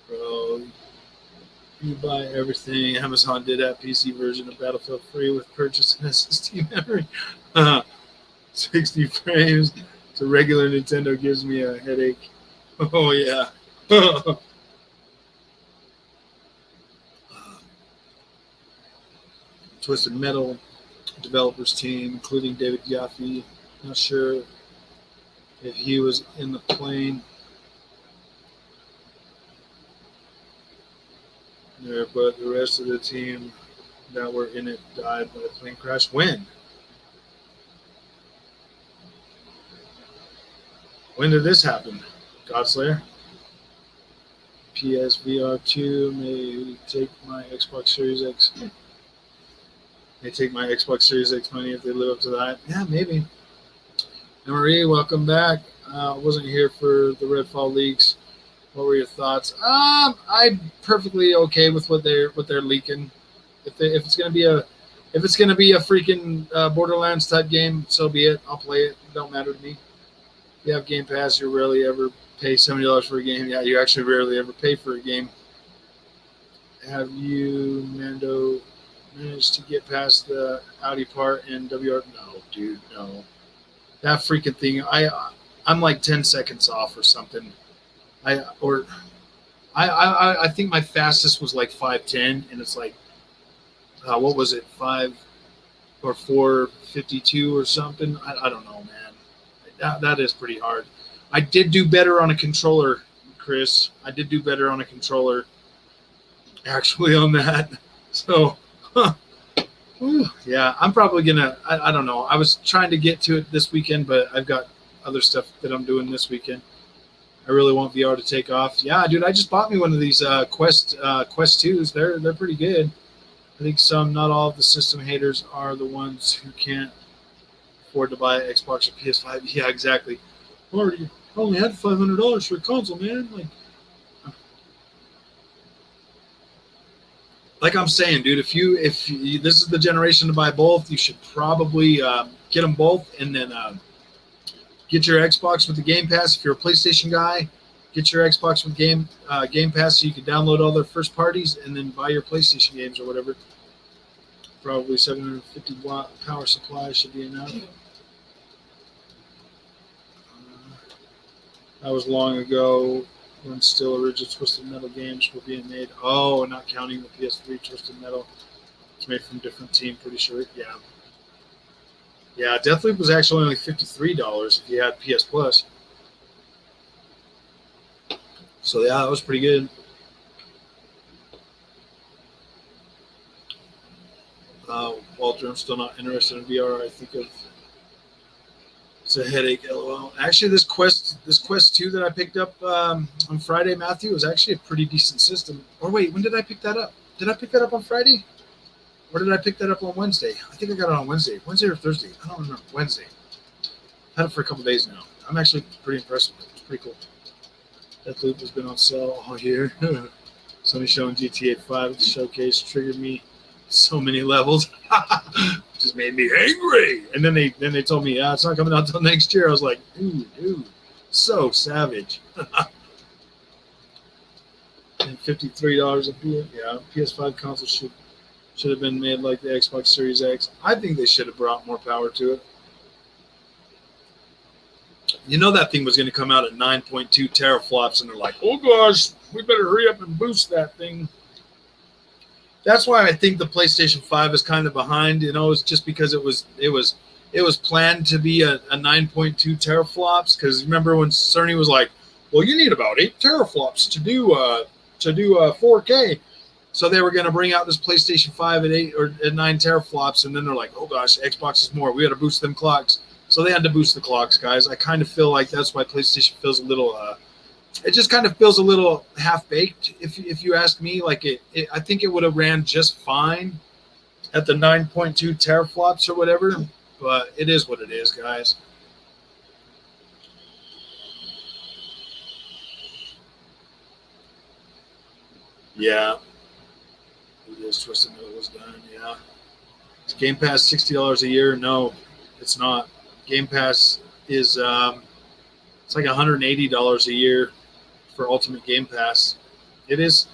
Bro, you buy everything. Amazon did that PC version of Battlefield free with purchase and SSD memory. 60 frames to regular Nintendo gives me a headache. Oh yeah. Twisted Metal developers team, including David Yaffe. Not sure if he was in the plane there, but the rest of the team that were in it died by a plane crash. When? When did this happen? Godslayer? PSVR 2 may take my Xbox Series X. They take my Xbox Series X money if they live up to that. Yeah, maybe. Marie, welcome back. Wasn't here for the Redfall leaks. What were your thoughts? I'm perfectly okay with what they're leaking. If it's gonna be a freaking Borderlands type game, so be it. I'll play it. It don't matter to me. If you have Game Pass, you rarely ever pay $70 for a game. Yeah, you actually rarely ever pay for a game. Have you, Mando, managed to get past the Audi part in WR? No, dude, no. That freaking thing, I'm like 10 seconds off or something. I think my fastest was like 5:10, and it's like, what was it, 5 or 4:52 or something? I don't know, man. That is pretty hard. I did do better on a controller, Chris. I did do better on a controller, actually, on that. So, yeah, I'm probably gonna. I don't know. I was trying to get to it this weekend, but I've got other stuff that I'm doing this weekend. I really want VR to take off. Yeah, dude, I just bought me one of these Quest 2s. They're pretty good. I think not all of the system haters are the ones who can't afford to buy an Xbox or PS5. Yeah, exactly. I only had $500 for a console, man. Like I'm saying, dude, if you this is the generation to buy both, you should probably get them both, and then get your Xbox with the Game Pass. If you're a PlayStation guy, get your Xbox with Game Pass so you can download all their first parties, and then buy your PlayStation games or whatever. Probably 750 watt power supply should be enough. That was long ago when still original Twisted Metal games were being made. Oh, not counting the PS3 Twisted Metal. It's made from a different team, pretty sure. Yeah. Yeah, Deathloop was actually only $53 if you had PS Plus. So yeah, that was pretty good. Walter, I'm still not interested in VR. I think it's a headache. LOL. Actually, this Quest 2 that I picked up on Friday, Matthew, was actually a pretty decent system. Or wait, when did I pick that up? Did I pick that up on Friday? Or did I pick that up on Wednesday? I think I got it on Wednesday. Wednesday or Thursday. I don't remember. Wednesday. I've had it for a couple days now. I'm actually pretty impressed with it. It's pretty cool. Deathloop has been on sale all year. Sony showing GTA 5 at the showcase triggered me so many levels. Just made me angry. And then they told me, yeah, it's not coming out until next year. I was like, dude, so savage. And $53 a PS. Yeah, PS5 console should have been made like the Xbox Series X. I think they should have brought more power to it. You know that thing was going to come out at 9.2 teraflops, and they're like, oh gosh, we better hurry up and boost that thing. That's why I think the PlayStation 5 is kind of behind. It's just because it was planned to be a 9.2 teraflops. Because remember when Sony was like, well, you need about 8 teraflops to do 4K. So they were going to bring out this PlayStation 5 at 8 or at 9 teraflops, and then they're like, oh gosh, Xbox is more. We got to boost them clocks. So they had to boost the clocks, guys. I kind of feel like that's why PlayStation feels a little. It just kind of feels a little half baked, if you ask me. Like I think it would have ran just fine at the 9.2 teraflops or whatever. But it is what it is, guys. Yeah. It is Twisted Metal was done, yeah. Is Game Pass $60 a year? No, it's not. Game Pass is it's like $180 a year for Ultimate Game Pass. It is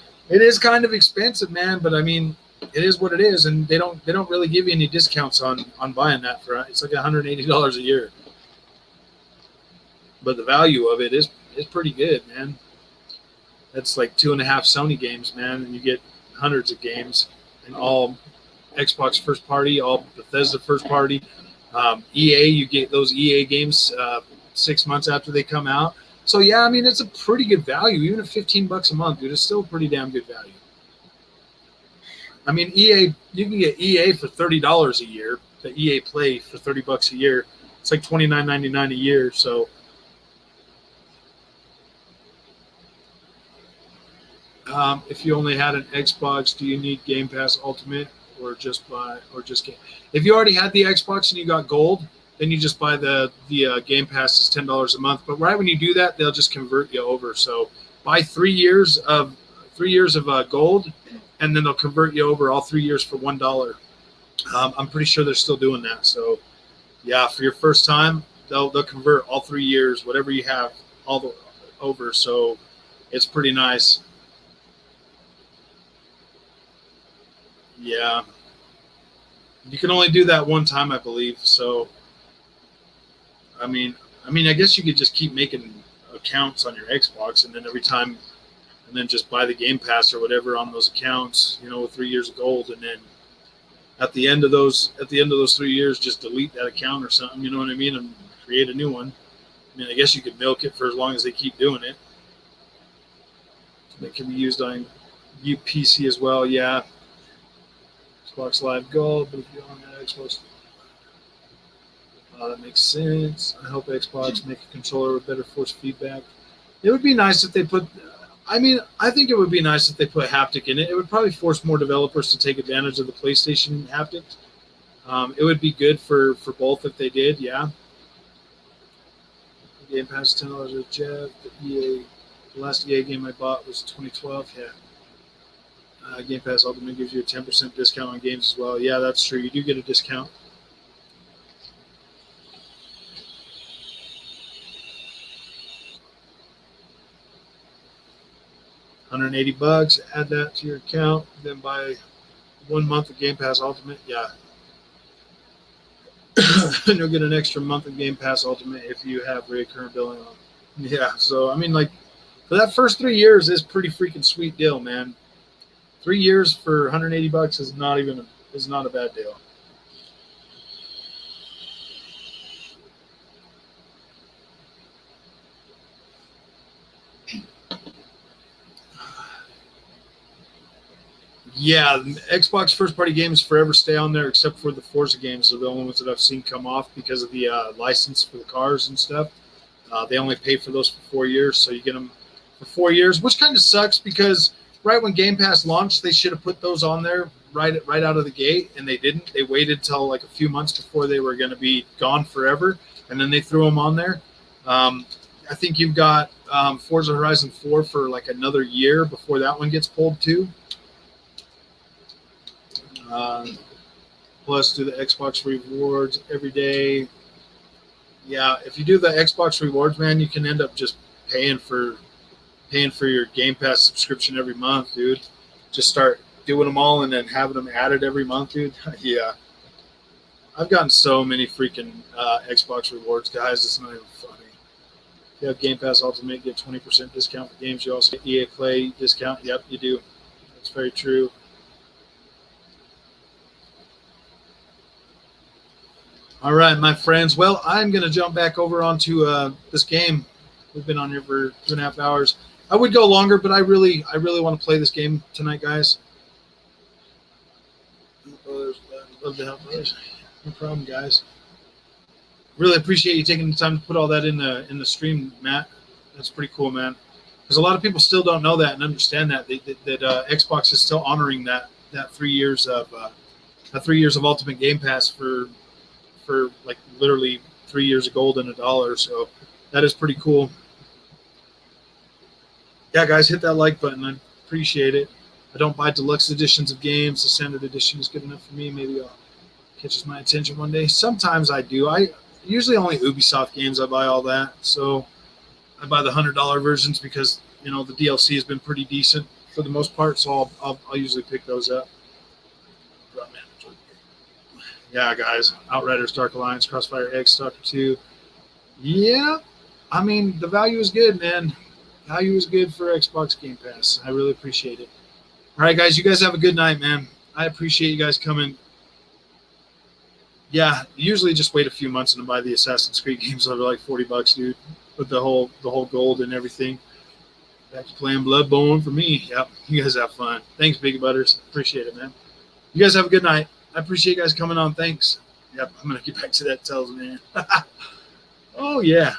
kind of expensive, man, but I mean, it is what it is, and they don't really give you any discounts on buying that for it's like $180 a year. But the value of it is pretty good, man. That's like 2.5 Sony games, man, and you get hundreds of games, and all Xbox first party, all Bethesda first party. EA, you get those EA games 6 months after they come out. So yeah, I mean, it's a pretty good value. Even at $15 a month, dude, it's still a pretty damn good value. I mean, EA, you can get EA for $30 a year. The EA Play for $30 a year. It's like $29.99 a year. So if you only had an Xbox, do you need Game Pass Ultimate or just Game? If you already had the Xbox and you got gold, then you just buy the Game Pass is $10 a month. But right when you do that, they'll just convert you over. So buy 3 years of gold, and then they'll convert you over all 3 years for $1. I'm pretty sure they're still doing that. So yeah, for your first time, they'll convert all 3 years, whatever you have, over. So it's pretty nice. Yeah. You can only do that one time, I believe. So, I mean, I guess you could just keep making accounts on your Xbox, and then every time, and then just buy the Game Pass or whatever on those accounts, with 3 years of gold, and then at the end of those 3 years, just delete that account or something. You know what I mean? And create a new one. I mean, I guess you could milk it for as long as they keep doing it. It can be used on PC as well. Yeah. Xbox Live Gold, but if you're on that Xbox, that makes sense. I hope Xbox make a controller with better force feedback. It would be nice if they put. I think it would be nice if they put haptic in it. It would probably force more developers to take advantage of the PlayStation haptics. It would be good for both if they did. Yeah. Game Pass $10 with Jeff. The last EA game I bought was 2012. Yeah. Game Pass Ultimate gives you a 10% discount on games as well. Yeah, that's true. You do get a discount. $180. Add that to your account. Then buy 1 month of Game Pass Ultimate. Yeah. And you'll get an extra month of Game Pass Ultimate if you have recurrent billing on. Yeah. So, I mean, like, for that first 3 years is pretty freaking sweet deal, man. 3 years for $180 is not a bad deal. Yeah, Xbox first-party games forever stay on there, except for the Forza games. They're the only ones that I've seen come off because of the license for the cars and stuff. They only pay for those for 4 years, so you get them for 4 years, which kind of sucks because right when Game Pass launched, they should have put those on there right out of the gate, and they didn't. They waited till like a few months before they were going to be gone forever, and then they threw them on there. I think you've got Forza Horizon 4 for like another year before that one gets pulled too. Plus do the Xbox rewards every day. Yeah, if you do the Xbox rewards, man, you can end up just paying for your Game Pass subscription every month, dude. Just start doing them all and then having them added every month, dude. Yeah. I've gotten so many freaking Xbox rewards, guys. It's not even funny. If you have Game Pass Ultimate, get 20% discount for games. You also get EA Play discount. Yep, you do. That's very true. All right, my friends. Well, I'm going to jump back over onto this game. We've been on here for 2.5 hours. I would go longer, but I really want to play this game tonight, guys. Love to help others. No problem, guys. Really appreciate you taking the time to put all that in the stream, Matt. That's pretty cool, man. Because a lot of people still don't know that and understand that Xbox is still honoring that 3 years of 3 years of Ultimate Game Pass for like literally 3 years of gold and $1. So that is pretty cool. Yeah, guys, hit that like button. I appreciate it. I don't buy deluxe editions of games. The standard edition is good enough for me. Maybe I'll catches my attention one day. Sometimes I do. I usually only Ubisoft games I buy all that. So I buy the $100 versions because the DLC has been pretty decent for the most part. So I'll usually pick those up. Yeah, guys. Outriders, Dark Alliance, Crossfire X, Stalker 2. Yeah, I mean the value is good, man. Value is good for Xbox Game Pass. I really appreciate it. All right, guys. You guys have a good night, man. I appreciate you guys coming. Yeah, usually just wait a few months and buy the Assassin's Creed games that are like $40, dude, with the whole gold and everything. Back to playing Bloodborne for me. Yep, you guys have fun. Thanks, Big Butters. Appreciate it, man. You guys have a good night. I appreciate you guys coming on. Thanks. Yep, I'm gonna get back to that Tales, man. Oh yeah.